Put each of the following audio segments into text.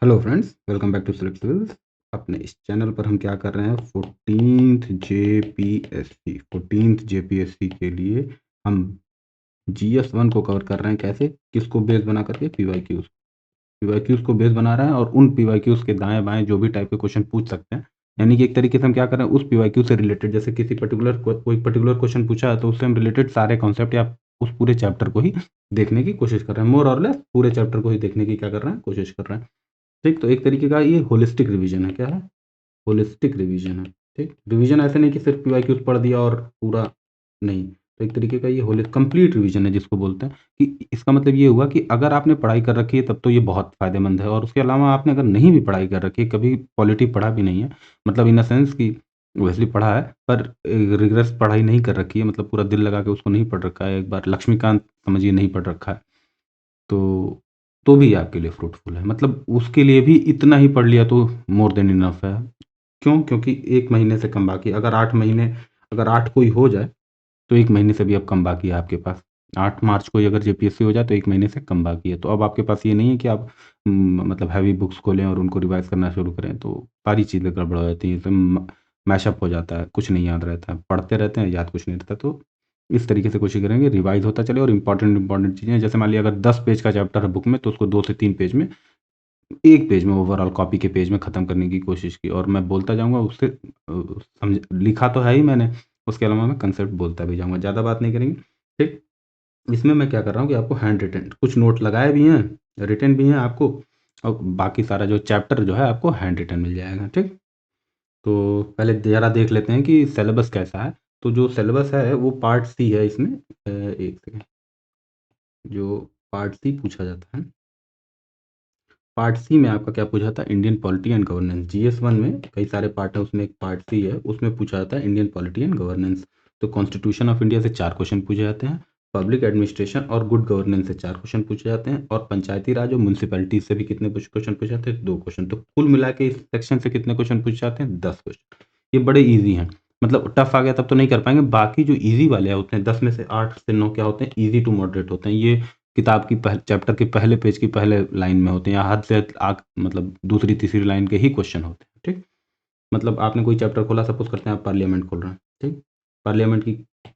Hello friends, welcome back to Select Civils. अपने इस channel पर हम क्या कर रहे हैं, 14th जेपीएससी के लिए हम GS1 को कवर कर रहे हैं। कैसे, किसको बेस बना करके, पीवाईक्यूज को बेस बना रहे हैं और उन पीवाईक्यूज के दाएं बाएं जो भी टाइप के क्वेश्चन पूछ सकते हैं। यानी कि एक तरीके से हम क्या कर रहे हैं, उस पीवाईक्यू से रिलेटेड, जैसे किसी कोई पर्टिकुलर क्वेश्चन पूछा है तो उससे हम रिलेटेड सारे कॉन्सेप्ट या उस पूरे चैप्टर को ही देखने की कोशिश कर रहे हैं। मोर और लेस पूरे चैप्टर को ही देखने की क्या कर रहे हैं, कोशिश कर रहे हैं। ठीक, तो एक तरीके का ये होलिस्टिक रिवीजन है। क्या है? होलिस्टिक रिवीजन है। ठीक, रिवीजन ऐसे नहीं कि सिर्फ पीवाईक्यूज पढ़ दिया और पूरा नहीं। तो एक तरीके का ये होल कंप्लीट रिवीजन है जिसको बोलते हैं। कि इसका मतलब ये हुआ कि अगर आपने पढ़ाई कर रखी है तब तो ये बहुत फ़ायदेमंद है, और उसके अलावा आपने अगर नहीं भी पढ़ाई कर रखी है, कभी पॉलिटी पढ़ा भी नहीं है, मतलब इन द सेंस कि ऑब्वियसली पढ़ा है पर रिगरस पढ़ाई नहीं कर रखी है, मतलब पूरा दिल लगा के उसको नहीं पढ़ रखा है, एक बार लक्ष्मीकांत समझिए नहीं पढ़ रखा है, तो भी आपके लिए फ्रूटफुल है। मतलब उसके लिए भी इतना ही पढ़ लिया तो मोर देन इनफ है। क्यों? क्योंकि 1 महीने से कम बाकी है। अगर 8 महीने, अगर 8 कोई हो जाए तो 1 महीने से भी अब कम बाकी है आपके पास। 8 मार्च को ही अगर जेपीएससी हो जाए तो 1 महीने से कम बाकी है। तो अब आपके पास ये नहीं है कि आप मतलब हैवी बुक्स खोलें और उनको रिवाइज़ करना शुरू करें, तो सारी चीज़ें गड़बड़ हो जाती हैं। इसमें मैशअप हो जाता है, कुछ नहीं याद रहता है, पढ़ते रहते हैं, याद कुछ नहीं रहता। तो इस तरीके से कोशिश करेंगे रिवाइज़ होता चले, और इम्पोर्टेंट चीज़ें, जैसे मान लिया अगर 10 पेज का चैप्टर है बुक में, तो उसको 2 से 3 पेज में, 1 पेज में, ओवरऑल कॉपी के पेज में ख़त्म करने की कोशिश की। और मैं बोलता जाऊँगा उससे, समझ लिखा तो है ही मैंने, उसके अलावा मैं कंसेप्ट बोलता भी जाऊँगा, ज़्यादा बात नहीं करेंगे। ठीक? इसमें मैं क्या कर रहा हूँ कि आपको हैंड रिटन कुछ नोट लगाए भी हैं, रिटन भी हैं आपको, और बाकी सारा जो चैप्टर जो है आपको हैंड रिटन मिल जाएगा। ठीक? तो पहले ज़रा देख लेते हैं कि सिलेबस कैसा है। तो जो सिलेबस है वो पार्ट सी है इसमें। एक सेकंड, जो पार्ट सी पूछा जाता है, पार्ट सी में आपका क्या पूछा था, Indian polity and governance. GS1 में कई सारे पार्ट है, उसमें एक पार्ट सी है, उसमें पूछा जाता है इंडियन पॉलिटी एंड गवर्नेंस। तो कॉन्स्टिट्यूशन ऑफ इंडिया से 4 क्वेश्चन पूछे जाते हैं, पब्लिक एडमिनिस्ट्रेशन और गुड गवर्नेंस से 4 क्वेश्चन पूछे जाते हैं, और पंचायती राज और म्यूनसिपैलिटी से भी कितने क्वेश्चन पूछे जाते हैं, 2 क्वेश्चन। तो कुल मिला के इस सेक्शन से कितने क्वेश्चन पूछे जाते हैं, 10 क्वेश्चन। ये बड़े ईजी हैं, मतलब टफ आ गया तब तो नहीं कर पाएंगे। बाकी जो ईजी वाले होते हैं, 10 में से 8 से 9 क्या होते हैं, ईजी टू मॉडरेट होते हैं। ये किताब की चैप्टर के पहले पेज की पहले लाइन में होते हैं, या हद से मतलब दूसरी तीसरी लाइन के ही क्वेश्चन होते हैं। ठीक? मतलब आपने कोई चैप्टर खोला, सपोज करते हैं आप पार्लियामेंट खोल रहे हैं। ठीक? पार्लियामेंट की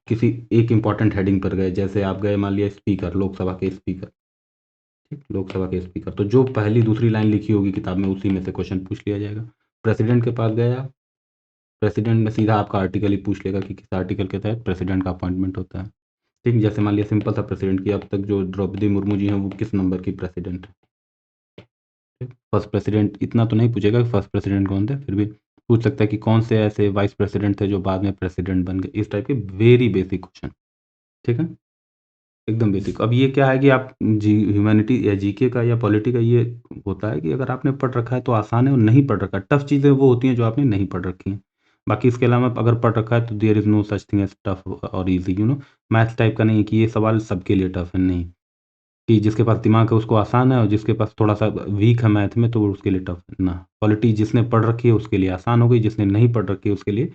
किसी एक इंपॉर्टेंट हेडिंग पर गए, जैसे आप गए मान लिया स्पीकर, लोकसभा के स्पीकर। ठीक? लोकसभा के स्पीकर, तो जो पहली दूसरी लाइन लिखी होगी किताब में उसी में से क्वेश्चन पूछ लिया जाएगा। प्रेसिडेंट के पास गया, प्रेसिडेंट में सीधा आपका आर्टिकल ही पूछ लेगा कि किस आर्टिकल के तहत प्रेसिडेंट का अपॉइंटमेंट होता है। ठीक? जैसे मान लिया सिंपल सा प्रेसिडेंट की, अब तक जो द्रौपदी मुर्मू जी हैं वो किस नंबर की प्रेसिडेंट है। फर्स्ट प्रेसिडेंट इतना तो नहीं पूछेगा कि फर्स्ट प्रेसिडेंट कौन थे, फिर भी पूछ सकता है कि कौन से ऐसे वाइस प्रेसिडेंट थे जो बाद में प्रेसिडेंट बन गए। इस टाइप के वेरी बेसिक क्वेश्चन। ठीक है, एकदम बेसिक। अब ये क्या है कि आप ह्यूमैनिटी या जीके का या पॉलिटी का ये होता है कि अगर आपने पढ़ रखा है तो आसान है, और नहीं पढ़ रखा है, टफ चीज़ें वो होती हैं जो आपने नहीं पढ़ रखी हैं। बाकी इसके अलावा अगर पढ़ रखा है तो there is no such thing as tough और ईजी, मैथ्स टाइप का नहीं है कि ये सवाल सबके लिए टफ है, नहीं। कि जिसके पास दिमाग है उसको आसान है, और जिसके पास थोड़ा-सा वीक है मैथ में तो उसके लिए टफ है। ना, पॉलिटी जिसने पढ़ रखी है उसके लिए आसान हो गई, जिसने नहीं पढ़ रखी है उसके लिए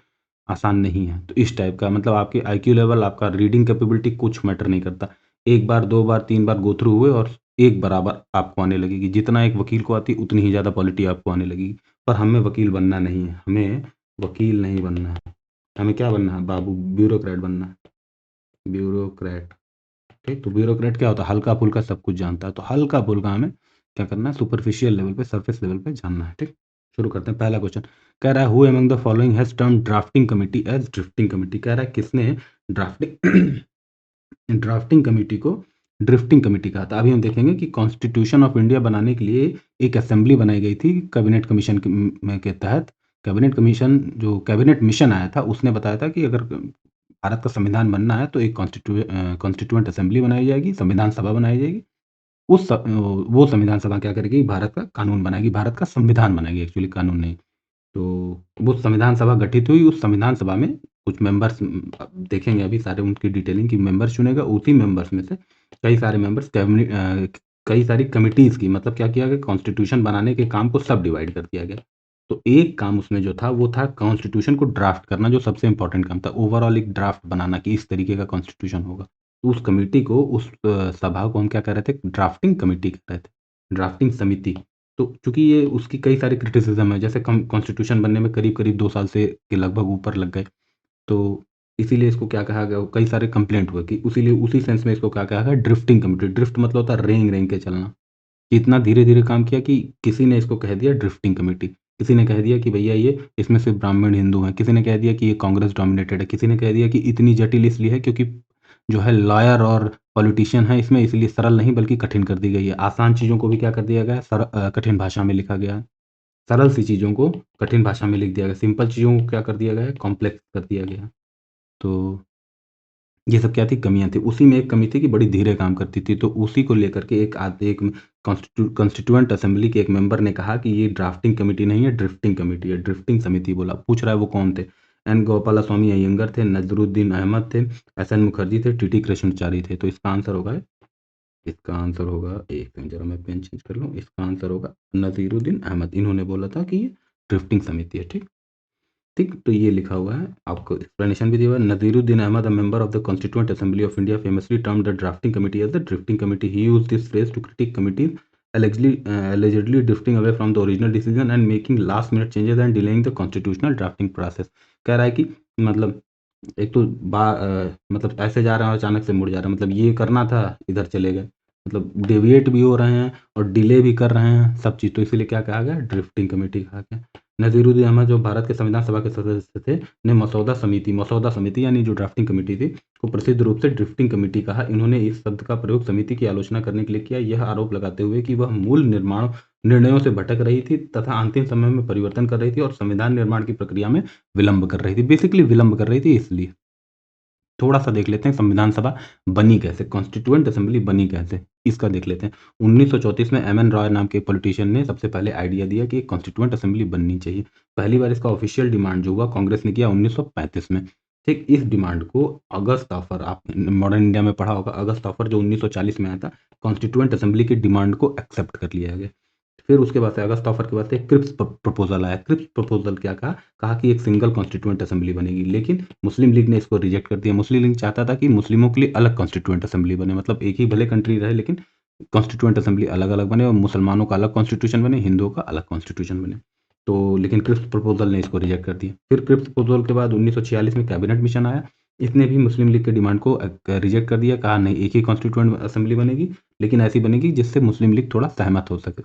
आसान नहीं है। तो इस टाइप का मतलब आपकी आईक्यू लेवल, आपका रीडिंग कैपेबिलिटी कुछ मैटर नहीं करता। 1 बार, 2 बार, 3 बार गो थ्रू हुए और एक बराबर आपको आने लगेगी। जितना एक वकील को आती है उतनी ही ज़्यादा पॉलिटी आपको आने लगेगी। पर हमें वकील बनना नहीं है, हमें वकील नहीं बनना है। हमें क्या बनना है बाबू? ब्यूरोक्रेट बनना है, ब्यूरोक्रेट। ठीक? तो ब्यूरोक्रेट क्या होता है? हल्का-फुल्का सब कुछ जानता है। तो हल्का-फुल्का हमें क्या करना है? सुपरफिशियल लेवल पे, सरफेस लेवल पे जानना है। ठीक? शुरू करते हैं। पहला क्वेश्चन कह रहा है, who among the following has termed drafting committee as drifting committee. कह रहा है किसने ड्राफ्टिंग ड्राफ्टिंग कमिटी को ड्रिफ्टिंग कमिटी कहा था। अभी हम देखेंगे कि कॉन्स्टिट्यूशन ऑफ इंडिया बनाने के लिए एक असेंबली बनाई गई थी कैबिनेट कमीशन के तहत। कैबिनेट कमीशन, जो कैबिनेट मिशन आया था, उसने बताया था कि अगर भारत का संविधान बनना है तो एक कॉन्स्टिट्यूएंट असेंबली बनाई जाएगी, संविधान सभा बनाई जाएगी। वो संविधान सभा क्या करेगी? भारत का कानून बनाएगी, भारत का संविधान बनाएगी, एक्चुअली कानून नहीं। तो वो संविधान सभा गठित हुई, उस संविधान सभा में कुछ मेंबर्स, देखेंगे अभी सारे उनकी डिटेलिंग, की मेंबर्स चुनेगा। उसी मेंबर्स में से कई सारे मेंबर्स कई सारी कमिटीज़ की, मतलब क्या किया गया, कॉन्स्टिट्यूशन बनाने के काम को सब डिवाइड कर दिया गया। तो एक काम उसमें जो था वो था कॉन्स्टिट्यूशन को ड्राफ्ट करना, जो सबसे इम्पोर्टेंट काम था। ओवरऑल एक ड्राफ्ट बनाना कि इस तरीके का कॉन्स्टिट्यूशन होगा। तो उस कमिटी को, उस सभा को हम क्या कह रहे थे? ड्राफ्टिंग कमिटी कह रहे थे, ड्राफ्टिंग समिति। तो चूँकि ये उसकी कई सारी क्रिटिसिज़्म है, जैसे कॉन्स्टिट्यूशन बनने में करीब-करीब 2 साल से के लगभग ऊपर लग गए। तो इसीलिए इसको क्या कहा गया, कई सारे कंप्लेंट हुए कि इसीलिए उसी सेंस में इसको क्या कहा गया, ड्रिफ्टिंग कमिटी। ड्रिफ्ट मतलब होता है रेंग-रेंग के चलना। इतना धीरे-धीरे काम किया कि किसी ने इसको कह दिया ड्रिफ्टिंग कमिटी। किसी ने कह दिया कि भैया ये इसमें सिर्फ़ ब्राह्मण हिंदू हैं। किसी ने कह दिया कि ये कांग्रेस डोमिनेटेड है। किसी ने कह दिया कि इतनी जटिल इसलिए है क्योंकि जो है लॉयर और पॉलिटिशियन है इसमें, इसलिए सरल नहीं बल्कि कठिन कर दी गई है। आसान चीज़ों को भी क्या कर दिया गया है, कठिन भाषा में लिखा गया है। सरल सी चीज़ों को कठिन भाषा में लिख दिया गया। सिंपल चीज़ों को क्या कर दिया गया है, कॉम्प्लेक्स कर दिया गया है। तो ये सब क्या थी, कमियाँ थी। उसी में एक कमी थी कि बड़ी धीरे काम करती थी, तो उसी को लेकर के एक कॉन्स्टिट्यूएंट असेंबली के एक मेंबर ने कहा कि ये ड्राफ्टिंग कमिटी नहीं है, ड्रिफ्टिंग कमिटी है, ड्रिफ्टिंग समिति बोला। पूछ रहा है वो कौन थे? एन गोपालास्वामी अयंगर थे, नज़रुद्दीन अहमद थे, एस.एन. मुखर्जी थे, टी.टी. कृष्णचारी थे। तो इसका आंसर होगा, एक सेकंड ज़रा मैं पेन चेंज कर लूँ। इसका आंसर होगा नज़ीरुद्दीन अहमद। इन्होंने बोला था कि ये ड्रिफ्टिंग समिति है, ठीक? ठीक, तो ये लिखा हुआ है, आपको एक्सप्लेनेशन भी दिया हुआ है। Naziruddin Ahmad, a member of the constituent assembly of India, famously termed the drafting committee as the drifting committee. He used this phrase to critic committees allegedly drifting away from the original decision and making last minute changes and delaying the constitutional drafting process। कह रहा है कि मतलब एक तो मतलब ऐसे जा रहे हैं और अचानक से मुड़ जा रहे हैं, मतलब ये करना था, इधर चले गए। मतलब डेविएट भी हो रहे हैं और डिले भी कर रहे हैं, सब चीज़। तो इसीलिए क्या कहा गया, ड्रिफ्टिंग कमेटी कहा गया। नज़ीरुद्दीन अहमद जो भारत के संविधान सभा के सदस्य थे, ने मसौदा समिति यानी जो ड्राफ्टिंग कमेटी थी, को प्रसिद्ध रूप से ड्रिफ्टिंग कमेटी कहा। इन्होंने इस शब्द का प्रयोग समिति की आलोचना करने के लिए किया, यह आरोप लगाते हुए कि वह मूल निर्णयों से भटक रही थी तथा अंतिम समय में परिवर्तन कर रही थी और संविधान निर्माण की प्रक्रिया में विलंब कर रही थी। बेसिकली विलंब कर रही थी इसलिए। थोड़ा-सा देख लेते हैं संविधान सभा बनी कैसे, कॉन्स्टिट्यूएंट असेंबली बनी कैसे, इसका देख लेते हैं। 1934 में एम.एन. रॉय नाम के एक पॉलिटिशियन ने सबसे पहले आइडिया दिया कि एक कॉन्स्टिट्यूएंट असेंबली बननी चाहिए। पहली बार इसका ऑफिशियल डिमांड जो हुआ कांग्रेस ने किया 1935 में। ठीक, इस डिमांड को अगस्त ऑफर, आप मॉडर्न इंडिया में पढ़ा होगा, अगस्त ऑफर जो 1940 में आया था, कॉन्स्टिट्यूएंट असेंबली की डिमांड को एक्सेप्ट कर लिया गया। फिर उसके बाद से अगस्त ऑफर के बाद से क्रिप्स प्रपोजल आया। क्रिप्स प्रपोजल क्या कहा? कहा कि एक सिंगल कॉन्स्टिट्यूएंट असेंबली बनेगी, लेकिन मुस्लिम लीग ने इसको रिजेक्ट कर दिया। मुस्लिम लीग चाहता था कि मुस्लिमों के लिए अलग कॉन्स्टिट्यूएंट असेंबली बने, मतलब एक ही भले कंट्री रहे लेकिन कॉन्स्टिट्यूएंट असेंबली अलग-अलग बने और मुसलमानों का अलग कॉन्स्टिट्यूशन बने, हिंदुओं का अलग कॉन्स्टिट्यूशन बने। तो लेकिन क्रिप्स प्रपोजल ने इसको रिजेक्ट कर दिया। फिर क्रिप्स प्रपोजल के बाद 1946 में कैबिनेट मिशन आया। इसने भी मुस्लिम लीग के डिमांड को रिजेक्ट कर दिया, कहा नहीं, एक ही कॉन्स्टिट्यूएंट असेंबली बनेगी, लेकिन ऐसी बनेगी जिससे मुस्लिम लीग थोड़ा सहमत हो सके।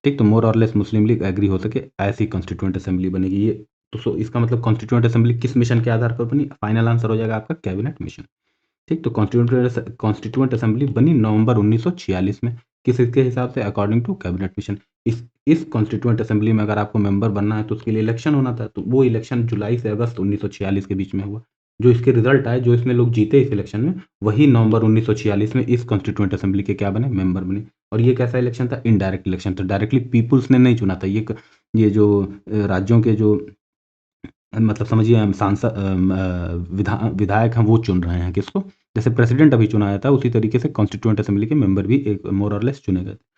ठीक, तो मोर और लेस मुस्लिम लीग एग्री हो सके, ऐसी कॉन्स्टिट्यूएंट असेंबली बनेगी ये। तो इसका मतलब कॉन्स्टिट्यूएंट असेंबली किस मिशन के आधार पर बनी? फाइनल आंसर हो जाएगा आपका कैबिनेट मिशन। ठीक, तो कॉन्स्टिट्यूएंट असेंबली बनी नवंबर 1946 में। किसके हिसाब से? According to cabinet mission. इस कॉन्स्टिट्यूएंट असेंबली में अगर आपको मेंबर बनना है तो उसके लिए इलेक्शन होना था, तो वो इलेक्शन जुलाई से अगस्त 1946 के बीच में हुआ। जो इसके रिजल्ट आए, जो इसमें लोग जीते इस इलेक्शन में, वही नवंबर 1946 में इस कॉन्स्टिट्यूएंट असेंबली के क्या बने? मेंबर बने। और ये कैसा इलेक्शन था? इनडायरेक्ट इलेक्शन था, डायरेक्टली पीपुल्स ने नहीं चुना था। ये जो राज्यों के जो मतलब समझिए हम विधायक हैं वो चुन रहे हैं किसको? जैसे प्रेसिडेंट अभी चुना जाता है, उसी तरीके से कॉन्स्टिट्यूएंट असेंबली के मेंबर भी एक मोर और लेस चुने गए थे।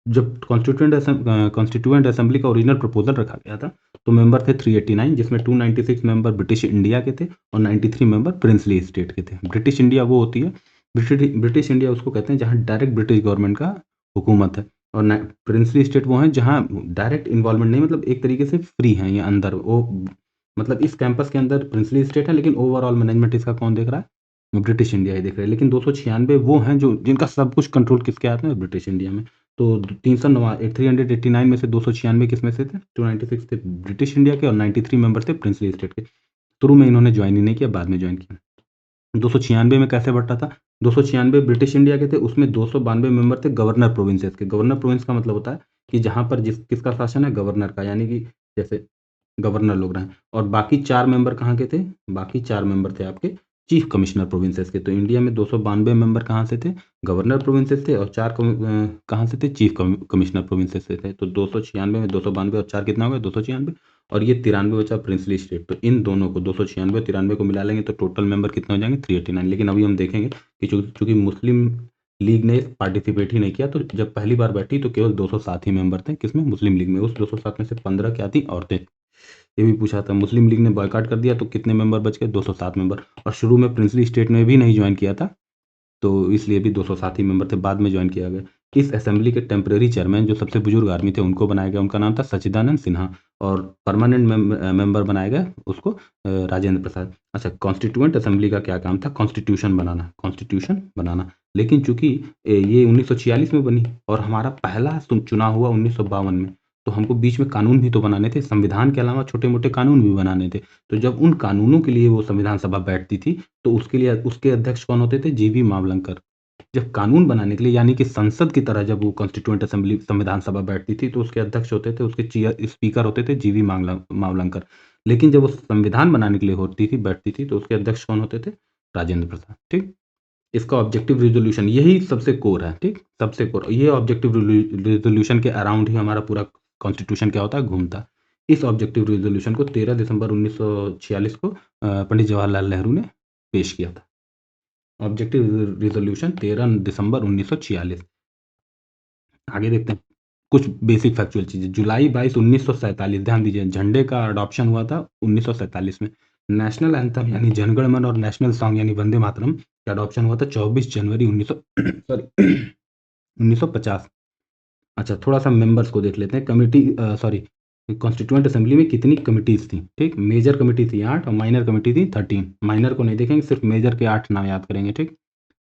जब कॉन्स्टिट्यूएंट असेंबली का ओरिजिनल प्रपोजल रखा गया था, तो मेंबर थे 389, जिसमें 296 मेंबर ब्रिटिश इंडिया के थे और 93 मेंबर प्रिंसली स्टेट के थे। ब्रिटिश इंडिया वो होती है, ब्रिटिश इंडिया उसको कहते हैं जहाँ डायरेक्ट ब्रिटिश गवर्नमेंट का हुकूमत है, और प्रिंसली स्टेट वो हैं जहाँ डायरेक्ट इन्वॉल्वमेंट नहीं, मतलब एक तरीके से फ्री हैं ये अंदर। वो मतलब इस कैंपस के अंदर प्रिंसली स्टेट है, लेकिन ओवरऑल मैनेजमेंट इसका कौन देख रहा है? ब्रिटिश इंडिया ही देख रहा है। लेकिन 296 वो हैं जो जिनका सब कुछ कंट्रोल किसके हाथ में है? ब्रिटिश इंडिया में। तो 389 में से 296 किस में से थे? 296 थे ब्रिटिश इंडिया के और 93 मेंबर थे प्रिंसली स्टेट के। शुरू में इन्होंने ज्वाइन ही नहीं किया, बाद में ज्वाइन किया। 296 में कैसे बँटा था? 296 ब्रिटिश इंडिया के थे, उसमें 292 मेंबर थे गवर्नर प्रोविंसेस के। गवर्नर प्रोविंस का मतलब होता है कि जहाँ पर किसका शासन है? गवर्नर का, यानी कि जैसे गवर्नर लोग रहे। और बाकी 4 मेंबर कहाँ के थे? बाकी 4 मेंबर थे आपके चीफ कमिश्नर प्रोविंसेस के। तो इंडिया में 292 मेंबर कहाँ से थे? गवर्नर प्रोविंसेस थे, और 4 कहाँ से थे? चीफ कमिश्नर प्रोविंसेस से थे। तो 296 में 292 और 4 कितना हो गया? 296, और ये 93 बचा प्रिंसली स्टेट। तो इन दोनों को 296 और 93 को मिला लेंगे तो टोटल मेंबर कितने हो जाएँगे? 389। लेकिन अभी हम देखेंगे कि चूँकि मुस्लिम लीग ने पार्टिसिपेट ही नहीं किया, तो जब पहली बार बैठी तो केवल 207 ही मेंबर थे। किसमें? मुस्लिम लीग में। उस 207 में से 15 क्या थी? औरतें। ये भी पूछा था। मुस्लिम लीग ने बॉयकॉट कर दिया तो कितने मेंबर बच गए? 207 मेंबर। और शुरू में प्रिंसली स्टेट ने भी नहीं ज्वाइन किया था, तो इसलिए भी 207 ही मेंबर थे, बाद में ज्वाइन किया गया। इस असेंबली के टेम्परेरी चेयरमैन जो सबसे बुजुर्ग आदमी थे उनको बनाया गया, उनका नाम था सच्चिदानंद सिन्हा, और परमानेंट मेंबर बनाया गया उसको राजेंद्र प्रसाद। अच्छा, कॉन्स्टिट्यूएंट असेंबली का क्या काम था? कॉन्स्टिट्यूशन बनाना। लेकिन चूंकि ये 1946 में बनी और हमारा पहला चुनाव हुआ 1952 में, तो हमको बीच में कानून भी तो बनाने थे, संविधान के अलावा छोटे मोटे कानून भी बनाने थे। तो जब उन कानूनों के लिए वो संविधान सभा बैठती थी, तो उसके लिए उसके अध्यक्ष कौन होते थे? जीवी मावलंकर। जब कानून बनाने के लिए, यानी कि संसद की तरह जब वो कॉन्स्टिट्यूएंट असेंबली संविधान सभा बैठती थी, तो उसके अध्यक्ष होते थे, उसके स्पीकर होते थे जीवी मावलंकर। लेकिन जब वो संविधान बनाने के लिए बैठती थी, तो उसके अध्यक्ष कौन होते थे? राजेंद्र प्रसाद। ठीक, इसका ऑब्जेक्टिव रिजोल्यूशन यही सबसे कोर है। ठीक, सबसे कोर ये ऑब्जेक्टिव रिजोल्यूशन के अराउंड ही हमारा पूरा कॉन्स्टिट्यूशन क्या होता है? घूमता है। इस ऑब्जेक्टिव रिजोल्यूशन को 13 दिसंबर 1946 को पंडित जवाहरलाल नेहरू ने पेश किया था। ऑब्जेक्टिव रिजोल्यूशन 13 दिसंबर 1946। आगे देखते हैं कुछ बेसिक फैक्चुअल चीजें। जुलाई 22 1947, ध्यान दीजिए, झंडे का अडॉप्शन हुआ था 1947 में। नेशनल एंथम यानी जनगण मन और नेशनल सॉन्ग यानी वंदे मातरम का अडॉप्शन हुआ था 24 जनवरी 1950। अच्छा, थोड़ा सा मेंबर्स को देख लेते हैं। कमिटी सॉरी कॉन्स्टिट्यूएंट असेंबली में कितनी कमिटीज थी? ठीक, मेजर कमिटी थी 8 और माइनर कमिटी थी 13। माइनर को नहीं देखेंगे, सिर्फ मेजर के 8 नाम याद करेंगे। ठीक,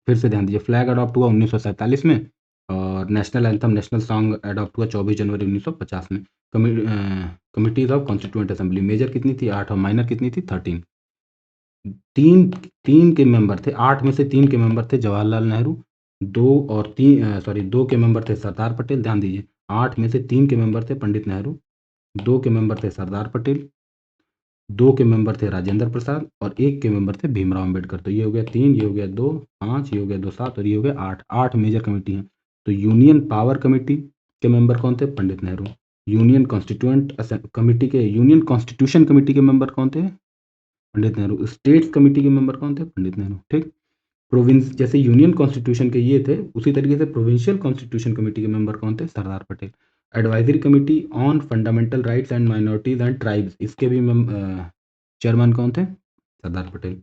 फिर से ध्यान दीजिए, फ्लैग अडॉप्ट हुआ 1947 में और national anthem national song adopt हुआ 24 जनवरी 1950 में। Committees of constituent assembly, major कितनी थी? 8 और माइनर कितनी थी? 13। तीन तीन के मेंबर थे, 8 में से 3 के मेंबर थे जवाहरलाल नेहरू, 2 के मेंबर थे सरदार पटेल। ध्यान दीजिए, 8 में से 3 के मेंबर थे पंडित नेहरू, 2 के मेंबर थे सरदार पटेल, 2 के मेंबर थे राजेंद्र प्रसाद और 1 के मेंबर थे भीमराव अम्बेडकर। तो ये हो गया 3, ये हो गया 2, 5, ये हो गया 2, 7 और ये हो गया 8। 8 मेजर कमेटी हैं। तो यूनियन पावर कमेटी के मेंबर कौन थे? Pandit Nehru. Union constitution committee के मेंबर कौन थे? पंडित नेहरू। स्टेट्स कमेटी के मेंबर कौन थे? पंडित नेहरू। ठीक, प्रोविंस जैसे यूनियन कॉन्स्टिट्यूशन के ये थे, उसी तरीके से प्रोविंशियल कॉन्स्टिट्यूशन कमेटी के मेंबर कौन थे? Sardar Patel. Advisory committee on fundamental rights and minorities and tribes, इसके भी चेयरमैन कौन थे? सरदार पटेल।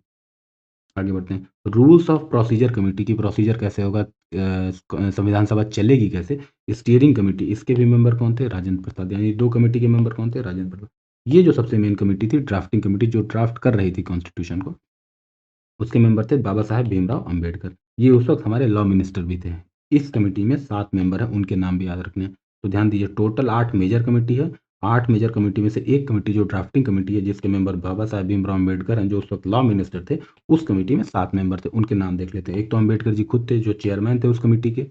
आगे बढ़ते हैं। रूल्स ऑफ प्रोसीजर कमेटी की प्रोसीजर कैसे होगा, संविधान सभा चलेगी कैसे? स्टीयरिंग कमेटी, इसके भी मेंबर कौन थे? राजेंद्र प्रसाद। यानी 2 कमेटी के मेंबर कौन थे? राजेंद्र प्रसाद। ये जो सबसे मेन कमेटी थी, ड्राफ्टिंग कमेटी, जो ड्राफ्ट कर रही थी कॉन्स्टिट्यूशन को, उसके मेंबर थे बाबा साहेब भीमराव अंबेडकर। ये उस वक्त हमारे लॉ मिनिस्टर भी थे। इस कमेटी में 7 मेंबर हैं, उनके नाम भी याद रखने हैं। तो ध्यान दीजिए, टोटल 8 मेजर कमेटी है। 8 मेजर कमेटी में से एक कमेटी जो ड्राफ्टिंग कमेटी है, जिसके मेंबर बाबा साहेब भीमराव अंबेडकर हैं, जो उस वक्त लॉ मिनिस्टर थे, उस कमेटी में 7 मेंबर थे। उनके नाम देख लेते हैं। एक तो अंबेडकर जी खुद थे, जो चेयरमैन थे उस कमेटी के।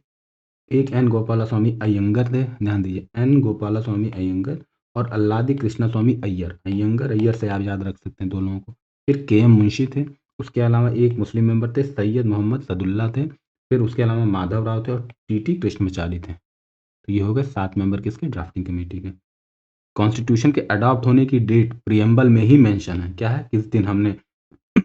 एक एन गोपाला स्वामी अयंगर थे, ध्यान दीजिए, एन गोपाला स्वामी अयंगर और अल्लादी कृष्णा स्वामी अय्यर। अयंगर अय्यर से आप याद रख सकते हैं दो लोगों को। फिर के एम मुंशी थे। उसके अलावा एक मुस्लिम मेंबर थे, सैयद मोहम्मद सदुल्ला थे। फिर उसके अलावा माधव राव थे और टी कृष्णमचारी थे। तो ये हो गए 7 मेंबर किसके? ड्राफ्टिंग कमेटी के। कॉन्स्टिट्यूशन के अडॉप्ट होने की डेट प्रियम्बल में ही मेंशन है। क्या है? किस दिन हमने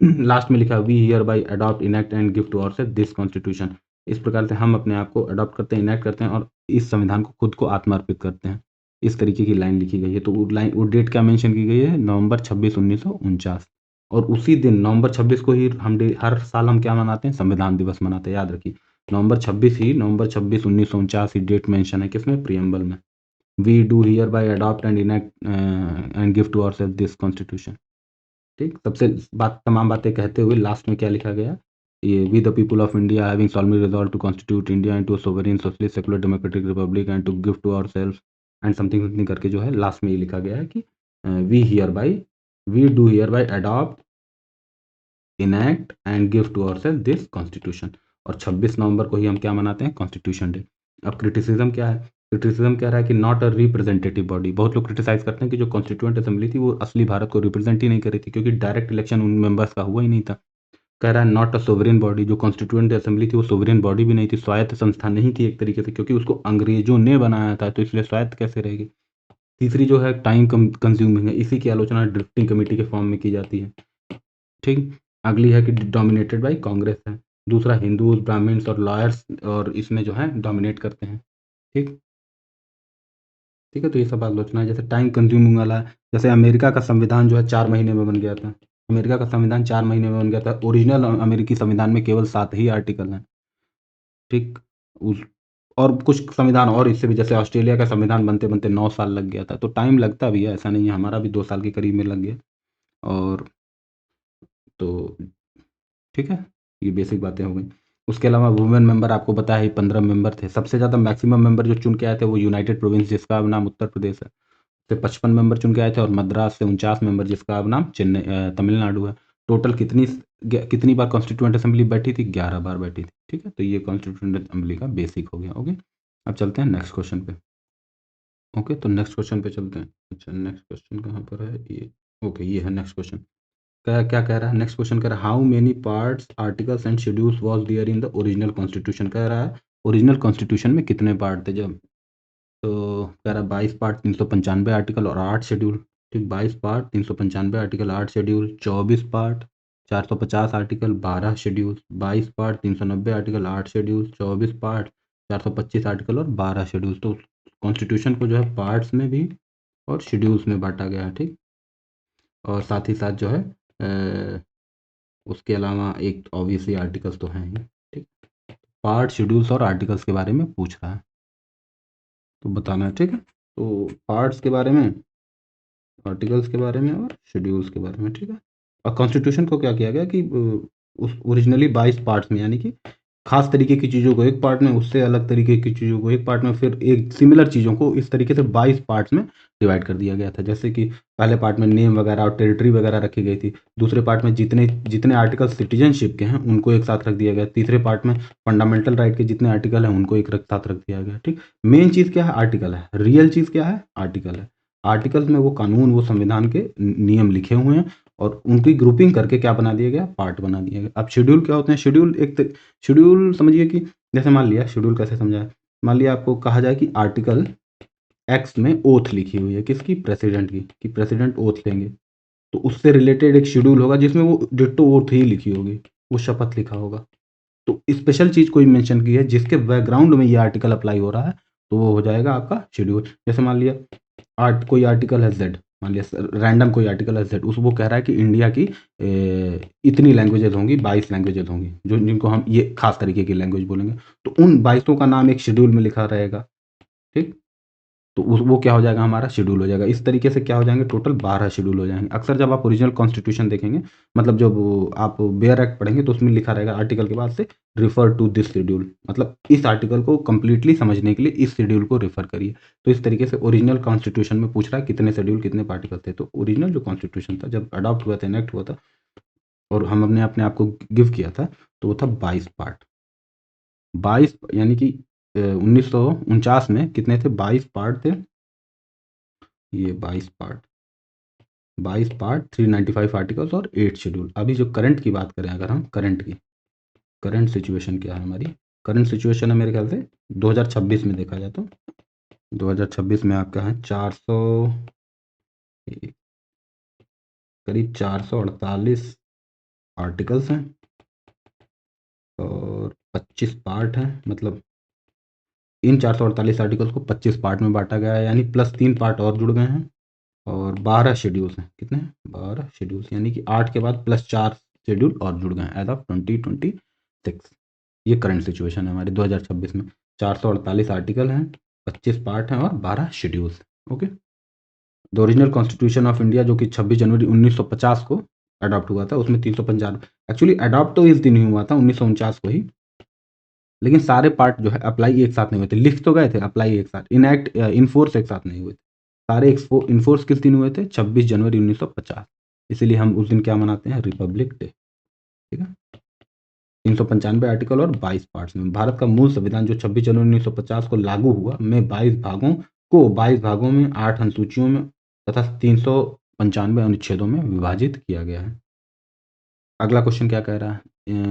लास्ट में लिखा, we hereby adopt enact and gift to ourself this constitution. इस प्रकार से हम अपने आप को अडॉप्ट करते हैं, इनैक्ट करते हैं और इस संविधान को खुद को आत्मार्पित करते हैं। इस तरीके की लाइन लिखी गई है। तो वो डेट क्या मेंशन की गई है? नवंबर 26 1949। और उसी दिन नवंबर 26 को ही हर साल हम क्या मनाते हैं? संविधान दिवस मनाते हैं। याद रखिए, नवंबर 26 1949 ही डेट मेंशन है किसमें? प्रियम्बल में। We do hereby adopt and enact and give to ourself this constitution. ठीक, सबसे तमाम बातें कहते हुए लास्ट में क्या लिखा गया? ये, we the people of India having solemnly resolved to constitute India into a sovereign socialist secular democratic republic and to give to ourselves and something something करके जो है लास्ट में ये लिखा गया है कि we do hereby adopt enact and give to ourself this constitution. और 26 नवंबर को ही हम क्या मनाते हैं? Constitution day. अब क्रिटिसिज्म क्या है? क्रिटिसिज्म कह रहा है कि नॉट अ रिप्रेजेंटेटिव बॉडी। बहुत लोग क्रिटिसाइज करते हैं कि जो कॉन्स्टिट्यूएंट असेंबली थी वो असली भारत को रिप्रेजेंट ही नहीं कर रही थी, क्योंकि डायरेक्ट इलेक्शन उन मेंबर्स का हुआ ही नहीं था। कह रहा है नॉट अ सोवरेन बॉडी। जो कॉन्स्टिट्यूएंट असेंबली थी वो सोवरेन बॉडी भी नहीं थी, स्वायत्त संस्था नहीं थी एक तरीके से, क्योंकि उसको अंग्रेजों ने बनाया था, तो इसलिए स्वायत्त कैसे रहेगी। तीसरी जो है, टाइम कंज्यूमिंग है। इसी की आलोचना ड्रिफ्टिंग कमेटी के फॉर्म में की जाती है। ठीक, अगली है कि डोमिनेटेड बाय कांग्रेस है। दूसरा, हिंदूज ब्राह्मण्स और लॉयर्स और इसमें जो है डोमिनेट करते हैं। ठीक, ठीक है, तो ये सब आलोचना है। जैसे टाइम कंज्यूमिंग वाला है, जैसे अमेरिका का संविधान जो है 4 महीने में बन गया था। अमेरिका का संविधान 4 महीने में बन गया था। ओरिजिनल अमेरिकी संविधान में केवल 7 ही आर्टिकल हैं। ठीक, उस और कुछ संविधान और इससे भी, जैसे ऑस्ट्रेलिया का संविधान बनते-बनते 9 साल लग गया था, तो टाइम लगता भी है, ऐसा नहीं है, हमारा भी 2 साल के करीब में लग गया। और तो ठीक है, ये बेसिक बातें हो गई। उसके अलावा वुमेन मेंबर आपको पता है 15 मेंबर थे। सबसे ज़्यादा मैक्सिमम मेंबर जो चुन के आए थे वो यूनाइटेड प्रोविंस, जिसका अब नाम उत्तर प्रदेश है, से 55 मेंबर चुन के आए थे, और मद्रास से 49 मेंबर, जिसका अब नाम तमिलनाडु है। टोटल कितनी बार कॉन्स्टिट्यूएंट असेंबली बैठी थी? 11 बार बैठी थी। ठीक है, तो ये कॉन्स्टिट्यूएंट असेंबली का बेसिक हो गया। ओके, अब चलते हैं नेक्स्ट क्वेश्चन पे। ओके, तो नेक्स्ट क्वेश्चन पे चलते हैं। अच्छा, नेक्स्ट क्वेश्चन कहाँ पर है ये? ओके, ये है नेक्स्ट क्वेश्चन। क्या क्या कह रहा है नेक्स्ट क्वेश्चन? कह रहा है how many parts, articles and schedules was there in the original constitution. कह रहा है ओरिजिनल कॉन्स्टिट्यूशन में कितने पार्ट थे जब। तो कह रहा है 22 पार्ट, 395 आर्टिकल और 8 शेड्यूल। ठीक, 22 part, 395 article, 8 schedule. 24 part, 450 article, 12 schedule. 22 part, 390 article, 8 schedule. 24 part, 425 article और 12 शेड्यूल। तो कॉन्स्टिट्यूशन को जो है पार्ट्स में भी और शेड्यूल्स में बांटा गया है। ठीक, और साथ ही साथ जो है उसके अलावा एक ऑब्वियसली आर्टिकल्स तो हैं ही। ठीक, पार्ट, शेड्यूल्स और आर्टिकल्स के बारे में पूछ रहा है, तो बताना है। ठीक है, तो पार्ट्स के बारे में, आर्टिकल्स के बारे में और शेड्यूल्स के बारे में। ठीक है, और कॉन्स्टिट्यूशन को क्या किया गया कि उस ओरिजिनली 22 पार्ट्स में, यानी कि खास तरीके की चीज़ों को एक पार्ट में, उससे अलग तरीके की चीज़ों को एक पार्ट में, फिर एक सिमिलर चीज़ों को इस तरीके से 22 पार्ट्स में डिवाइड कर दिया गया था। जैसे कि पहले पार्ट में नेम वगैरह और टेरिटरी वगैरह रखी गई थी। दूसरे पार्ट में जितने जितने आर्टिकल सिटीजनशिप के हैं उनको एक साथ रख दिया गया। तीसरे पार्ट में फंडामेंटल राइट के जितने आर्टिकल हैं उनको एक साथ रख दिया गया। ठीक, मेन चीज़ क्या है? आर्टिकल है। रियल चीज़ क्या है? आर्टिकल है। आर्टिकल्स में वो कानून, वो संविधान के नियम लिखे हुए हैं, और उनकी ग्रुपिंग करके क्या बना दिया गया? पार्ट बना दिया गया। अब शेड्यूल क्या होते हैं? शेड्यूल समझिए कि जैसे मान लिया, शेड्यूल कैसे समझाया, मान लिया आपको कहा जाए कि आर्टिकल एक्स में ओथ लिखी हुई है, किसकी? प्रेसिडेंट की, कि प्रेसिडेंट ओथ लेंगे, तो उससे रिलेटेड एक शेड्यूल होगा जिसमें वो डिट्टो ओथ ही लिखी होगी, वो शपथ लिखा होगा। तो स्पेशल चीज़ कोई मेंशन की है जिसके बैकग्राउंड में ये आर्टिकल अप्लाई हो रहा है, तो वो हो जाएगा आपका शेड्यूल। जैसे मान लिया कोई आर्टिकल है जेड, मान लिया रैंडम कोई आर्टिकल है जेड, उस वो कह रहा है कि इंडिया की इतनी लैंग्वेजेज होंगी, 22 लैंग्वेजेज होंगी, जो जिनको हम ये खास तरीके की लैंग्वेज बोलेंगे, तो उन 22 का नाम एक शेड्यूल में लिखा रहेगा। ठीक, तो वो क्या हो जाएगा? हमारा शेड्यूल हो जाएगा। इस तरीके से क्या हो जाएंगे? टोटल 12 शेड्यूल हो जाएंगे। अक्सर जब आप ओरिजिनल कॉन्स्टिट्यूशन देखेंगे, मतलब जब आप बेयर एक्ट पढ़ेंगे, तो उसमें लिखा रहेगा आर्टिकल के बाद से रिफर टू दिस शेड्यूल, मतलब इस आर्टिकल को कंप्लीटली समझने के लिए इस शेड्यूल को रेफर करिए। तो इस तरीके से ओरिजिनल कॉन्स्टिट्यूशन में पूछ रहा है कितने शेड्यूल, कितने पार्टिकल थे। तो ओरिजिनल जो कॉन्स्टिट्यूशन था जब अडॉप्ट हुआ था, इनेक्ट हुआ था, और हमने अपने आप को गिव किया था, तो वो था 22 पार्ट। 22 यानी कि 1949 में कितने थे? 22 पार्ट थे। ये 22 पार्ट, 395 आर्टिकल्स और 8 शेड्यूल। अभी जो करंट की बात करें, अगर हम करंट सिचुएशन क्या है हमारी? करंट सिचुएशन है मेरे ख्याल से 2026 में देखा जाए तो 2026 में आपका है 400, करीब 448 आर्टिकल्स हैं और 25 पार्ट हैं। मतलब इन 448 आर्टिकल्स को 25 पार्ट में बांटा गया है, यानी प्लस 3 पार्ट और जुड़ गए हैं, और 12 शेड्यूल्स हैं। कितने? 12 शेड्यूल्स, यानी कि 8 के बाद प्लस 4 शेड्यूल और जुड़ गए हैं एज ऑफ 2026। ये करंट सिचुएशन है हमारी 2026 में। 448 आर्टिकल हैं, 25 पार्ट हैं और 12 schedules. Okay, the original constitution of India, जो कि 26 जनवरी 1950 को अडॉप्ट हुआ था, उसमें 395, एक्चुअली अडॉप्ट तो इस दिन ही हुआ था 1949 को ही, लेकिन सारे पार्ट जो है अप्लाई एक साथ नहीं हुए थे। लिख तो गए थे, अप्लाई एक साथ, इनएक्ट इनफोर्स एक साथ नहीं हुए थे। सारे इनफोर्स किस दिन हुए थे? 26 जनवरी 1950। इसीलिए हम उस दिन क्या मनाते हैं? Republic day. ठीक है, 395 आर्टिकल और 22 पार्ट्स में भारत का मूल संविधान, जो 26 जनवरी 1950 को लागू हुआ, में 22 भागों में 8 अनुसूचियों में तथा 395 अनुच्छेदों में विभाजित किया गया है। अगला क्वेश्चन क्या कह रहा है?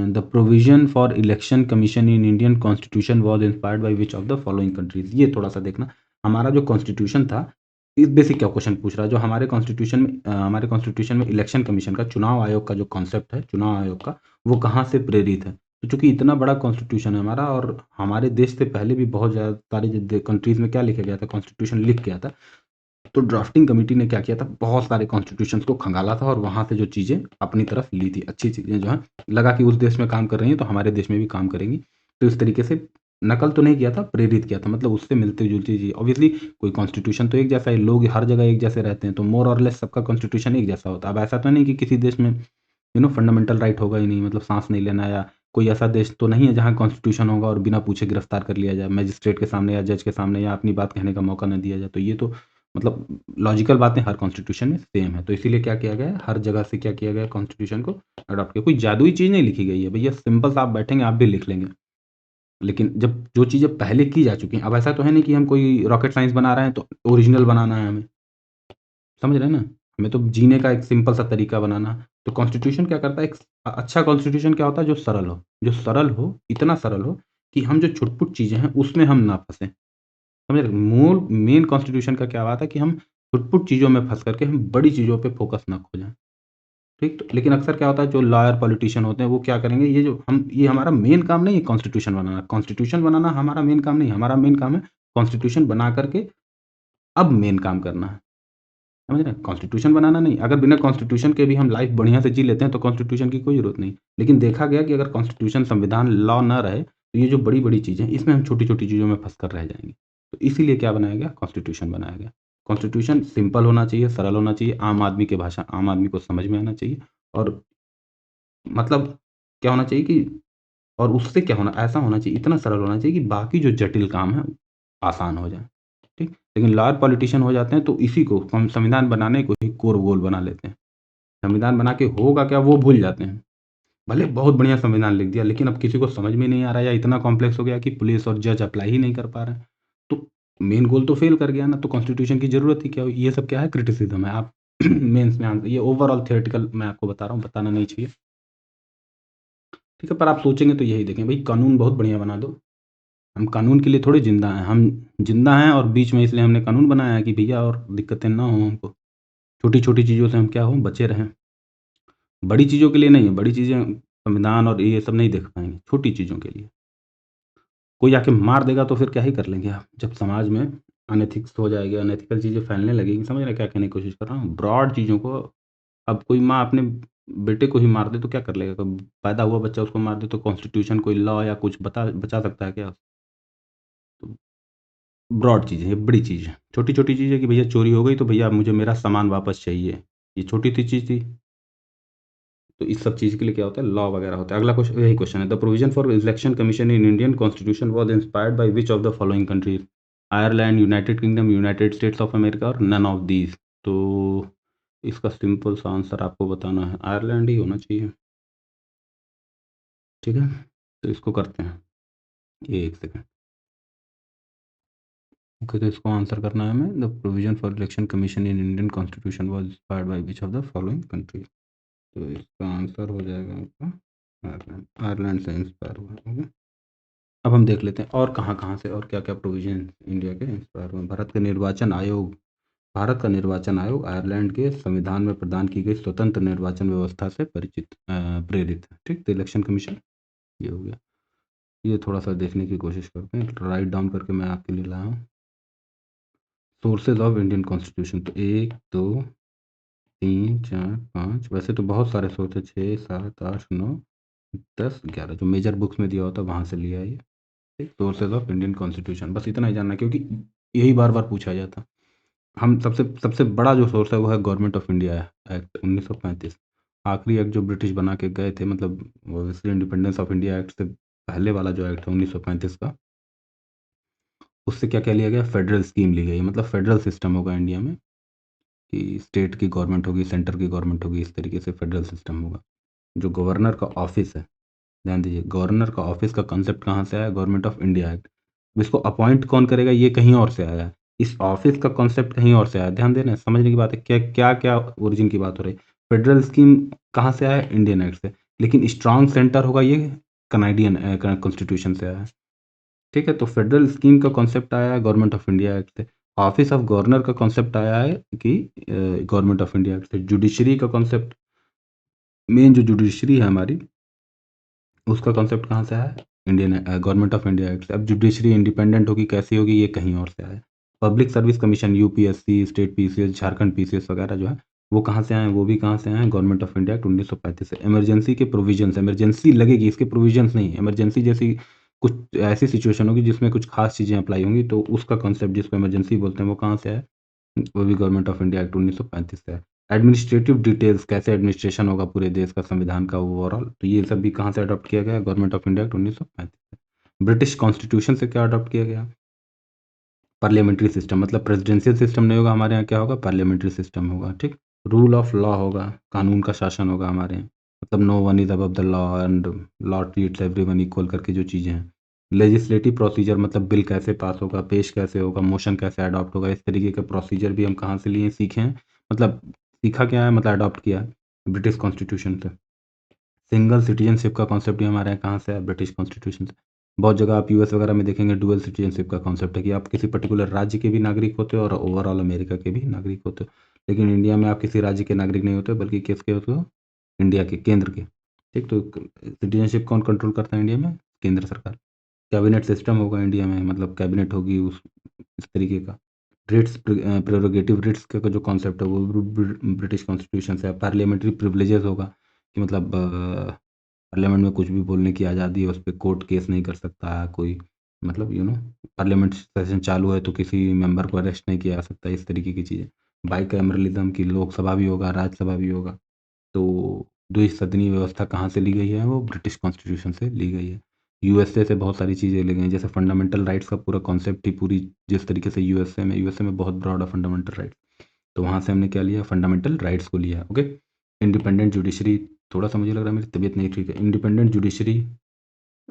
The provision for election commission in Indian constitution was inspired by which of the following countries. ये थोड़ा सा देखना, हमारा जो कॉन्स्टिट्यूशन था, इस बेसिक क्या क्वेश्चन पूछ रहा है, जो हमारे कॉन्स्टिट्यूशन में इलेक्शन कमीशन का, चुनाव आयोग का जो कॉन्सेप्ट है, चुनाव आयोग का, वो कहाँ से प्रेरित है। तो चूंकि इतना बड़ा कॉन्स्टिट्यूशन है हमारा, और हमारे देश से पहले भी बहुत ज़्यादा सारी कंट्रीज में क्या लिखा गया था? कॉन्स्टिट्यूशन लिख गया था। तो ड्राफ्टिंग कमेटी ने क्या किया था? बहुत सारे कॉन्स्टिट्यूशंस को खंगाला था और वहाँ से जो चीज़ें अपनी तरफ ली थी, अच्छी चीज़ें जो हैं, लगा कि उस देश में काम कर रही हैं तो हमारे देश में भी काम करेंगी। तो इस तरीके से नकल तो नहीं किया था, प्रेरित किया था, मतलब उससे मिलती-जुलती चीज़। ऑब्वियसली कोई कॉन्स्टिट्यूशन तो एक जैसा है, लोग हर जगह एक जैसे रहते हैं, तो मोर और लेस सबका कॉन्स्टिट्यूशन एक जैसा होता है। अब ऐसा तो नहीं कि किसी देश में फंडामेंटल राइट होगा ही नहीं, मतलब साँस नहीं लेना, या कोई ऐसा देश तो नहीं है जहाँ कॉन्स्टिट्यूशन होगा और बिना पूछे गिरफ्तार कर लिया जाए, मजिस्ट्रेट के सामने या जज के सामने, या अपनी बात कहने का मौका ना दिया जाए। तो ये तो मतलब लॉजिकल बातें हर कॉन्स्टिट्यूशन में सेम है। तो इसीलिए क्या किया गया है, हर जगह से क्या किया गया है, कॉन्स्टिट्यूशन को अडॉप्ट किया। कोई जादुई चीज़ नहीं लिखी गई है भैया, सिंपल सा आप बैठेंगे आप भी लिख लेंगे। लेकिन जब जो चीज़ें पहले की जा चुकी हैं, अब ऐसा तो है नहीं कि हम कोई रॉकेट साइंस बना रहे हैं तो ओरिजिनल बनाना है हमें, समझ रहे हैं ना? हमें तो जीने का एक सिंपल सा तरीका बनाना है। तो कॉन्स्टिट्यूशन क्या करता है, एक अच्छा कॉन्स्टिट्यूशन क्या होता है, जो सरल हो, इतना सरल हो कि हम जो छुट-पुट चीज़ें हैं उसमें हम ना फँसें। समझ रहे? मूल मेन कॉन्स्टिट्यूशन का क्या बात है कि हम छुट-पुट चीज़ों में फँस करके हम बड़ी चीज़ों पे फ़ोकस ना खो जाएँ। ठीक? तो लेकिन अक्सर क्या होता है, जो लॉयर पॉलिटिशियन होते हैं वो क्या करेंगे, ये हमारा मेन काम नहीं है कॉन्स्टिट्यूशन बनाना। कॉन्स्टिट्यूशन बनाना हमारा मेन काम नहीं है, हमारा मेन काम है कॉन्स्टिट्यूशन बना कर के अब मेन काम करना है। समझ रहे हैं? कॉन्स्टिट्यूशन बनाना नहीं, अगर बिना कॉन्स्टिट्यूशन के भी हम लाइफ़ बढ़िया से जी लेते हैं तो कॉन्स्टिट्यूशन की कोई ज़रूरत नहीं। लेकिन देखा गया कि अगर कॉन्स्टिट्यूशन, संविधान, लॉ ना रहे, तो ये जो बड़ी-बड़ी चीज़ें हैं इसमें हम छोटी-छोटी चीज़ों में फँस कर रह जाएँगे। तो इसीलिए क्या बनाया गया, कॉन्स्टिट्यूशन बनाया गया। कॉन्स्टिट्यूशन सिंपल होना चाहिए, सरल होना चाहिए, आम आदमी की भाषा आम आदमी को समझ में आना चाहिए, और मतलब क्या होना चाहिए कि, और उससे क्या होना, ऐसा होना चाहिए, इतना सरल होना चाहिए कि बाकी जो जटिल काम है आसान हो जाए। ठीक? लेकिन लॉयर पॉलिटिशियन हो जाते हैं तो इसी को हम संविधान बनाने को ही कोर-गोल बना लेते हैं। संविधान बना के होगा क्या वो भूल जाते हैं। भले बहुत बढ़िया संविधान लिख दिया, लेकिन अब किसी को समझ में नहीं आ रहा है, या इतना कॉम्प्लेक्स हो गया कि पुलिस और जज अप्लाई ही नहीं कर पा रहे हैं। तो मेन गोल तो फेल कर गया ना, तो कॉन्स्टिट्यूशन की ज़रूरत ही क्या हुई? ये सब क्या है, क्रिटिसिज़्म है। आप मेंस में ये ओवरऑल थियोरेटिकल मैं आपको बता रहा हूँ, बताना नहीं चाहिए। ठीक है, पर आप सोचेंगे तो यही देखें, भई कानून बहुत बढ़िया बना दो। हम कानून के लिए थोड़ी ज़िंदा हैं, हम ज़िंदा हैं और बीच में इसलिए हमने कानून बनाया है कि भैया और दिक्कतें ना हों हमको। छोटी-छोटी चीज़ों से हम क्या हों, बचे रहें। बड़ी चीज़ों के लिए नहीं है, बड़ी चीज़ें संविधान और ये सब नहीं देख पाएँगे, छोटी चीज़ों के लिए। कोई आके मार देगा तो फिर क्या ही कर लेंगे आप? जब समाज में अनएथिक्स हो जाएगी, अनएथिकल चीज़ें फैलने लगेंगी, समझ रहे हैं क्या कहने की कोशिश कर रहा हूँ? ब्रॉड चीज़ों को, अब कोई माँ अपने बेटे को ही मार दे तो क्या कर लेगा? कब पैदा हुआ बच्चा उसको मार दे तो कॉन्स्टिट्यूशन, कोई लॉ या कुछ बचा सकता है क्या? तो ब्रॉड चीज़ है, ये बड़ी चीज़ है। छोटी-छोटी चीज़ है कि भैया चोरी हो गई तो भैया मुझे मेरा सामान वापस चाहिए। ये छोटी-सी चीज़ थी। तो इस सब चीज़ के लिए क्या होता है, लॉ वगैरह होता है। अगला यही क्वेश्चन है, the provision for election commission in Indian constitution was inspired by which of the following countries? Ireland, United kingdom, United states of America और नन ऑफ दीज़। तो इसका सिंपल सा आंसर आपको बताना है, आयरलैंड ही होना चाहिए। ठीक है? तो इसको करते हैं। 1 सेकंड। ओके, तो इसको आंसर करना है हमें, the provision for election commission in Indian constitution was inspired by which of the following countries? तो इसका आंसर हो जाएगा आपका आयरलैंड। आयरलैंड से इंस्पायर हुआ है। ओके। अब हम देख लेते हैं और कहाँ-कहाँ से और क्या-क्या प्रोविज़न इंडिया के इंस्पायर हुए हैं। भारत का निर्वाचन आयोग आयरलैंड के संविधान में प्रदान की गई स्वतंत्र निर्वाचन व्यवस्था से प्रेरित है। ठीक? तो इलेक्शन कमीशन ये हो गया। ये थोड़ा-सा देखने की कोशिश करते हैं, राइट डाउन करके मैं आपके लिए लाया हूँ। सोर्सेज़ ऑफ इंडियन कॉन्स्टिट्यूशन, तो 1, 2, 3, 4, 5, वैसे तो बहुत सारे सोर्स है, 6, 7, 8, 9, 10, 11 जो मेजर बुक्स में दिया होता है वहाँ से लिया है ये। सोर्सेज ऑफ इंडियन कॉन्स्टिट्यूशन, बस इतना ही जानना है क्योंकि यही बार-बार पूछा जाता है। हम सबसे सबसे बड़ा जो सोर्स है वो है गवर्नमेंट ऑफ इंडिया एक्ट 1935। आखिरी एक्ट जो ब्रिटिश बना के गए थे, मतलब obviously independence of India act से पहले वाला जो एक्ट है 1935 का, उससे क्या-क्या लिया गया, फेडरल स्कीम ली गई, मतलब फेडरल सिस्टम होगा इंडिया में कि स्टेट की गवर्नमेंट होगी, सेंटर की गवर्नमेंट होगी, इस तरीके से फेडरल सिस्टम होगा। जो गवर्नर का ऑफिस है, ध्यान दीजिए, गवर्नर का ऑफिस का कांसेप्ट कहाँ से आया, गवर्नमेंट ऑफ इंडिया एक्ट। इसको अपॉइंट कौन करेगा, ये कहीं और से आया है। इस ऑफिस का कांसेप्ट कहीं और से आया है। ध्यान देना, समझने की बात है। क्या ओरिजिन की बात हो रही है। फेडरल स्कीम कहाँ से आया है, इंडियन एक्ट से। लेकिन स्ट्रॉन्ग सेंटर होगा ये कनाडियन कॉन्स्टिट्यूशन से आया है। ठीक है, तो फेडरल स्कीम का कॉन्सेप्ट आया है गवर्नमेंट ऑफ इंडिया एक्ट से। ऑफिस ऑफ गवर्नर का कॉन्सेप्ट आया है कि गवर्नमेंट ऑफ इंडिया एक्ट से। जुडिशरी का कॉन्सेप्ट, मेन जो जुडिशरी है हमारी, उसका कॉन्सेप्ट कहाँ से आया है? Indian government of India act से। अब जुडिशरी इंडिपेंडेंट होगी, कैसी होगी, ये कहीं और से आया है। Public service commission, UPSC, state PCS, Jharkhand PCS वगैरह जो है, वो कहाँ से आए हैं? वो भी कहाँ से आए हैं? गवर्नमेंट ऑफ इंडिया एक्ट 1935 से। इमरजेंसी के प्रोविजंस, इमरजेंसी लगेगी, इसके प्रोविजंस नहीं। इमरजेंसी जैसी कुछ ऐसी सिचुएशन होगी जिसमें कुछ खास चीज़ें अप्लाई होंगी, तो उसका कॉन्सेप्ट जिसको इमरजेंसी बोलते हैं वो कहाँ से है? वो भी गवर्नमेंट ऑफ इंडिया एक्ट 1935 से है। एडमिनिस्ट्रेटिव डिटेल्स कैसे एडमिनिस्ट्रेशन होगा पूरे देश का संविधान का ओवरऑल, तो ये सब भी कहाँ से अडॉप्ट किया गया है? गवर्नमेंट ऑफ इंडिया एक्ट 1935 से। ब्रिटिश कॉन्स्टिट्यूशन से क्या अडॉप्ट किया गया? पार्लियामेंट्री सिस्टम, मतलब प्रेसिडेंशियल सिस्टम नहीं होगा हमारे यहाँ, क्या होगा? पार्लियामेंट्री सिस्टम होगा, ठीक? रूल ऑफ लॉ होगा, कानून का शासन होगा हमारे यहाँ, मतलब no one is above the law and law treats everyone equal करके जो चीज़ें हैं। लेजिस्लेटिव प्रोसीजर, मतलब बिल कैसे पास होगा, पेश कैसे होगा, मोशन कैसे अडॉप्ट होगा, इस तरीके का प्रोसीजर भी हम कहाँ से लिए, सीखे हैं। मतलब सीखा क्या है, मतलब अडॉप्ट किया है ब्रिटिश कॉन्स्टिट्यूशन से। सिंगल सिटीजनशिप का कॉन्सेप्ट भी हमारे यहाँ कहाँ से है? ब्रिटिश कॉन्स्टिट्यूशन से। बहुत जगह आप यूएस वगैरह में देखेंगे डुअल सिटीजनशिप का कॉन्सेप्ट है कि आप किसी पर्टिकुलर राज्य के भी नागरिक होते हो और ओवरऑल अमेरिका के भी नागरिक होते हो। लेकिन इंडिया में आप किसी राज्य के नागरिक नहीं होते, बल्कि किसके होते हो? इंडिया के, केंद्र के। ठीक, तो सिटीजनशिप कौन कंट्रोल करता है इंडिया में? केंद्र सरकार। कैबिनेट सिस्टम होगा इंडिया में, मतलब कैबिनेट होगी उस इस तरीके का। रिट्स, प्रेरोगेटिव रिट्स का जो कॉन्सेप्ट है वो ब्रिटिश कॉन्स्टिट्यूशन से है। पार्लियामेंट्री प्रिविलेजेस होगा कि मतलब पार्लियामेंट में कुछ भी बोलने की आज़ादी है, उस पे कोर्ट केस नहीं कर सकता है कोई, मतलब पार्लियामेंट सेशन चालू है तो किसी मेंबर को अरेस्ट नहीं किया जा सकता, इस तरीके की चीज़ें। बाईकैमरलिज्म की लोकसभा भी होगा, राज्यसभा भी होगा। तो द्विसदनीय व्यवस्था कहाँ से ली गई है? वो ब्रिटिश कॉन्स्टिट्यूशन से ली गई है। यूएसए से बहुत सारी चीज़ें ली गई हैं, जैसे फंडामेंटल राइट्स का पूरा कॉन्सेप्ट ही पूरी जिस तरीके से यूएसए में बहुत ब्रॉड है फंडामेंटल राइट्स। तो वहाँ से हमने क्या लिया? फंडामेंटल राइट्स को लिया, ओके। इंडिपेंडेंट जुडिशरी, थोड़ा-सा मुझे लग रहा है मेरी तबीयत नहीं ठीक है। इंडिपेंडेंट जुडिशरी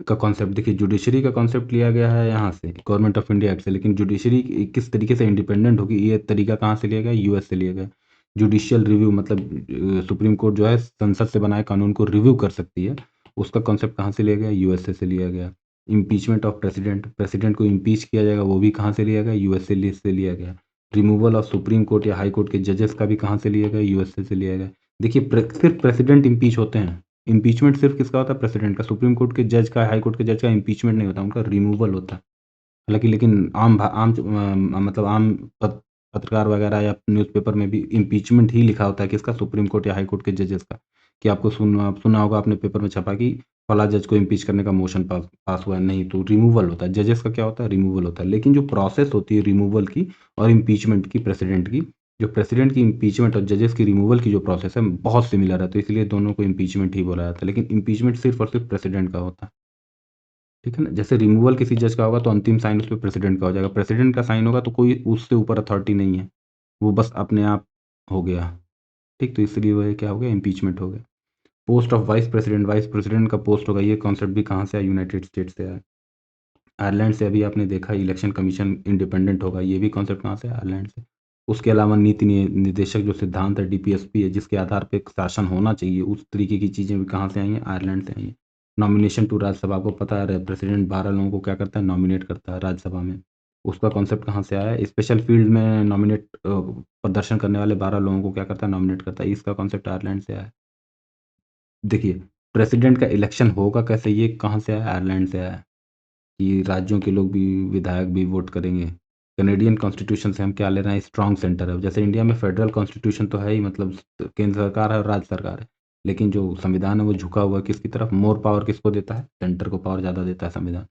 का कॉन्सेप्ट देखिए, जुडिशरी का कॉन्सेप्ट लिया गया है यहाँ से गवर्नमेंट ऑफ इंडिया एक्ट से, लेकिन जुडिशरी किस तरीके से इंडिपेंडेंट होगी ये तरीका कहाँ से लिया गया? यूएस से लिया गया। जुडिशियल रिव्यू, मतलब सुप्रीम कोर्ट जो है संसद से बनाए कानून को रिव्यू कर सकती है, उसका कॉन्सेप्ट कहाँ से लिया गया? यूएसए से लिया गया। इम्पीचमेंट ऑफ प्रेसिडेंट, प्रेसिडेंट को इम्पीच किया जाएगा, वो भी कहाँ से लिया गया? यूएसए से लिया गया। रिमूवल ऑफ सुप्रीम कोर्ट या हाई कोर्ट के जजेस का भी कहाँ से लिया गया? यूएसए से लिया गया। देखिए सिर्फ प्रेसिडेंट इम्पीच होते हैं। इम्पीचमेंट सिर्फ किसका होता है? प्रेसिडेंट का। सुप्रीम कोर्ट के जज का, हाई कोर्ट के जज का इम्पीचमेंट नहीं होता, उनका रिमूवल होता है। हालाँकि लेकिन मतलब आम पत्रकार वगैरह या न्यूज़पेपर में भी इम्पीचमेंट ही लिखा होता है किसका? सुप्रीम कोर्ट या हाई कोर्ट के जजेस का। कि आपको सुना होगा आपने पेपर में छपा कि फलाँ जज को इम्पीच करने का मोशन पास पास हुआ है, नहीं, तो रिमूवल होता है। जजेस का क्या होता है? रिमूवल होता है। लेकिन जो प्रोसेस होती है रिमूवल की और इम्पीचमेंट की प्रेसिडेंट की, जो प्रेसिडेंट की इम्पीचमेंट और जजेस की रिमूवल की जो प्रोसेस है बहुत सिमिलर है, तो इसलिए दोनों को इम्पीचमेंट ही बोला जाता है। लेकिन इम्पीचमेंट सिर्फ़ और सिर्फ़ प्रेसिडेंट का होता है। ठीक है ना? जैसे रिमूवल किसी जज का होगा तो अंतिम साइन उसपे प्रेसिडेंट का हो जाएगा। प्रेसिडेंट का साइन होगा तो कोई उससे ऊपर अथॉरिटी नहीं है। वो बस अपने आप हो गया। ठीक, तो इसलिए वो क्या हो गया? इम्पीचमेंट हो गया। पोस्ट ऑफ वाइस प्रेसिडेंट का पोस्ट होगा, ये कॉन्सेप्ट भी कहाँ से आया? यूनाइटेड स्टेट से आया। आयरलैंड से अभी आपने देखा इलेक्शन कमीशन इंडिपेंडेंट होगा, ये भी कॉन्सेप्ट कहाँ से है? आयरलैंड से। उसके अलावा नीति निर्देशक जो सिद्धांत है डीपीएसपी है, जिसके आधार पे एक शासन होना चाहिए, उस तरीके की चीज़ें भी कहाँ से आई हैं? आयरलैंड से आई हैं। नॉमिनेशन टू राज्यसभा, आपको पता है प्रेसिडेंट 12 लोगों को क्या करता है? नॉमिनेट करता है राज्यसभा में। उसका कॉन्सेप्ट कहाँ से आया है? स्पेशल फील्ड में प्रदर्शन करने वाले 12 लोगों को क्या करता है? नॉमिनेट करता है। इसका कॉन्सेप्ट आयरलैंड से आया है। देखिए, प्रेसिडेंट का इलेक्शन होगा कैसे, ये कहाँ से आया? आयरलैंड से आया है। कि राज्यों के लोग भी, विधायक भी वोट करेंगे। कैनेडियन कॉन्स्टिट्यूशन से हम क्या ले रहे हैं? स्ट्रॉन्ग सेंटर है। जैसे इंडिया में फेडरल कॉन्स्टिट्यूशन तो है ही, मतलब केंद्र सरकार है और राज्य सरकार है। लेकिन जो संविधान है वो झुका हुआ है किसकी तरफ? मोर पावर किसको देता है? सेंटर को पावर ज़्यादा देता है संविधान।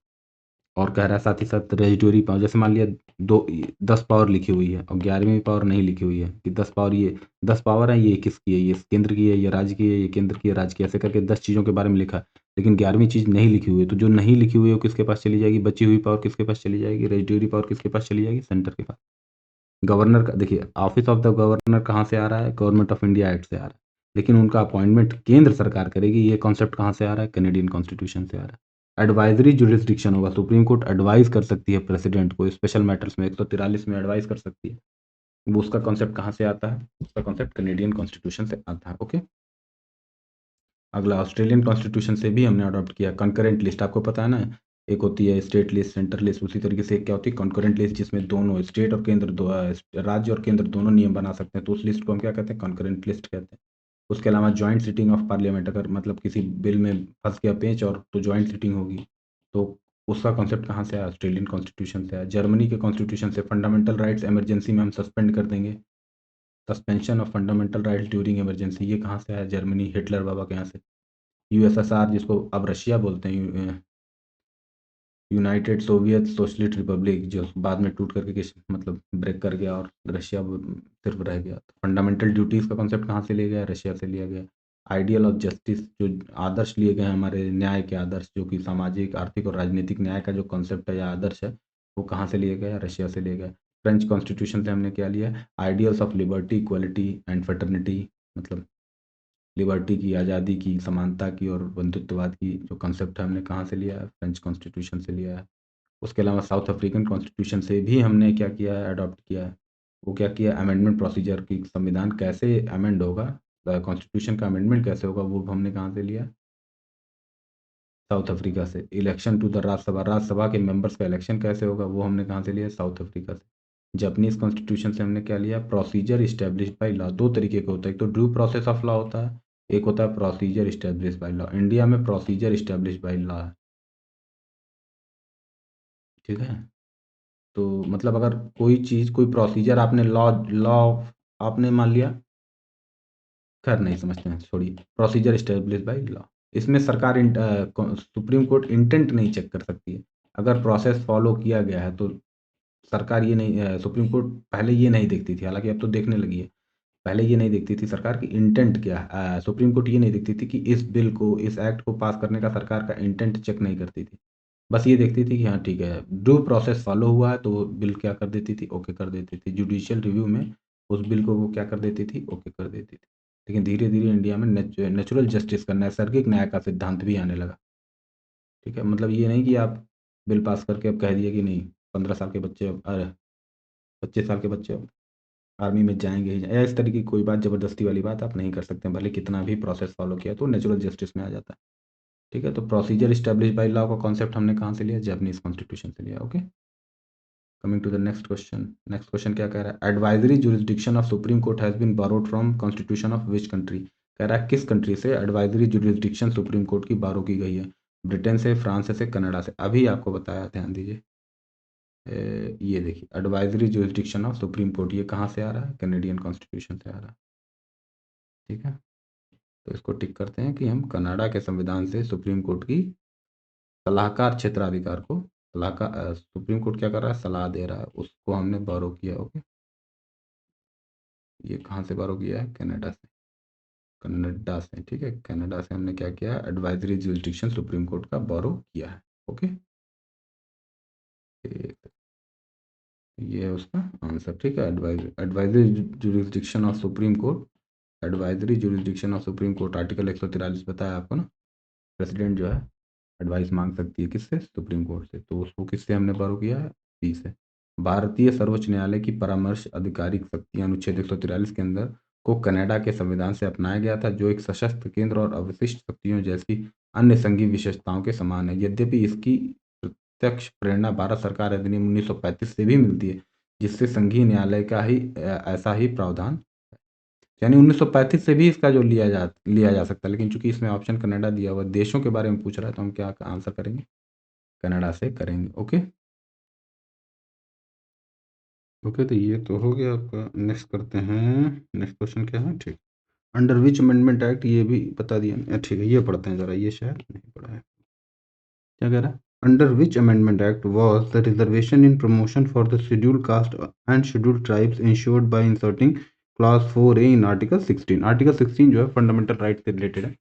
और कह रहा है साथ ही साथ रेजिडुअरी पावर, जैसे मान लिया दो 10 पावर लिखी हुई है और 11वीं पावर नहीं लिखी हुई है कि 10 पावर, ये 10 पावर है, ये किसकी है? ये केंद्र की है, ये राज्य की है, ये केंद्र की है, राज्य की है, ऐसे करके 10 चीज़ों के बारे में लिखा है। लेकिन 11वीं चीज़ नहीं लिखी हुई है, तो जो नहीं लिखी हुई है वो किसके पास चली जाएगी? बची हुई पावर किसके पास चली जाएगी? रेजिडुअरी पावर किसके पास चली जाएगी? सेंटर के पास। गवर्नर का देखिए, ऑफिस ऑफ द गवर्नर कहाँ से आ रहा है? गवर्नमेंट ऑफ इंडिया एक्ट से आ रहा है। लेकिन उनका अपॉइंटमेंट केंद्र सरकार करेगी, ये कॉन्सेप्ट कहाँ से आ रहा है? कैनेडियन कॉन्स्टिट्यूशन से आ रहा है। एडवाइजरी जुरिस्डिक्शन होगा, सुप्रीम कोर्ट एडवाइस कर सकती है प्रेसिडेंट को स्पेशल मैटर्स में, 143 में एडवाइस कर सकती है। वो उसका कॉन्सेप्ट कहाँ से आता है? उसका कॉन्सेप्ट कैनेडियन कॉन्स्टिट्यूशन से आता है, ओके। अगला ऑस्ट्रेलियन कॉन्स्टिट्यूशन से भी हमने अडॉप्ट किया कंकरेंट लिस्ट, आपको पता है ना, एक होती है स्टेट लिस्ट, सेंटर लिस्ट, उसी तरीके से एक क्या होती है? कॉन्करेंट लिस्ट, जिसमें दोनों स्टेट और केंद्र राज्य और केंद्र दोनों नियम बना सकते हैं, तो उस लिस्ट को हम क्या कहते हैं? कॉन्करेंट लिस्ट कहते हैं। उसके अलावा जॉइंट सिटिंग ऑफ पार्लियामेंट, अगर मतलब किसी बिल में फंस गया पेंच और तो जॉइंट सिटिंग होगी, तो उसका कॉन्सेप्ट कहाँ से आया? ऑस्ट्रेलियन कॉन्स्टिट्यूशन से आया। जर्मनी के कॉन्स्टिट्यूशन से फंडामेंटल राइट्स इमरजेंसी में हम सस्पेंड कर देंगे। Suspension of fundamental rights during emergency, ये कहाँ से आया? जर्मनी, हिटलर बाबा के यहाँ से। यूएसएसआर, जिसको अब रशिया बोलते हैं, यूनाइटेड सोवियत सोशलिस्ट रिपब्लिक जो बाद में टूट करके मतलब ब्रेक कर गया और रशिया सिर्फ रह गया। तो फंडामेंटल ड्यूटीज़ का कॉन्सेप्ट कहाँ से लिया गया? रशिया से लिया गया। आइडियल ऑफ जस्टिस जो आदर्श लिए गए हैं हमारे न्याय के आदर्श, जो कि सामाजिक आर्थिक और राजनीतिक न्याय का जो कॉन्सेप्ट है या आदर्श है, वो कहाँ से लिया गया? रशिया से लिया गया। फ्रेंच कॉन्स्टिट्यूशन से हमने क्या लिया? Ideals of liberty, equality and fraternity, मतलब लिबर्टी की, आज़ादी की, समानता की और बंधुत्ववाद की जो कॉन्सेप्ट है हमने कहाँ से लिया है? फ्रेंच कॉन्स्टिट्यूशन से लिया है। उसके अलावा साउथ अफ्रीकन कॉन्स्टिट्यूशन से भी हमने क्या किया है? अडॉप्ट किया है। वो क्या किया? अमेंडमेंट प्रोसीजर की संविधान कैसे अमेंड होगा, कॉन्स्टिट्यूशन का अमेंडमेंट कैसे होगा, वो हमने कहाँ से लिया? साउथ अफ्रीका से। Election to the Rajya Sabha, Rajya Sabha के मेंबर्स का इलेक्शन कैसे होगा, वो हमने कहाँ से लिया? साउथ अफ्रीका से। जापानीज कॉन्स्टिट्यूशन से हमने क्या लिया? Procedure establish by law. दो तरीके का होता है, एक तो ड्यू प्रोसेस ऑफ लॉ होता है, एक होता है procedure establish by law. India में प्रोसीजर इस्टेब्लिश बाई लॉ है। ठीक है, तो मतलब अगर कोई चीज़, कोई प्रोसीजर आपने लॉ लॉ आपने मान लिया, खैर नहीं समझते हैं, छोड़िए। प्रोसीजर एस्टेब्लिश बाय लॉ, इसमें सरकार सुप्रीम कोर्ट इंटेंट नहीं चेक कर सकती है। अगर प्रोसेस फॉलो किया गया है तो सरकार ये नहीं, सुप्रीम कोर्ट पहले ये नहीं देखती थी, हालांकि अब तो देखने लगी है। पहले ये नहीं देखती थी सरकार की इंटेंट क्या है, सुप्रीम कोर्ट ये नहीं देखती थी कि इस बिल को, इस एक्ट को पास करने का सरकार का इंटेंट चेक नहीं करती थी। बस ये देखती थी कि हाँ ठीक है, ड्यू प्रोसेस फॉलो हुआ है तो वो बिल क्या कर देती थी? ओके कर देती थी। जुडिशियल रिव्यू में उस बिल को वो क्या कर देती थी? ओके कर देती थी। लेकिन धीरे धीरे इंडिया में नेचुरल जस्टिस का, नैसर्गिक न्याय का सिद्धांत भी आने लगा। ठीक है, मतलब ये नहीं कि आप बिल पास करके अब कह दिए कि नहीं, 15 साल के बच्चे अरे 25 साल के बच्चे अब आर्मी में जाएंगे ही या इस तरीके की कोई बात, ज़बरदस्ती वाली बात आप नहीं कर सकते हैं, भले कितना भी प्रोसेस फॉलो किया तो नेचुरल जस्टिस में आ जाता है। ठीक है, तो प्रोसीजर स्टैब्लिश बाई लॉ का कॉन्सेप्ट हमने कहाँ से लिया? जापानीज कॉन्स्टिट्यूशन से लिया। Okay, coming to the next question. Next question क्या कह रहा है? Advisory jurisdiction of Supreme Court has been borrowed from constitution of which country? कह रहा है किस कंट्री से एडवाइजरी जुरिस्डिक्शन सुप्रीम कोर्ट की बारो की गई है? ब्रिटेन से, फ्रांस से, कनाडा से। अभी आपको बताया, ध्यान दीजिए। ये देखिए, advisory jurisdiction of Supreme court, ये कहाँ से आ रहा है? कैनेडियन कॉन्स्टिट्यूशन से आ रहा है। ठीक है, तो इसको टिक करते हैं कि हम कनाडा के संविधान से सुप्रीम कोर्ट की सलाहकार क्षेत्राधिकार को, सलाहकार, सुप्रीम कोर्ट क्या कर रहा है? सलाह दे रहा है, उसको हमने बोरो किया। ओके, ये कहाँ से बारो किया है? कनाडा से। कनाडा से, ठीक है, कनाडा से हमने क्या किया? एडवाइजरी जुरिस्डिक्शन सुप्रीम कोर्ट का बारो किया है। ओके, ये है उसका आंसर। ठीक है, advisory jurisdiction of Supreme court, advisory jurisdiction of Supreme court, article 143 बताया आपको ना। प्रेसिडेंट जो है एडवाइस मांग सकती है किससे? सुप्रीम कोर्ट से। तो उसको किससे हमने बारो किया है? सी से। भारतीय सर्वोच्च न्यायालय की परामर्श आधिकारिक शक्ति अनुच्छेद 143 के अंदर को कनाडा के संविधान से अपनाया गया था, जो एक सशस्त्र केंद्र और अवशिष्ट शक्तियों जैसी अन्य संघीय विशेषताओं के समान है। यद्यपि इसकी प्रत्यक्ष प्रेरणा भारत सरकार अधिनियम 1935 से भी मिलती है, जिससे संघीय न्यायालय का ही ऐसा ही प्रावधान, यानी 1935 से भी इसका जो लिया जा सकता है। लेकिन चूंकि इसमें ऑप्शन कनाडा दिया हुआ देशों के बारे में पूछ रहा है, तो हम क्या आंसर करेंगे? कनाडा से करेंगे। ओके, ओके, तो ये तो हो गया आपका। नेक्स्ट करते हैं। नेक्स्ट क्वेश्चन क्या है? ठीक, अंडर विच अमेंडमेंट एक्ट, ये भी बता दिया। ठीक है, ये पढ़ते हैं ज़रा, ये शायद नहीं पढ़ा है। क्या कह रहा है? Under which amendment act was the reservation in promotion for the schedule caste and schedule tribes insured bye inserting clause 4A in article 16? Article 16 जो है फंडामेंटल राइट से रिलेटेड है।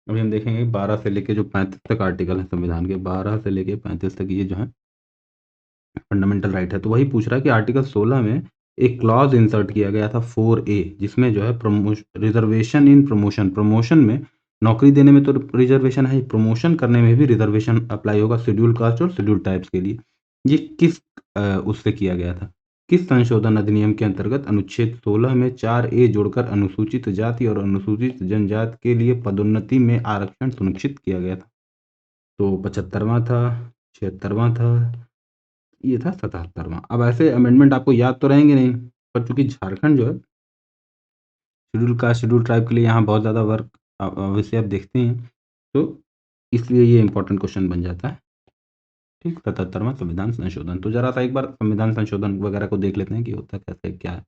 अभी हम देखेंगे 12 से लेके जो 35 तक आर्टिकल है संविधान के, 12 से लेके 35 तक ये जो है फंडामेंटल राइट है। तो वही पूछ रहा है कि आर्टिकल 16 में एक क्लॉज इंसर्ट किया गया था 4A, जिसमें जो है promotion, reservation in promotion, promotion में नौकरी देने में तो रिजर्वेशन है, प्रमोशन करने में भी रिजर्वेशन अप्लाई होगा शेड्यूल कास्ट और शेड्यूल टाइप्स के लिए। ये किस उससे किया गया था? किस संशोधन अधिनियम के अंतर्गत अनुच्छेद 16 में 4A जोड़कर अनुसूचित जाति और अनुसूचित जनजाति के लिए पदोन्नति में आरक्षण सुनिश्चित किया गया था? तो 75वां था, 76वां था, ये था 77वां। अब ऐसे अमेंडमेंट आपको याद तो रहेंगे नहीं, पर चूंकि झारखंड जो है शेड्यूल कास्ट शेड्यूल ट्राइब के लिए यहाँ बहुत ज़्यादा वर्क वैसे आप देखते हैं, तो इसलिए ये इंपॉर्टेंट क्वेश्चन बन जाता है। ठीक, 77वां संविधान संशोधन। तो जरा सा एक बार संविधान संशोधन वगैरह को देख लेते हैं कि होता कैसे क्या है।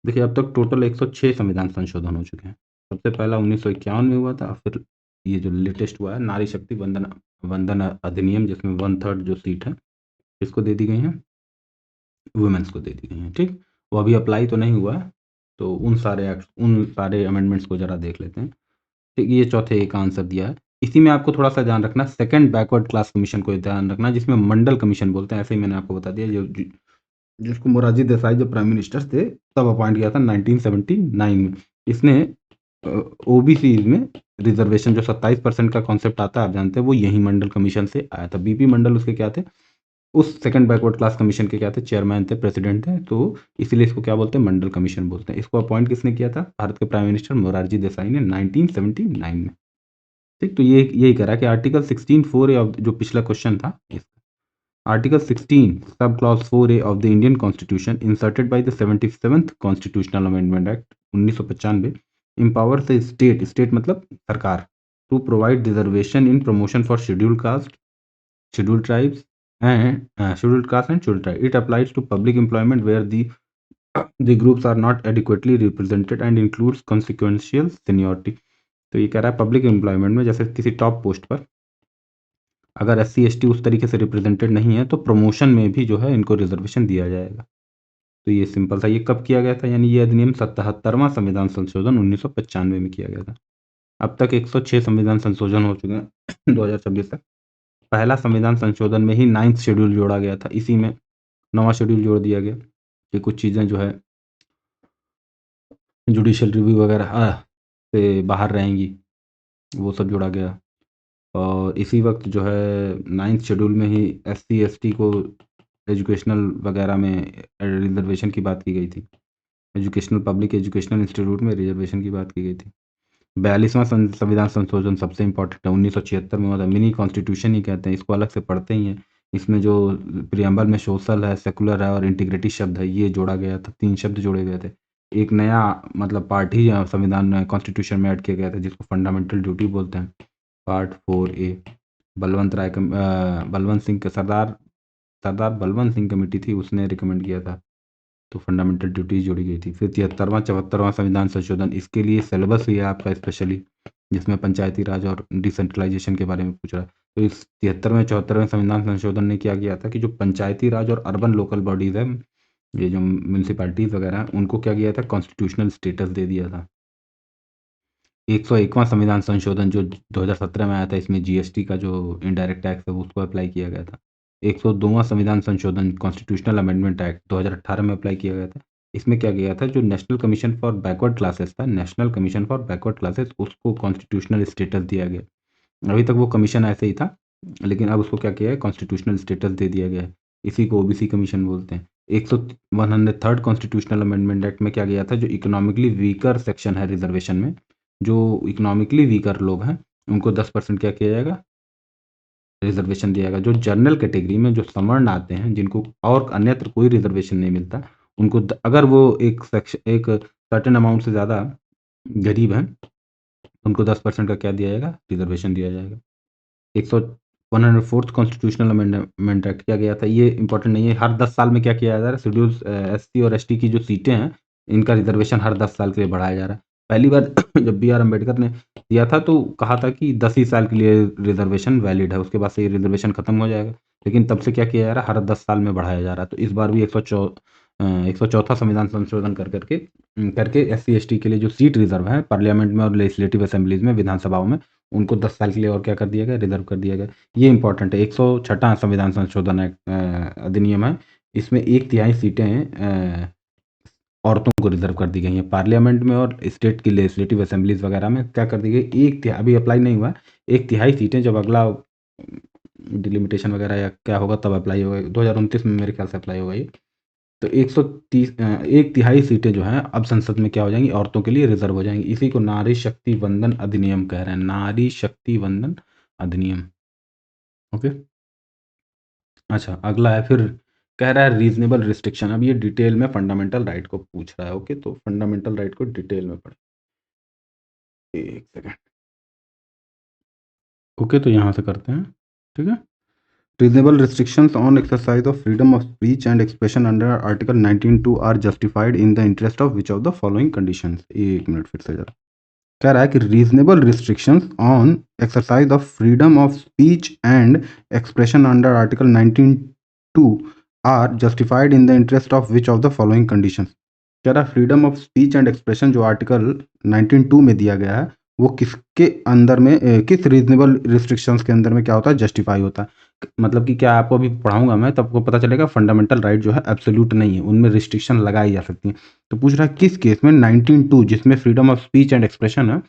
देखिए, अब तक टोटल 106 संविधान संशोधन हो चुके हैं। सबसे पहला 1951 में हुआ था, फिर ये जो लेटेस्ट हुआ है नारी शक्ति वंदना वंदन अधिनियम, जिसमें 1/3 जो सीट है किसको दे दी गई हैं, वुमेन्स को दे दी गई हैं। ठीक, वो अभी अप्लाई तो नहीं हुआ है, तो उन सारे अमेंडमेंट्स को जरा देख लेते हैं। ठीक, ये चौथे एक आंसर दिया है। इसी में आपको थोड़ा सा ध्यान रखना, सेकंड बैकवर्ड क्लास कमीशन को ध्यान रखना, जिसमें मंडल कमीशन बोलते हैं, ऐसे ही मैंने आपको बता दिया, जिसको मोरारजी देसाई जब प्राइम मिनिस्टर थे तब अपॉइंट किया था 1979 में। इसने ओबीसी में रिजर्वेशन जो 27% का कॉन्सेप्ट आता है, आप जानते हैं, वो यही मंडल कमीशन से आया था। बीपी मंडल उसके क्या थे, उस सेकंड बैकवर्ड क्लास कमीशन के क्या थे, चेयरमैन थे, प्रेसिडेंट थे, तो इसीलिए इसको क्या बोलते हैं, मंडल कमीशन बोलते हैं। इसको अपॉइंट किसने किया था, भारत के प्राइम मिनिस्टर मोरारजी देसाई ने 1979 में। ठीक, तो ये यही करा कि आर्टिकल 16(4)(a) ऑफ जो पिछला क्वेश्चन था, article 16 sub clause 4(a) of the Indian constitution inserted by the 77th constitutional amendment act 1995 empowers the state मतलब सरकार to provide reservation in promotion for scheduled caste, scheduled tribes scheduled caste and scheduled tribe. It applies to public employment where the groups are not adequately represented and includes consequential seniority. तो ये कह रहा है public employment में जैसे किसी top post पर अगर SC ST उस तरीके से रिप्रेजेंटेड नहीं है तो प्रमोशन में भी जो है इनको रिजर्वेशन दिया जाएगा। तो ये सिंपल था। ये कब किया गया था, यानी ये अधिनियम 77वां संविधान संशोधन 1995 में किया गया था। अब तक 106 संविधान संशोधन हो चुके हैं 2026 तक। पहला संविधान संशोधन में ही 9th शेड्यूल जोड़ा गया था, इसी में 9वां शेड्यूल जोड़ दिया गया कि कुछ चीज़ें जो है जुडिशियल रिव्यू वगैरह से बाहर रहेंगी, वो सब जोड़ा गया। और इसी वक्त जो है 9th शेड्यूल में ही SC ST को एजुकेशनल वगैरह में रिजर्वेशन की बात की गई थी। एजुकेशनल पब्लिक एजुकेशनल इंस्टीट्यूट में रिजर्वेशन की बात की गई थी। 42वां संविधान संशोधन सबसे इम्पोर्टेंट है, 1976 में हुआ था। मिनी कॉन्स्टिट्यूशन ही कहते हैं इसको, अलग से पढ़ते ही हैं। इसमें जो प्रियम्बल में सोशल है, सेकुलर है और इंटीग्रिटी शब्द है, ये जोड़ा गया था। 3 शब्द जोड़े गए थे। एक नया मतलब पार्ट ही संविधान में कॉन्स्टिट्यूशन में ऐड किया गया था, जिसको फंडामेंटल ड्यूटी बोलते हैं। पार्ट 4A बलवंत सिंह के सरदार बलवंत सिंह कमेटी थी, उसने रिकमेंड किया था, तो फंडामेंटल ड्यूटीज जोड़ी गई थी। फिर 73वां 74वां संविधान संशोधन, इसके लिए सिलेबस ही है आपका स्पेशली, जिसमें पंचायती राज और डिसेंट्रलाइजेशन के बारे में पूछ रहा है। तो इस 73वें 74वें संविधान संशोधन ने क्या किया था कि जो पंचायती राज और अर्बन लोकल बॉडीज है, ये जो म्यूनसिपैलिटीज वगैरह हैं, उनको क्या किया था, कॉन्स्टिट्यूशनल स्टेटस दे दिया था। 101वां संविधान संशोधन जो 2017 में आया था, इसमें GST का जो इनडायरेक्ट टैक्स है उसको अप्लाई किया गया था। 102वां संविधान संशोधन कॉन्स्टिट्यूशनल अमेंडमेंट एक्ट 2018 में अप्लाई किया गया था। इसमें क्या किया था, जो national commission for backward classes था, national commission for backward classes, उसको कॉन्स्टिट्यूशनल स्टेटस दिया गया। अभी तक वो कमीशन ऐसे ही था, लेकिन अब उसको क्या किया है, कॉन्स्टिट्यूशनल स्टेटस दे दिया गया है। इसी को OBC कमीशन बोलते हैं। 103rd कॉन्स्टिट्यूशनल अमेंडमेंट एक्ट में क्या किया था, जो इकोनॉमिकली वीकर सेक्शन है रिजर्वेशन में, जो इकोनॉमिकली वीकर लोग हैं, उनको 10% क्या किया जाएगा, रिजर्वेशन दिया जाएगा। जो जनरल कैटेगरी में जो सवर्ण आते हैं, जिनको और अन्यत्र कोई रिजर्वेशन नहीं मिलता, उनको अगर वो एक सर्टेन अमाउंट से ज़्यादा गरीब हैं, उनको 10% का क्या दिया जाएगा, रिजर्वेशन दिया जाएगा। 104th कॉन्स्टिट्यूशनल अमेंडमेंट एक्ट क्या किया था, ये इंपॉर्टेंट नहीं है। हर 10 साल में क्या किया जा रहा है, शेड्यूल SC और ST की जो सीटें हैं, इनका रिजर्वेशन हर 10 साल के लिए बढ़ाया जा रहा है। पहली बार जब BR अम्बेडकर ने दिया था तो कहा था कि 10 ही साल के लिए रिजर्वेशन वैलिड है, उसके बाद से ये रिजर्वेशन खत्म हो जाएगा। लेकिन तब से क्या किया जा रहा है, हर 10 साल में बढ़ाया जा रहा है। तो इस बार भी 104वां संविधान संशोधन करके SC ST के लिए जो सीट रिजर्व है पार्लियामेंट में और लेजिस्लेटिव असेंबलीज में, विधानसभाओं में, उनको 10 साल के लिए और क्या कर दिया गया, रिजर्व कर दिया गया। ये इंपॉर्टेंट है। 106वां संविधान संशोधन अधिनियम है। इसमें 1/3 सीटें औरतों को रिजर्व कर दी गई हैं पार्लियामेंट में और स्टेट की लेजिस्लेटिव असेंबलीज वगैरह में। क्या कर दी गई, 1/3 अभी अप्लाई नहीं हुआ, 1/3 सीटें जब अगला डिलिमिटेशन वगैरह या क्या होगा तब अप्लाई होगा। 2029 में मेरे ख्याल से अप्लाई होगा ये। तो 1/3 सीटें जो हैं अब संसद में क्या हो जाएंगी, औरतों के लिए रिजर्व हो जाएंगी। इसी को नारी शक्ति वंदन अधिनियम कह रहे हैं, नारी शक्ति वंदन अधिनियम। ओके, अच्छा अगला है, फिर कह रहा है रीजनेबल रिस्ट्रिक्शन। अब ये डिटेल में फंडामेंटल राइट को पूछ रहा है। ओके, तो फंडामेंटल राइट को डिटेल में पढ़े, एक सेकेंड। ओके, तो यहाँ से करते हैं, ठीक है। Reasonable restrictions on exercise of freedom of speech and expression under Article 19(2) are justified in the interest of which of the following conditions? एक मिनट फिर से जरा, कह रहा है कि reasonable restrictions on exercise of freedom of speech and expression under article 19(2) are justified in the interest of which of the following conditions. कह रहा है freedom of speech and expression जो आर्टिकल 19(2) में दिया गया है वो किसके अंदर में किस रीजनेबल रिस्ट्रिक्शंस के अंदर में क्या होता है, जस्टिफाई होता है। मतलब कि क्या आपको अभी पढ़ाऊंगा मैं तब आपको पता चलेगा फंडामेंटल राइट जो है एब्सोल्यूट नहीं है, उनमें रिस्ट्रिक्शन लगाई जा सकती है। तो पूछ रहा है किस केस में 19(2) जिसमें freedom of speech and expression है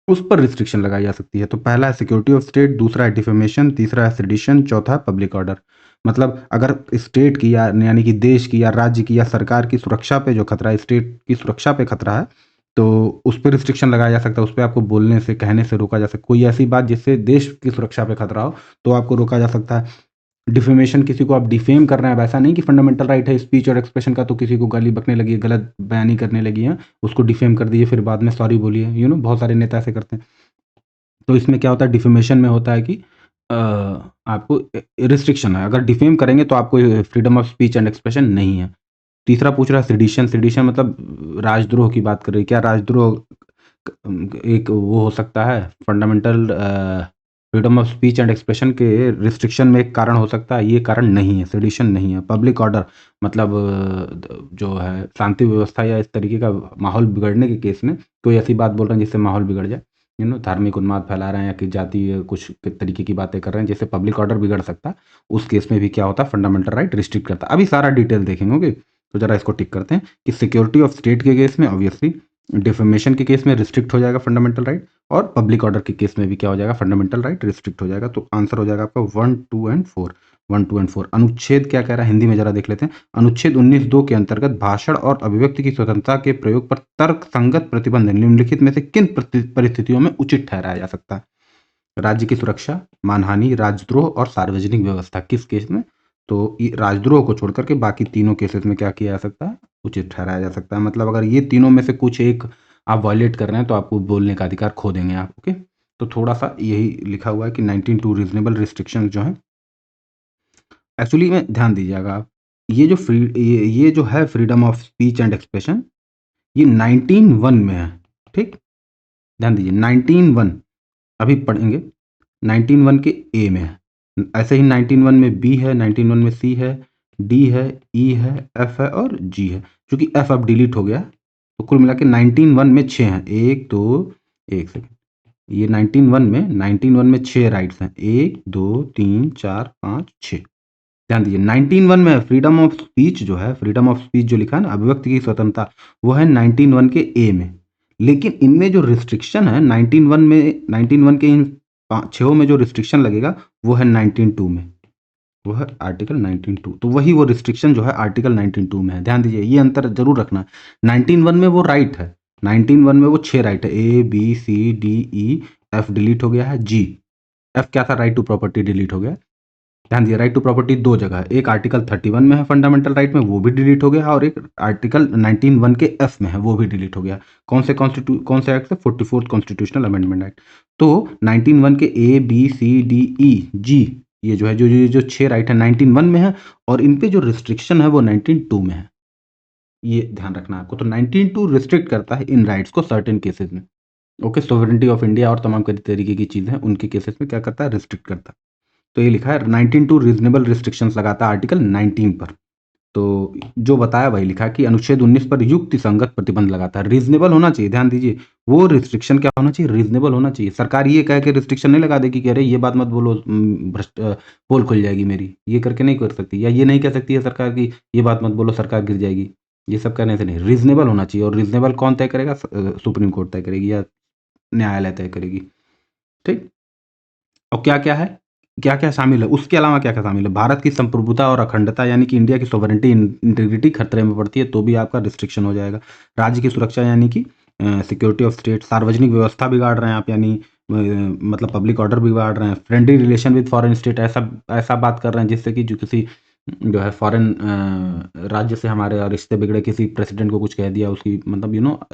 उस पर रिस्ट्रिक्शन लगाई जा सकती है। तो पहला है सिक्योरिटी ऑफ स्टेट, दूसरा है डिफेमेशन, तीसरा है सेडिशन, चौथा है पब्लिक ऑर्डर। मतलब अगर स्टेट की या यानी कि देश की या राज्य की या सरकार की सुरक्षा पे जो खतरा है, स्टेट की सुरक्षा पे खतरा है, तो उस पर रिस्ट्रिक्शन लगाया जा सकता है। उस पर आपको बोलने से कहने से रोका जा सकता है। कोई ऐसी बात जिससे देश की सुरक्षा पे खतरा हो तो आपको रोका जा सकता है। डिफेमेशन, किसी को आप डिफेम कर रहे हैं, वैसा नहीं कि फंडामेंटल राइट है स्पीच और एक्सप्रेशन का तो किसी को गाली बकने लगी है, गलत बयानी करने लगी है, उसको डिफेम कर दीजिए फिर बाद में सॉरी बोलिए, बहुत सारे नेता ऐसे करते हैं। तो इसमें क्या होता है, डिफेमेशन में होता है कि आपको रिस्ट्रिक्शन है, अगर डिफेम करेंगे तो आपको freedom of speech and expression नहीं है। तीसरा पूछ रहा है सेडिशन, सेडिशन मतलब राजद्रोह की बात कर रही है। क्या राजद्रोह एक वो हो सकता है fundamental freedom of speech and expression के रिस्ट्रिक्शन में एक कारण हो सकता है? ये कारण नहीं है, सेडिशन नहीं है। पब्लिक ऑर्डर मतलब जो है शांति व्यवस्था या इस तरीके का माहौल बिगड़ने के केस में कोई ऐसी बात बोल रहे हैं जिससे माहौल बिगड़ जाए, धार्मिक उन्माद फैला रहे हैं या कि जातीय कुछ तरीके की बातें कर रहे हैं जिससे पब्लिक ऑर्डर बिगड़ सकता है, उस केस में भी क्या होता है, फंडामेंटल राइट रिस्ट्रिक्ट करता है। अभी सारा डिटेल देखेंगे, ओके। तो जरा इसको टिक करते हैं कि सिक्योरिटी ऑफ स्टेट के केस में ऑब्वियसली, डिफेमेशन के केस में रिस्ट्रिक्ट हो जाएगा फंडामेंटल राइट, और पब्लिक ऑर्डर के केस में भी क्या हो जाएगा, फंडामेंटल राइट रिस्ट्रिक्ट हो जाएगा। तो आंसर हो जाएगा आपका 1, 2 एंड 4। 1, 2 एंड 4। अनुच्छेद क्या कह रहा है हिंदी में जरा देख लेते हैं। अनुच्छेद 19(2) के अंतर्गत भाषण और अभिव्यक्ति की स्वतंत्रता के प्रयोग पर तर्क संगत प्रतिबंध निम्नलिखित में से किन परिस्थितियों में उचित ठहराया जा सकता है? राज्य की सुरक्षा, मानहानि, राजद्रोह और सार्वजनिक व्यवस्था। किस केस में? तो राजद्रोह को छोड़ करके बाकी तीनों केसेस में क्या किया जा सकता है, उचित ठहराया जा सकता है। मतलब अगर ये तीनों में से कुछ एक आप वायलेट कर रहे हैं तो आपको बोलने का अधिकार खो देंगे आप, ओके। तो थोड़ा सा यही लिखा हुआ है कि 19(2) रीजनेबल रिस्ट्रिक्शन जो है, एक्चुअली में ध्यान दीजिएगा आप, ये जो ये जो है freedom of speech and expression, ये 19(1) में है, ठीक। ध्यान दीजिए 19(1) अभी पढ़ेंगे। 19(1) के ए में है, ऐसे ही 19(1) में बी है, 19(1) में सी है, डी है, ई है, एफ है और जी है। क्योंकि एफ अब डिलीट हो गया तो कुल मिला के 19(1) में 6 हैं। एक दो, एक सेकेंड, ये 19(1) में 6 राइट्स हैं, 1 2 3 4 5 6। ध्यान दीजिए 19(1) में फ्रीडम ऑफ स्पीच जो है, फ्रीडम ऑफ स्पीच जो लिखा है ना, अभिव्यक्ति की स्वतंत्रता, वो है 19(1) के ए में। लेकिन इनमें जो रिस्ट्रिक्शन है 19(1) के इन 6 में जो रिस्ट्रिक्शन लगेगा वो है 19(2) में, वो है आर्टिकल 19(2). तो वही वो रिस्ट्रिक्शन जो है आर्टिकल 19(2) में है। ध्यान दीजिए ये अंतर जरूर रखना। 19(1) में वो राइट है, 19(1) में वो 6 राइट है, A B C D E, F delete हो गया है, जी, एफ क्या था, राइट टू प्रॉपर्टी डिलीट हो गया। ध्यान दिया राइट टू प्रॉपर्टी दो जगह है, एक आर्टिकल 31 में है फंडामेंटल राइट में, वो भी डिलीट हो गया, और एक आर्टिकल 19(1) के एफ में है, वो भी डिलीट हो गया। कौन से एक्ट से? 44th constitutional amendment act. तो 19(1) के ए बी सी डी ई जी, ये जो है जो 6 राइट है 19(1) में है, और इन पे जो रिस्ट्रिक्शन है वो 19(2) में है। ये ध्यान रखना आपको। तो 19(2) रिस्ट्रिक्ट करता है इन राइट्स को सर्टेन केसेस में, ओके। सोवरेनिटी ऑफ इंडिया और तमाम कई तरीके की चीजें उनके केसेस में क्या करता है, रिस्ट्रिक्ट करता है। तो ये लिखा है 19(2) रीजनेबल रिस्ट्रिक्शंस लगाता है आर्टिकल 19 पर। तो जो बताया वही लिखा है कि अनुच्छेद 19 पर युक्ति संगत प्रतिबंध लगाता है, रीजनेबल होना चाहिए। ध्यान दीजिए वो रिस्ट्रिक्शन क्या होना चाहिए, रीजनेबल होना चाहिए। सरकार ये कह के रिस्ट्रिक्शन नहीं लगा देगी कि अरे ये बात मत बोलो, भ्रष्ट पोल खुल जाएगी मेरी, ये करके नहीं कर सकती। या ये नहीं कह सकती है सरकार की ये बात मत बोलो सरकार गिर जाएगी, ये सब कहने से नहीं, रीजनेबल होना चाहिए। और रीजनेबल कौन तय करेगा, सुप्रीम कोर्ट तय करेगी या न्यायालय तय करेगी, ठीक। और क्या-क्या है? क्या-क्या शामिल है? उसके अलावा क्या-क्या शामिल है? भारत की संप्रभुता और अखंडता यानी कि इंडिया की सॉवरेनिटी इंटीग्रिटी खतरे में पड़ती है तो भी आपका रिस्ट्रिक्शन हो जाएगा। राज्य की सुरक्षा यानी कि सिक्योरिटी ऑफ स्टेट, सार्वजनिक व्यवस्था बिगाड़ रहे हैं आप यानी मतलब पब्लिक ऑर्डर बिगाड़ रहे हैं, friendly relation with foreign state, ऐसा ऐसा बात कर रहे हैं जिससे कि जो किसी जो है फॉरेन राज्य से हमारे रिश्ते बिगड़े, किसी प्रेसिडेंट को कुछ कह दिया, उसकी मतलब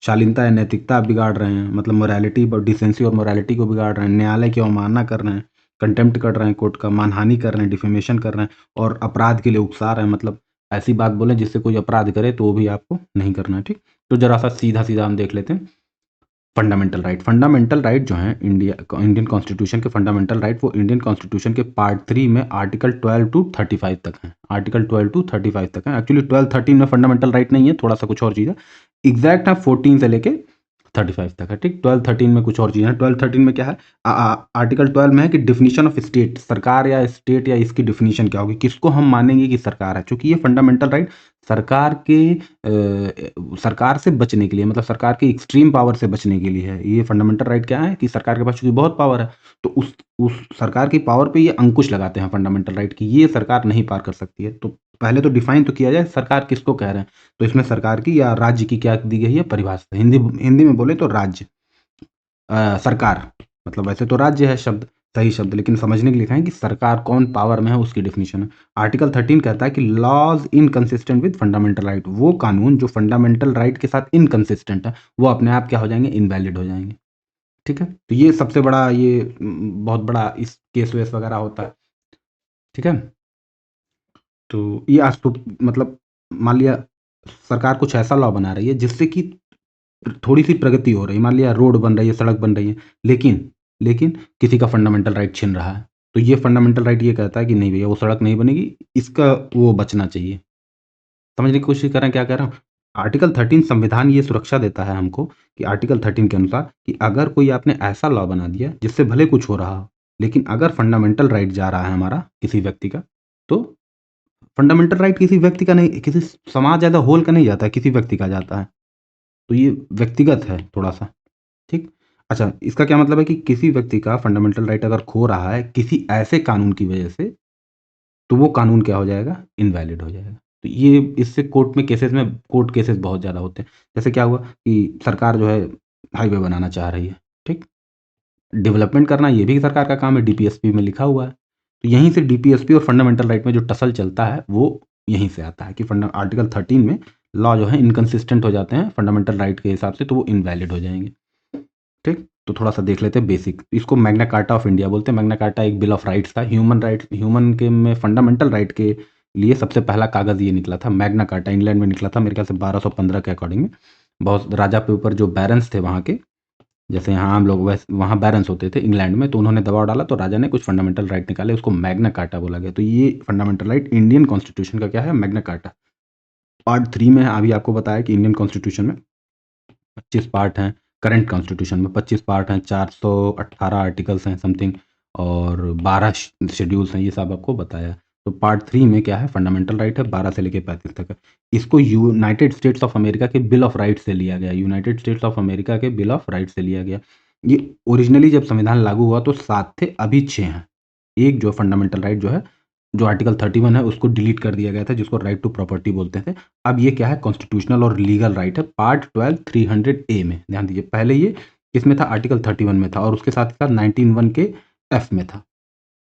शालीनता या नैतिकता आप बिगाड़ रहे हैं, मतलब मोरालिटी डिसेंसी और मोरालिटी को बिगाड़ रहे हैं, न्यायालय की अवमानना कर रहे हैं, कंटेम्प्ट कर रहे हैं कोर्ट का, मानहानि कर रहे हैं, डिफेमेशन कर रहे हैं, और अपराध के लिए उकसा रहे हैं। मतलब ऐसी बात बोले जिससे कोई अपराध करे तो वो भी आपको नहीं करना है, ठीक। तो जरा सा सीधा सीधा हम देख लेते हैं। फंडामेंटल राइट जो है इंडियन कॉन्स्टिट्यूशन के फंडामेंटल राइट वो इंडियन कॉन्स्टिट्यूशन के पार्ट 3 में आर्टिकल 12 टू 35 तक है। आर्टिकल 12 टू 35 तक है। एक्चुअली 12 13 में फंडामेंटल राइट नहीं है, थोड़ा सा कुछ और चीज़ है। एग्जैक्ट है 14 से लेके 35 तक है। ठीक, 12 13 में कुछ और चीज़ है। 12 13 में क्या है, आर्टिकल 12 में है कि डिफिनीशन ऑफ स्टेट, सरकार या स्टेट या इसकी डिफिनीशन क्या होगी, किसको हम मानेंगे कि सरकार है। चूंकि ये फंडामेंटल राइट सरकार से बचने के लिए, मतलब सरकार की एक्सट्रीम पावर से बचने के लिए है। ये फंडामेंटल राइट क्या है कि सरकार के पास चूंकि बहुत पावर है, तो उस सरकार की पावर पे ये अंकुश लगाते हैं फंडामेंटल राइट की, ये सरकार नहीं पार कर सकती है। तो पहले तो डिफाइन तो किया जाए सरकार किसको कह रहे हैं। तो इसमें सरकार की या राज्य की क्या दी गई है परिभाषा, हिंदी में बोले तो राज्य, सरकार, मतलब वैसे तो राज्य है शब्द, सही शब्द, लेकिन समझने के लिए लिखा है कि सरकार कौन पावर में है उसकी डेफिनेशन है। आर्टिकल 13 कहता है कि laws inconsistent with fundamental right, वो कानून जो फंडामेंटल राइट के साथ इनकंसिस्टेंट है वो अपने आप क्या हो जाएंगे, इनवैलिड हो जाएंगे। ठीक है, तो ये सबसे बड़ा, ये बहुत बड़ा इस केस वेस वगैरह होता है। ठीक है, तो ये आज तो मतलब मान लिया सरकार कुछ ऐसा लॉ बना रही है जिससे कि थोड़ी सी प्रगति हो रही है, मान लिया रोड बन रही है, सड़क बन रही है, लेकिन लेकिन किसी का फंडामेंटल राइट छिन रहा है। तो ये फंडामेंटल राइट ये कहता है कि नहीं भैया वो सड़क नहीं बनेगी, इसका वो बचना चाहिए। समझने की कोशिश कर रहे हैं क्या कह रहा हूँ। आर्टिकल 13 संविधान ये सुरक्षा देता है हमको कि आर्टिकल 13 के अनुसार कि अगर कोई आपने ऐसा लॉ बना दिया जिससे भले कुछ हो रहा हो, लेकिन अगर फंडामेंटल राइट जा रहा है हमारा किसी व्यक्ति का, तो फंडामेंटल राइट किसी व्यक्ति का नहीं, किसी समाज या द होल का नहीं जाता है, किसी व्यक्ति का जाता है। तो ये व्यक्तिगत है थोड़ा सा। ठीक, अच्छा, इसका क्या मतलब है कि किसी व्यक्ति का फंडामेंटल राइट अगर खो रहा है किसी ऐसे कानून की वजह से, तो वो कानून क्या हो जाएगा, इनवैलिड हो जाएगा। तो ये इससे कोर्ट केसेस बहुत ज़्यादा होते हैं। जैसे क्या हुआ कि सरकार जो है हाईवे बनाना चाह रही है, ठीक, डेवलपमेंट करना ये भी सरकार का काम है, डीपीएसपी में लिखा हुआ है। तो यहीं से डीपीएसपी और फंडामेंटल राइट में जो टसल चलता है वो यहीं से आता है कि आर्टिकल 13 में लॉ जो है इनकंसिस्टेंट हो जाते हैं फंडामेंटल राइट के हिसाब से, तो वो इनवैलिड हो जाएंगे। ठीक, तो थोड़ा सा देख लेते हैं बेसिक, इसको मैग्ना कार्टा ऑफ इंडिया बोलते हैं। मैग्ना कार्टा एक बिल ऑफ राइट्स था, ह्यूमन के में फंडामेंटल राइट के लिए सबसे पहला कागज़ ये निकला था, मैग्ना कार्टा इंग्लैंड में निकला था मेरे ख्याल से 1215 के अकॉर्डिंग में। बहुत राजा के ऊपर जो बैरन्स थे वहाँ के, जैसे यहाँ हम लोग वैसे वहाँ बैरन्स होते थे इंग्लैंड में, तो उन्होंने दबाव डाला तो राजा ने कुछ फंडामेंटल राइट निकाले, उसको मैग्ना कार्टा बोला गया। तो ये फंडामेंटल राइट इंडियन कॉन्स्टिट्यूशन का क्या है, मैग्ना कार्टा। पार्ट 3 में अभी आपको बताया कि इंडियन कॉन्स्टिट्यूशन में 25 पार्ट हैं, करंट कॉन्स्टिट्यूशन में 25 पार्ट हैं, 418 आर्टिकल्स हैं समथिंग, और 12 शेड्यूल्स हैं, ये सब आपको बताया। तो पार्ट 3 में क्या है, फंडामेंटल राइट है, 12 से लेकर 35 तक है। इसको यूनाइटेड स्टेट्स ऑफ अमेरिका के बिल ऑफ राइट से लिया गया, यूनाइटेड स्टेट्स ऑफ अमेरिका के बिल ऑफ राइट से लिया गया। ये ओरिजिनली जब संविधान लागू हुआ तो 7 थे, अभी 6 हैं। एक जो फंडामेंटल राइट जो है, जो आर्टिकल 31 है, उसको डिलीट कर दिया गया था, जिसको राइट टू प्रॉपर्टी बोलते थे। अब ये क्या है, कॉन्स्टिट्यूशनल और लीगल राइट है, पार्ट 12 300A में। ध्यान दीजिए, पहले ये किसमें था, आर्टिकल 31 में था, और उसके साथ साथ 19(1) के F में था।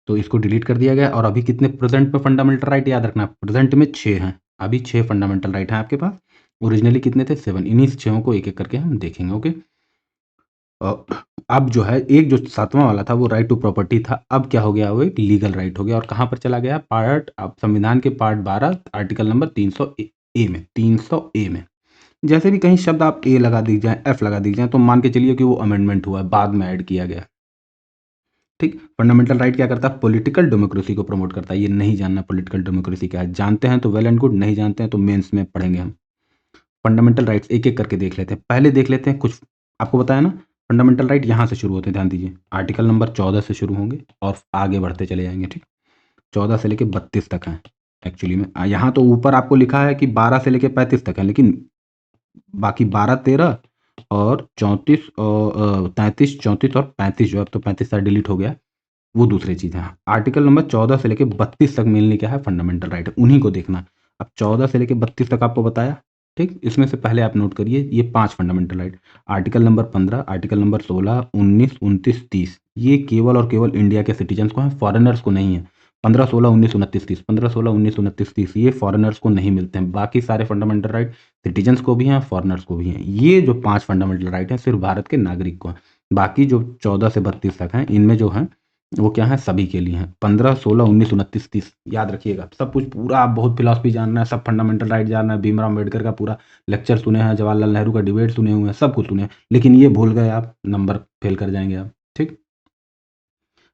तो इसको डिलीट कर दिया गया। और अभी कितने प्रेजेंट में फंडामेंटल राइट याद रखना, प्रेजेंट में 6 हैं, अभी 6 फंडामेंटल राइट हैं आपके पास। ओरिजिनली कितने थे, 7। इन्हीं 6 को एक एक करके हम देखेंगे। ओके, अब जो है एक जो 7वां वाला था वो राइट टू प्रॉपर्टी था, अब क्या हो गया, वो एक लीगल राइट हो गया। और कहाँ पर चला गया, पार्ट, अब संविधान के पार्ट 12 आर्टिकल नंबर 300A में। जैसे भी कहीं शब्द आप ए लगा दी जाए, एफ लगा दी जाए, तो मान के चलिए कि वो अमेंडमेंट हुआ है, बाद में ऐड किया गया। ठीक, फंडामेंटल राइट क्या करता है, पॉलिटिकल डेमोक्रेसी को प्रमोट करता है। ये नहीं जानना पॉलिटिकल डेमोक्रेसी क्या है, जानते हैं तो वेल एंड गुड, नहीं जानते हैं तो मेंस में पढ़ेंगे हम। फंडामेंटल राइट्स एक एक करके देख लेते हैं। पहले देख लेते हैं कुछ, आपको बताया ना फंडामेंटल राइट यहाँ से शुरू होते हैं, ध्यान दीजिए, आर्टिकल नंबर 14 से शुरू होंगे और आगे बढ़ते चले जाएंगे। ठीक, 14 से लेके 32 तक हैं एक्चुअली में। यहाँ तो ऊपर आपको लिखा है कि 12 से लेके 35 तक है, लेकिन बाकी 12 13 और 34 और 33 34 और 35 जो, अब तो 35 साल डिलीट हो गया, वो दूसरी चीज़ है। आर्टिकल नंबर 14 से लेके 32 तक मेनली क्या है, फंडामेंटल राइट है, उन्हीं को देखना। अब 14 से लेके 32 तक आपको बताया। ठीक, इसमें से पहले आप नोट करिए ये 5 fundamental right, article number 15, article number 16, 19, 29, 30, ये केवल और केवल इंडिया के सिटीजन्स को हैं, फॉरेनर्स को नहीं है। 15, 16, 19, 29, 30, 15, 16, 19, 29, 30 ये फॉरेनर्स को नहीं मिलते हैं। बाकी सारे फंडामेंटल राइट सिटीजन्स को भी हैं, फॉरेनर्स को भी हैं। ये जो 5 फंडामेंटल राइट हैं सिर्फ भारत के नागरिक को हैं। बाकी जो 14 से 32 तक हैं, इनमें जो हैं वो क्या है, सभी के लिए हैं। 15, 16, 19, 29, 30 याद रखिएगा। सब कुछ पूरा आप बहुत फिलॉसफी जानना है, सब फंडामेंटल राइट जानना है, भीमराव अम्बेडकर का पूरा लेक्चर सुने हैं, जवाहरलाल नेहरू का डिबेट सुने हुए हैं, सब कुछ सुने हैं, लेकिन ये भूल गए आप, नंबर फेल कर जाएंगे आप। ठीक।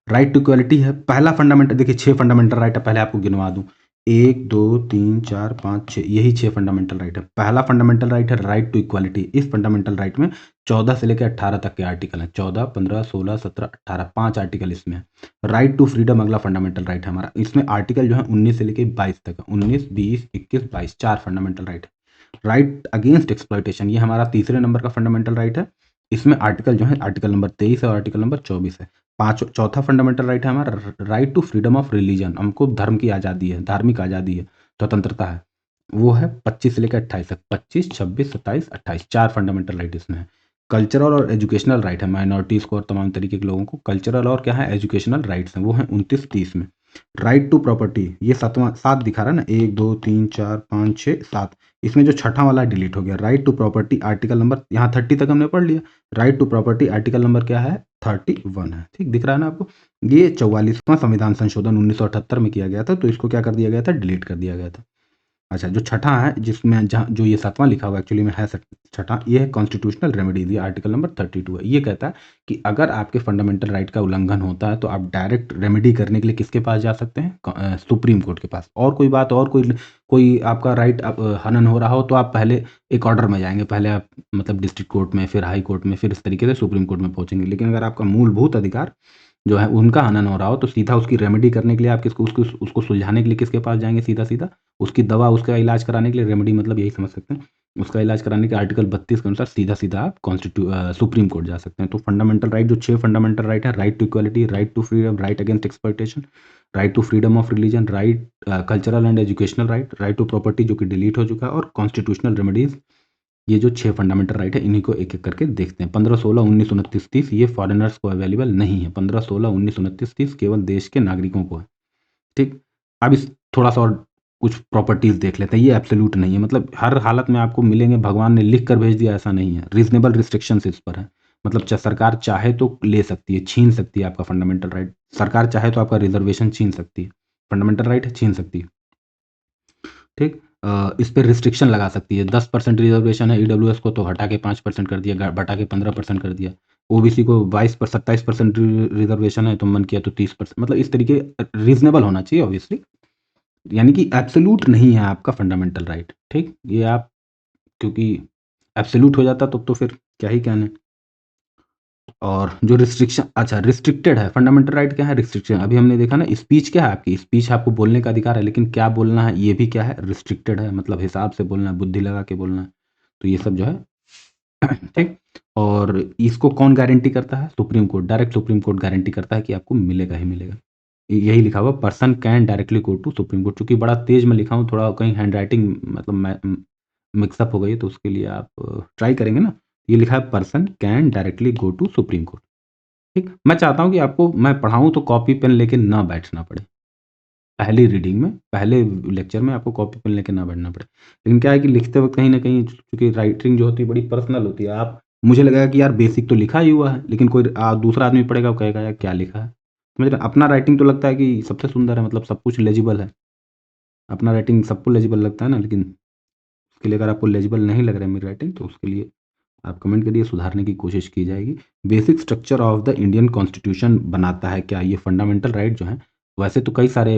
राइट टू इक्वालिटी है पहला फंडामेंटल। देखिए 6 फंडामेंटल राइट है, पहले आपको गिनवा दूं। 1, 2, 3, 4, 5, 6, यही 6 फंडामेंटल राइट है। पहला फंडामेंटल राइट है राइट टू इक्वालिटी। इस फंडामेंटल राइट में 14 से लेकर 18 तक के आर्टिकल हैं। 14, 15, 16, 17, 18, 5 आर्टिकल इसमें है। राइट टू फ्रीडम अगला फंडामेंटल राइट है हमारा। इसमें आर्टिकल जो है 19 से लेकर 22 तक है। 19, 20, 21, 22 4 फंडामेंटल राइट है। राइट अगेंस्ट एक्सप्लॉयटेशन, ये हमारा तीसरे नंबर का फंडामेंटल राइट है। इसमें आर्टिकल जो है आर्टिकल नंबर 23 और आर्टिकल नंबर 24 है। चौथा फंडामेंटल राइट है हमारा right to freedom of religion. हमको धर्म की आज़ादी है, धार्मिक आज़ादी है, स्वतंत्रता है। वो है 25 से लेकर 28 तक। 25, 26, 27, 28 4 फंडामेंटल राइट इसमें है। कल्चरल और एजुकेशनल राइट है, माइनॉरिटीज़ को और तमाम तरीके के लोगों को कल्चरल और क्या है एजुकेशनल राइट्स हैं, वो हैं 29, 30 में। राइट टू प्रॉपर्टी, ये 7 दिखा रहा है ना, 1, 2, 3, 4, 5, 6, 7। इसमें जो छठा वाला डिलीट हो गया। Right to property article number, यहाँ 30 तक हमने पढ़ लिया। Right to property article number क्या है, 31 है। ठीक दिख रहा है ना आपको। ये 44वां संविधान संशोधन 1978 में किया गया था, तो इसको क्या कर दिया गया था, डिलीट कर दिया गया था। अच्छा, जो छठा है जिसमें जहाँ जो ये 7वां लिखा हुआ एक्चुअली में है छठा, ये है कॉन्स्टिट्यूशनल रेमेडीज। ये आर्टिकल नंबर 32 है। ये कहता है कि अगर आपके फंडामेंटल राइट का उल्लंघन होता है तो आप डायरेक्ट रेमेडी करने के लिए किसके पास जा सकते हैं, सुप्रीम कोर्ट के पास। और कोई बात और कोई आपका राइट हनन हो रहा हो तो आप पहले एक ऑर्डर में जाएंगे, पहले आप मतलब डिस्ट्रिक्ट कोर्ट में, फिर हाई कोर्ट में, फिर इस तरीके से सुप्रीम कोर्ट में पहुंचेंगे। लेकिन अगर आपका मूलभूत अधिकार जो है उनका हनन हो रहा हो तो सीधा उसकी रेमेडी करने के लिए आप किसको उसको सुलझाने के लिए किसके पास जाएंगे, सीधा सीधा उसकी दवा, उसका इलाज कराने के लिए। रेमेडी मतलब यही समझ सकते हैं, उसका इलाज कराने के आर्टिकल 32 के अनुसार सीधा सीधा आप सुप्रीम कोर्ट जा सकते हैं। तो फंडामेंटल राइट जो 6 फंडामेंटल राइट है, right to equality, right to freedom, right against exploitation, right to freedom of religion, right cultural and educational right, right to property जो कि डिलीट हो चुका है, और कॉन्स्टिट्यूशनल रेमेडीज। ये जो 6 फंडामेंटल राइट है इन्हीं को एक एक करके देखते हैं। 15, 16, 19, 29, 30 ये फॉरेनर्स को अवेलेबल नहीं है। 15, 16, 19, 29, 30 केवल देश के नागरिकों को है। ठीक। अब इस थोड़ा सा और कुछ प्रॉपर्टीज देख लेते हैं। ये एब्सोल्यूट नहीं है, मतलब हर हालत में आपको मिलेंगे, भगवान ने लिख कर भेज दिया ऐसा नहीं है। रीजनेबल रिस्ट्रिक्शंस इस पर है, मतलब सरकार चाहे तो ले सकती है, छीन सकती है आपका फंडामेंटल राइट। सरकार चाहे तो आपका रिजर्वेशन छीन सकती है, फंडामेंटल राइट है, छीन सकती है। ठीक। इस पे रिस्ट्रिक्शन लगा सकती है। 10% रिजर्वेशन है ईडब्ल्यूएस को, तो हटा के 5% कर दिया, बढ़ा के 15% कर दिया। ओबीसी को 27% रिजर्वेशन है, तो मन किया तो 30%। मतलब इस तरीके रीजनेबल होना चाहिए ऑब्वियसली, यानी कि एब्सोल्यूट नहीं है आपका फंडामेंटल राइट। ठीक। ये आप क्योंकि एब्सोल्यूट हो जाता तो फिर क्या ही कहने। और जो रिस्ट्रिक्शन, अच्छा रिस्ट्रिक्टेड है फंडामेंटल राइट क्या है, रिस्ट्रिक्शन। अभी हमने देखा ना, स्पीच क्या है आपकी, स्पीच आपको बोलने का अधिकार है, लेकिन क्या बोलना है ये भी क्या है, रिस्ट्रिक्टेड है। मतलब हिसाब से बोलना है, बुद्धि लगा के बोलना है। तो ये सब जो है ठीक। और इसको कौन गारंटी करता है, supreme court. Direct supreme court guarantee करता है कि आपको मिलेगा ही मिलेगा। यही लिखा हुआ, person can directly go to Supreme Court. चूंकि बड़ा तेज में लिखा हूँ, थोड़ा कहीं हैंड राइटिंग मतलब मिक्सअप हो गई, तो उसके लिए आप ट्राई करेंगे ना। ये लिखा है person can directly go to Supreme Court. ठीक। मैं चाहता हूँ कि आपको मैं पढ़ाऊँ तो कॉपी पेन लेके ना बैठना पड़े। पहली रीडिंग में, पहले लेक्चर में आपको कॉपी पेन लेके ना बैठना पड़े। लेकिन क्या है कि लिखते वक्त कहीं न कहीं, चूँकि राइटिंग जो होती है बड़ी पर्सनल होती है। आप मुझे लगेगा कि यार बेसिक तो लिखा ही हुआ है, लेकिन कोई दूसरा आदमी पढ़ेगा, वो कहेगा यार क्या लिखा है। समझ रहे हैं? अपना राइटिंग तो लगता है कि सबसे सुंदर है, मतलब सब कुछ लेजिबल है। अपना राइटिंग सबको लेजिबल लगता है ना, लेकिन उसके लिए अगर आपको लेजिबल नहीं लग रहा है मेरी राइटिंग, तो उसके लिए आप कमेंट करिए, सुधारने की कोशिश की जाएगी। Basic structure of the Indian constitution बनाता है क्या ये फंडामेंटल राइट जो है। वैसे तो कई सारे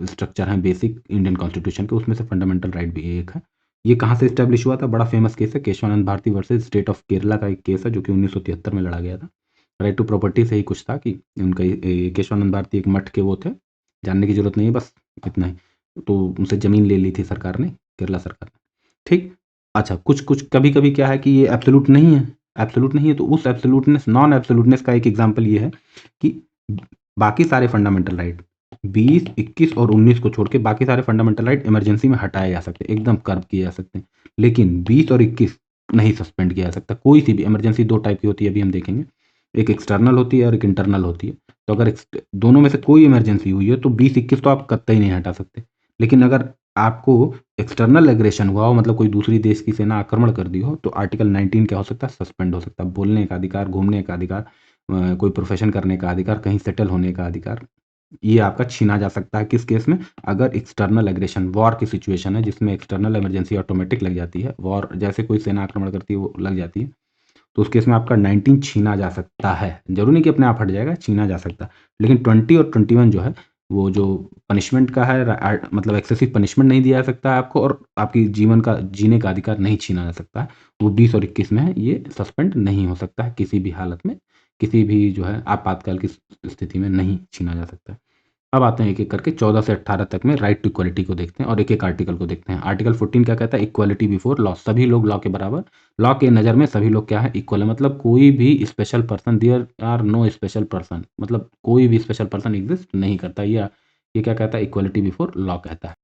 स्ट्रक्चर हैं बेसिक इंडियन कॉन्स्टिट्यूशन के, उसमें से फंडामेंटल राइट भी एक है। ये कहाँ से इस्टेब्लिश हुआ था, बड़ा फेमस केस है, Keshavananda Bharati versus state of Kerala का एक केस है, जो कि 1973 में लड़ा गया था। राइट टू प्रॉपर्टी से ही कुछ था कि उनका केशवानंद भारती एक मठ के वो थे, जानने की जरूरत नहीं है, बस इतना ही। तो उनसे ज़मीन ले ली थी सरकार ने, केरला सरकार ने। ठीक। अच्छा, कुछ कभी-कभी क्या है कि ये एब्सोल्यूट नहीं है, एब्सोल्यूट नहीं है, तो उस एब्सोल्यूटनेस, नॉन एब्सोल्यूटनेस का एक एग्ज़ाम्पल ये है कि बाकी सारे फंडामेंटल राइट 20, 21 और 19 को छोड़ के बाकी सारे फंडामेंटल राइट इमरजेंसी में हटाए जा सकते हैं, एकदम कर्ब किए जा सकते हैं। लेकिन 20 और 21 नहीं सस्पेंड किया जा सकता। कोई सी भी इमरजेंसी 2 टाइप की होती है, अभी हम देखेंगे। एक एक्सटर्नल होती है और एक इंटरनल होती है। तो अगर दोनों में से कोई इमरजेंसी हुई है तो 20-21 तो आप कतई नहीं हटा सकते। लेकिन अगर आपको एक्सटर्नल एग्रेशन हुआ हो, मतलब कोई दूसरी देश की सेना आक्रमण कर दी हो, तो आर्टिकल 19 क्या हो सकता है, सस्पेंड हो सकता है। बोलने का अधिकार, घूमने का अधिकार, कोई प्रोफेशन करने का अधिकार, कहीं सेटल होने का अधिकार, ये आपका छीना जा सकता है। किस केस में? अगर एक्सटर्नल एग्रेशन, वॉर की सिचुएशन है जिसमें एक्सटर्नल इमरजेंसी ऑटोमेटिक लग जाती है, वॉर जैसे कोई सेना आक्रमण करती है वो लग जाती है, तो उस केस में आपका 19 छीना जा सकता है। जरूरी नहीं कि अपने आप हट जाएगा, छीना जा सकता है। लेकिन 20 और 21 जो है वो जो पनिशमेंट का है, मतलब एक्सेसिव पनिशमेंट नहीं दिया जा सकता है आपको, और आपकी जीवन का जीने का अधिकार नहीं छीना जा सकता है। वो 20 और 21 में है, ये सस्पेंड नहीं हो सकता है किसी भी हालत में, किसी भी जो है आपातकाल की स्थिति में नहीं छीना जा सकता है। अब आते हैं एक-एक करके 14 से 18 तक में राइट टू इक्वालिटी को देखते हैं और एक-एक आर्टिकल को देखते हैं। आर्टिकल 14 क्या कहता है? इक्वालिटी बिफोर लॉ, सभी लोग लॉ के बराबर। लॉ के नज़र में सभी लोग क्या है? इक्वल है, मतलब कोई भी special person, there are no special person, मतलब कोई भी स्पेशल पर्सन एग्जिस्ट नहीं करता। ये क्या कहता है? इक्वालिटी बिफोर लॉ कहता है।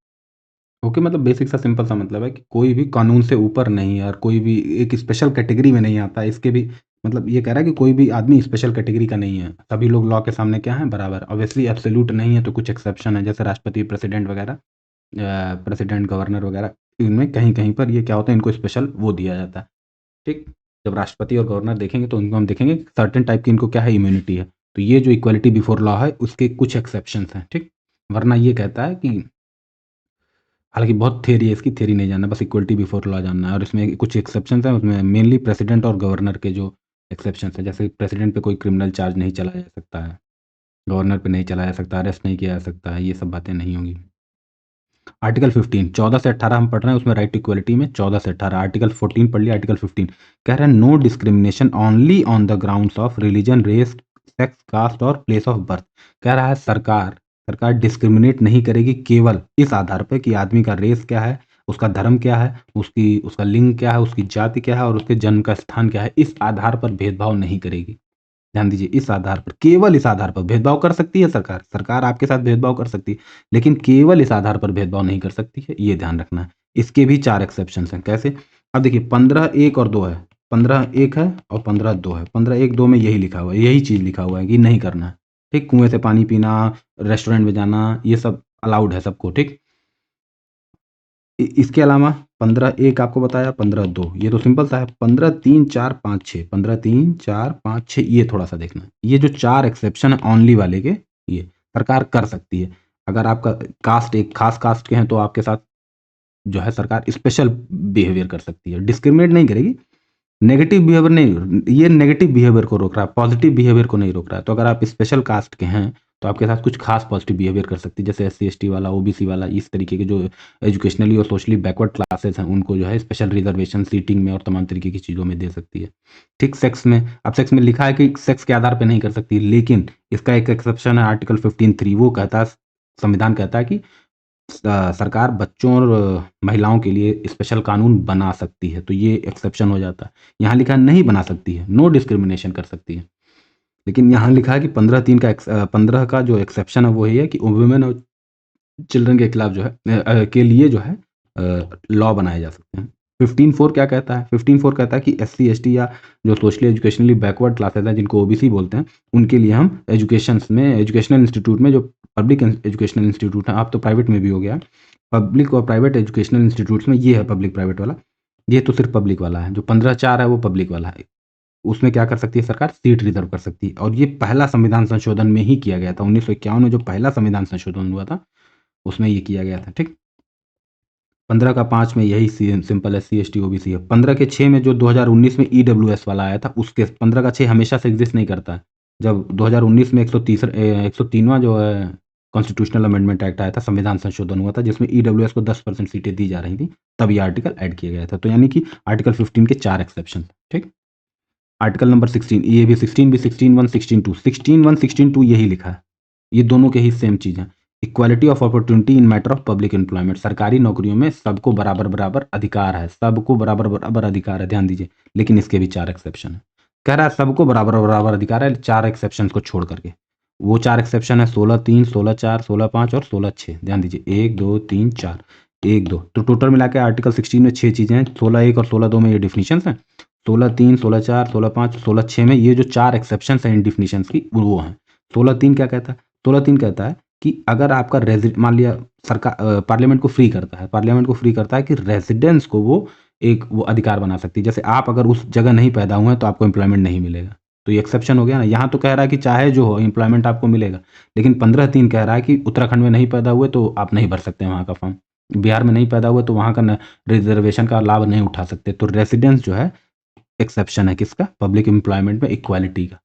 ओके, मतलब बेसिक सा सिंपल सा मतलब है कि कोई भी कानून से ऊपर नहीं है और कोई भी एक स्पेशल कैटेगरी में नहीं आता है। इसके भी मतलब ये कह रहा है कि कोई भी आदमी स्पेशल कैटेगरी का नहीं है। सभी लोग लॉ के सामने क्या हैं? बराबर। ऑब्वियसली एब्सोल्यूट नहीं है, तो कुछ एक्सेप्शन है, जैसे राष्ट्रपति, प्रेसिडेंट वगैरह, प्रेसिडेंट, गवर्नर वगैरह, इनमें कहीं-कहीं पर ये क्या होता है? इनको स्पेशल वो दिया जाता है। ठीक? जब राष्ट्रपति और गवर्नर देखेंगे तो उनको हम देखेंगे सर्टेन टाइप की इनको क्या है? इम्यूनिटी है। तो ये जो इक्वालिटी बिफोर लॉ है उसके कुछ एक्सेप्शंस हैं। ठीक? वरना ये कहता है कि हालाँकि बहुत थियरी है इसकी, थियरी नहीं जानना, बस इक्वालिटी बिफोर लॉ जानना है, और इसमें कुछ एक्सेप्शंस हैं, उसमें मेनली प्रेसिडेंट और गवर्नर के जो एक्सेप्शंस हैं, जैसे प्रेसिडेंट पे कोई क्रिमिनल चार्ज नहीं चलाया जा सकता है, गवर्नर पे नहीं चलाया जा सकता, अरेस्ट नहीं किया जा सकता है, ये सब बातें नहीं होंगी। आर्टिकल 15 14 से 18 हम पढ़ रहे हैं, उसमें राइट टू इक्वालिटी में 14 से 18। आर्टिकल 14 पढ़ लिया, आर्टिकल 15 कह रहा है no discrimination only on the grounds of religion, race, sex, caste और प्लेस ऑफ बर्थ। कह रहा है सरकार डिस्क्रिमिनेट नहीं करेगी केवल इस आधार पर कि आदमी का रेस क्या है, उसका धर्म क्या है, उसका लिंग क्या है, उसकी जाति क्या है और उसके जन्म का स्थान क्या है। इस आधार पर भेदभाव नहीं करेगी। ध्यान दीजिए, इस आधार पर, केवल इस आधार पर भेदभाव कर सकती है सरकार। सरकार आपके साथ भेदभाव कर सकती है, लेकिन केवल इस आधार पर भेदभाव नहीं कर सकती है, ये ध्यान रखना है। इसके भी 4 एक्सेप्शंस हैं। कैसे? अब देखिए 15 1 और 2 है। 15 1 है और 15 2 है। 15 1 2 में यही लिखा हुआ है, यही चीज़ लिखा हुआ है कि नहीं करना है। ठीक? कुएँ से पानी पीना, रेस्टोरेंट में जाना, ये सब अलाउड है सबको। ठीक? इसके अलावा 15 1 आपको बताया, 15 2 ये तो सिंपल सा है। 15 3 4 5 6, 15 3 4 5 6 ये थोड़ा सा देखना है। ये जो 4 एक्सेप्शन है ओनली वाले के, ये सरकार कर सकती है। अगर आपका कास्ट एक खास कास्ट के हैं तो आपके साथ जो है सरकार स्पेशल बिहेवियर कर सकती है, डिस्क्रिमिनेट नहीं करेगी। नेगेटिव बिहेवियर नहीं, ये नेगेटिव बिहेवियर को रोक रहा है, पॉजिटिव बिहेवियर को नहीं रोक रहा है। तो अगर आप स्पेशल कास्ट के हैं तो आपके साथ कुछ खास पॉजिटिव बिहेवियर कर सकती है, जैसे एससी एसटी वाला, ओबीसी वाला, इस तरीके के जो एजुकेशनली और सोशली बैकवर्ड क्लासेस हैं उनको जो है स्पेशल रिजर्वेशन सीटिंग में और तमाम तरीके की चीज़ों में दे सकती है। ठीक? सेक्स में, अब सेक्स में लिखा है कि सेक्स के आधार पर नहीं कर सकती, लेकिन इसका एक एक्सेप्शन है आर्टिकल 15(3), वो कहता है, संविधान कहता है कि सरकार बच्चों और महिलाओं के लिए स्पेशल कानून बना सकती है, तो ये एक्सेप्शन हो जाता है। यहाँ लिखा है नहीं बना सकती है, नो डिस्क्रिमिनेशन कर सकती है। लेकिन यहाँ लिखा है कि 15 का जो एक्सेप्शन है वो ये है कि वुमेन और चिल्ड्रन के खिलाफ जो है के लिए जो है लॉ बनाए जा सकते हैं। 15(4) क्या कहता है? 15(4) कहता है कि एससी एसटी या जो सोशली एजुकेशनली बैकवर्ड क्लासेस हैं जिनको ओबीसी बोलते हैं, उनके लिए हम एजुकेशनल इंस्टीट्यूट में, जो पब्लिक एजुकेशनल इंस्टीट्यूट है, आप तो प्राइवेट में भी हो गया, पब्लिक और प्राइवेट एजुकेशनल इंस्टीट्यूट्स में ये है पब्लिक प्राइवेट वाला, ये तो सिर्फ पब्लिक वाला है। जो 15(4) है वो पब्लिक वाला है। उसमें क्या कर सकती है सरकार? सीट रिजर्व कर सकती है, और ये पहला संविधान संशोधन में ही किया गया था। 1951 में जो पहला संविधान संशोधन हुआ था उसमें ये किया गया था। ठीक? 15 का 5 में यही सिंपल एससी एसटी ओबीसी है। 15 के 6 में जो 2019 में ईडब्ल्यूएस वाला आया था उसके 15 का 6 हमेशा से एग्जिस्ट नहीं करता है। जब 2019 में 103वां जो है कॉन्स्टिट्यूशनल अमेंडमेंट एक्ट आया था, संविधान संशोधन हुआ था जिसमें ईडब्ल्यूएस को 10% सीटें दी जा रही थी, तब ये आर्टिकल ऐड किया गया था। तो यानी कि आर्टिकल 15 के 4 एक्सेप्शन। ठीक? आर्टिकल नंबर 16, ये भी 16 भी, 16(1), 16(2), 16(1), 16(2) यही लिखा है। ये दोनों के ही सेम चीज़ है। Equality of opportunity in matter of public employment, सरकारी नौकरियों में सबको बराबर अधिकार है, सबको बराबर अधिकार है, ध्यान दीजिए। लेकिन इसके भी 4 एक्सेप्शन है। कह रहा है सबको बराबर अधिकार है 4 एक्सेप्शन को छोड़ करके। वो 4 एक्सेप्शन है 16(3), 16(4), 16(5) और 16(6). ध्यान दीजिए 1 2 3 4, 1 2, तो टोटल मिला के आर्टिकल 16 में 6 चीज़ें हैं। 16(1) और 16(2) में ये डिफिनीशंस हैं। 16(3), 16(4), 16(5), 16(6) में ये जो 4 एक्सेप्शंस हैं इन डिफिनीशंस की, वो हैं। 16(3) क्या कहता है? 16(3) कहता है कि अगर आपका मान लिया सरकार पार्लियामेंट को फ्री करता है कि रेजिडेंस को वो एक वो अधिकार बना सकती है। जैसे आप अगर उस जगह नहीं पैदा हुए हैं तो आपको एम्प्लॉयमेंट नहीं मिलेगा। तो ये एक्सेप्शन हो गया ना। यहाँ तो कह रहा है कि चाहे जो हो एम्प्लॉयमेंट आपको मिलेगा, लेकिन 15(3) कह रहा है कि उत्तराखंड में नहीं पैदा हुए तो आप नहीं भर सकते वहाँ का फॉर्म, बिहार में नहीं पैदा हुए तो वहाँ का रिजर्वेशन का लाभ नहीं उठा सकते। तो रेसिडेंस जो है एक्सेप्शन है किसका? पब्लिक एम्प्लॉयमेंट में इक्वालिटी का।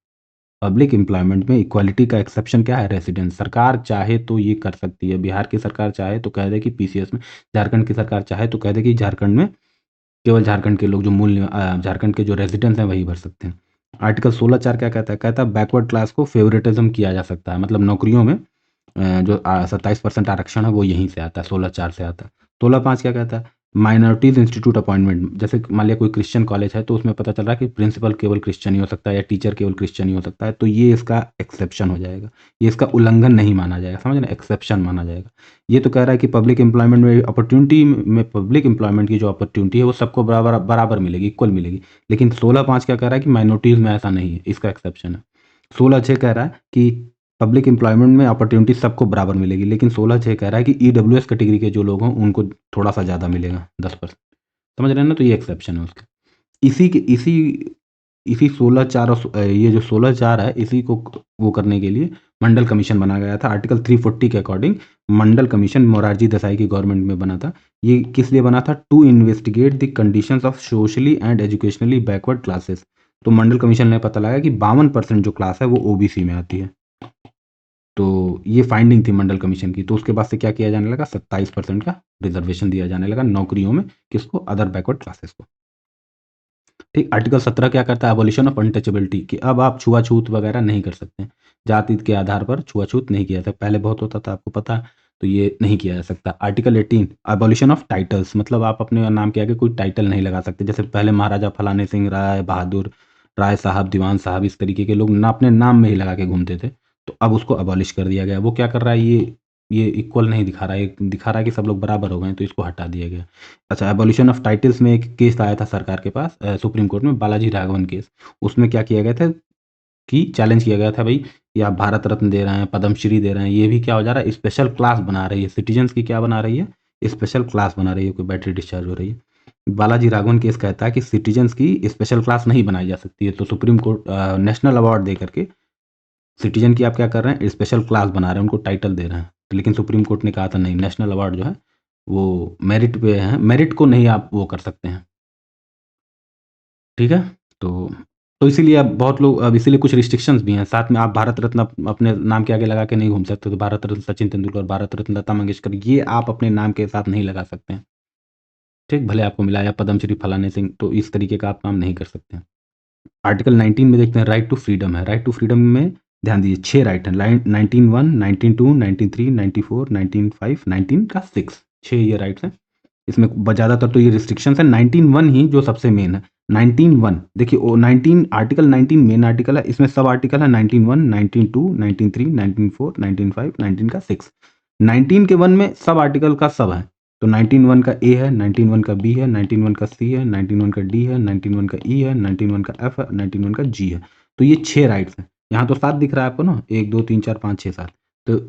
पब्लिक एम्प्लॉयमेंट में इक्वालिटी का एक्सेप्शन क्या है? रेसिडेंस। सरकार चाहे तो ये कर सकती है, बिहार की सरकार चाहे तो कह दे कि पीसीएस में, झारखंड की सरकार चाहे तो कह दे कि झारखंड में केवल झारखंड के लोग जो झारखंड के जो रेजिडेंट्स हैं वही भर सकते हैं। आर्टिकल 16(4) क्या कहता है? कहता है बैकवर्ड क्लास को फेवरेटिज्म किया जा सकता है, मतलब नौकरियों में जो 27% आरक्षण है वो यहीं से आता है, 16(4) से आता है। 16(5) क्या कहता है? माइनॉरिटीज इंस्टीट्यूट अपॉइंटमेंट, जैसे मान लिया कोई क्रिश्चियन कॉलेज है तो उसमें पता चल रहा है कि प्रिंसिपल केवल क्रिश्चियन ही हो सकता है या टीचर केवल क्रिश्चियन ही हो सकता है, तो ये इसका एक्सेप्शन हो जाएगा, ये इसका उल्लंघन नहीं माना जाएगा, समझ ना, एक्सेप्शन माना जाएगा। ये तो कह रहा है कि पब्लिक एम्प्लॉयमेंट में अपॉर्चुनिटी में पब्लिक एम्प्लॉयमेंट की जो अपॉर्चुनिटी है वो सबको बराबर बराबर मिलेगी, इक्वल मिलेगी। लेकिन 16(5) क्या कह रहा है कि माइनॉरिटीज में ऐसा नहीं है, इसका एक्सेप्शन है। 16(6) कह रहा है कि पब्लिक एम्प्लॉयमेंट में अपॉर्चुनिटी सबको बराबर मिलेगी, लेकिन 16(6) कह रहा है कि ईडब्ल्यूएस कैटेगरी के जो लोग हों उनको थोड़ा सा ज़्यादा मिलेगा, 10%, समझ रहे हैं ना। तो ये एक्सेप्शन है उसका। इसी के इसी 16(4) और ये जो 16(4) है इसी को वो करने के लिए मंडल कमीशन बना गया था। आर्टिकल 340 के अकॉर्डिंग मंडल कमीशन मोरारजी देसाई की गवर्नमेंट में बना था। ये किस लिए बना था? To investigate the conditions of socially and educationally backward classes. तो मंडल कमीशन ने पता लगा कि 52% जो क्लास है वो ओबीसी में आती है। तो ये फाइंडिंग थी मंडल कमीशन की। तो उसके बाद से क्या किया जाने लगा? 27% का रिजर्वेशन दिया जाने लगा नौकरियों में, किसको? अदर बैकवर्ड क्लासेस को। ठीक। आर्टिकल 17 क्या करता है? अबॉलिशन ऑफ अनटचेबिलिटी, कि अब आप छुआछूत वगैरह नहीं कर सकते, जाति के आधार पर छुआछूत नहीं किया जा सकता। पहले बहुत होता था, आपको पता है, तो ये नहीं किया जा सकता। आर्टिकल 18 अबॉलिशन ऑफ टाइटल्स, मतलब आप अपने नाम के आगे कोई टाइटल नहीं लगा सकते। जैसे पहले महाराजा फलाने सिंह, राय बहादुर, राय साहब, दीवान साहब, इस तरीके के लोग ना अपने नाम में ही लगा के घूमते थे, तो अब उसको अबॉलिश कर दिया गया। वो क्या कर रहा है? ये इक्वल नहीं दिखा रहा है, ये दिखा रहा है कि सब लोग बराबर हो गए हैं, तो इसको हटा दिया गया। अच्छा, एबॉलिशन ऑफ टाइटल्स में एक केस आया था सरकार के पास, सुप्रीम कोर्ट में, बालाजी राघवन केस। उसमें क्या किया गया था कि चैलेंज किया गया था, भाई ये आप भारत रत्न दे रहे हैं, पद्मश्री दे रहे हैं, ये भी क्या हो जा रहा है? स्पेशल क्लास बना रही है, सिटीजन्स की क्या बना रही है? स्पेशल क्लास बना रही है, कोई बैटरी डिस्चार्ज हो रही है। बालाजी राघवन केस कहता है कि सिटीजन्स की स्पेशल क्लास नहीं बनाई जा सकती है, तो सुप्रीम कोर्ट नेशनल अवार्ड दे करके सिटीजन की आप क्या कर रहे हैं? स्पेशल क्लास बना रहे हैं, उनको टाइटल दे रहे हैं। लेकिन सुप्रीम कोर्ट ने कहा था नहीं, नेशनल अवार्ड जो है वो मेरिट पे है, मेरिट को नहीं आप वो कर सकते हैं। ठीक है? तो इसीलिए अब बहुत लोग, अब इसीलिए कुछ रिस्ट्रिक्शंस भी हैं। साथ में आप भारत रत्न अपने नाम के आगे लगा के नहीं घूम सकते, तो भारत रत्न सचिन तेंदुलकर, भारत रत्न लता मंगेशकर, ये आप अपने नाम के साथ नहीं लगा सकते हैं। ठीक? भले आपको मिला, या पद्मश्री फलाने सिंह, तो इस तरीके का आप काम नहीं कर सकते हैं। आर्टिकल 19 में देखते हैं, राइट टू फ्रीडम है। राइट टू फ्रीडम में ध्यान दीजिए, 6 राइट हैं। 19(1), 19(2), 19(3), 19(4), 19(5), 19 का 6, 6 ये राइट्स हैं। इसमें ज़्यादातर तो ये रिस्ट्रिक्शंस है। 19(1) ही जो सबसे मेन है। 19(1) देखिए, वो 19 आर्टिकल 19 मेन आर्टिकल है, इसमें सब आर्टिकल है। 19(1), 19(2), 19(3), 19(4), 19(5), 19 का 6। 19 के 1 में सब आर्टिकल का सब है। तो 19(1) का ए है, 19(1) का बी है, 19(1) का सी है, 19(1) का डी है, 19(1) का ई है, 19(1) का एफ है, 19(1) का जी है। तो ये 6 राइट्स हैं। यहाँ तो 7 दिख रहा है आपको ना, 1 2 3 4 5 6 7। तो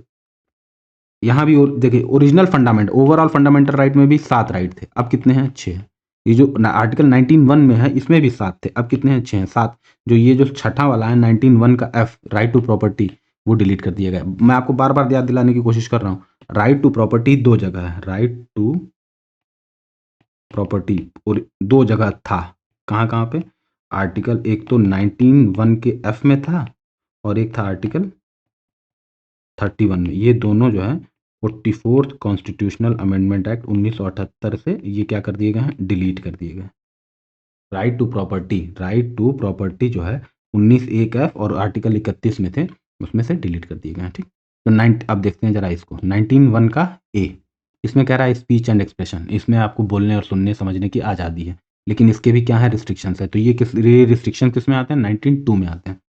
यहाँ भी देखिए, original fundament, overall fundamental right में भी 7 राइट थे, अब कितने हैं? 6। ये जो आर्टिकल 19(1) में है इसमें भी 7 थे, अब कितने हैं? 6 हैं। 7 जो ये जो छठा वाला है 19(1) का एफ, राइट टू प्रॉपर्टी, वो डिलीट कर दिया गया। मैं आपको बार बार याद दिलाने की कोशिश कर रहा हूँ, राइट टू प्रॉपर्टी 2 जगह है, राइट टू प्रॉपर्टी और 2 जगह था। कहाँ कहाँ पे? आर्टिकल एक तो 19(1) के एफ में था, और एक था आर्टिकल 31 में। ये दोनों जो है 44th कॉन्स्टिट्यूशनल अमेंडमेंट एक्ट 1978 से ये क्या कर दिए गए हैं? डिलीट कर दिए गए। Right to property, right to property जो है 19(1) एफ और आर्टिकल 31 में थे, उसमें से डिलीट कर दिए गए हैं। ठीक। तो अब देखते हैं जरा इसको, 19(1) का ए, इसमें कह रहा है स्पीच एंड एक्सप्रेशन, इसमें आपको बोलने और सुनने समझने की आज़ादी है, लेकिन इसके भी क्या है? रिस्ट्रिक्शंस है। तो ये रिस्ट्रिक्शन किस में आते हैं? 19(2) में आते हैं।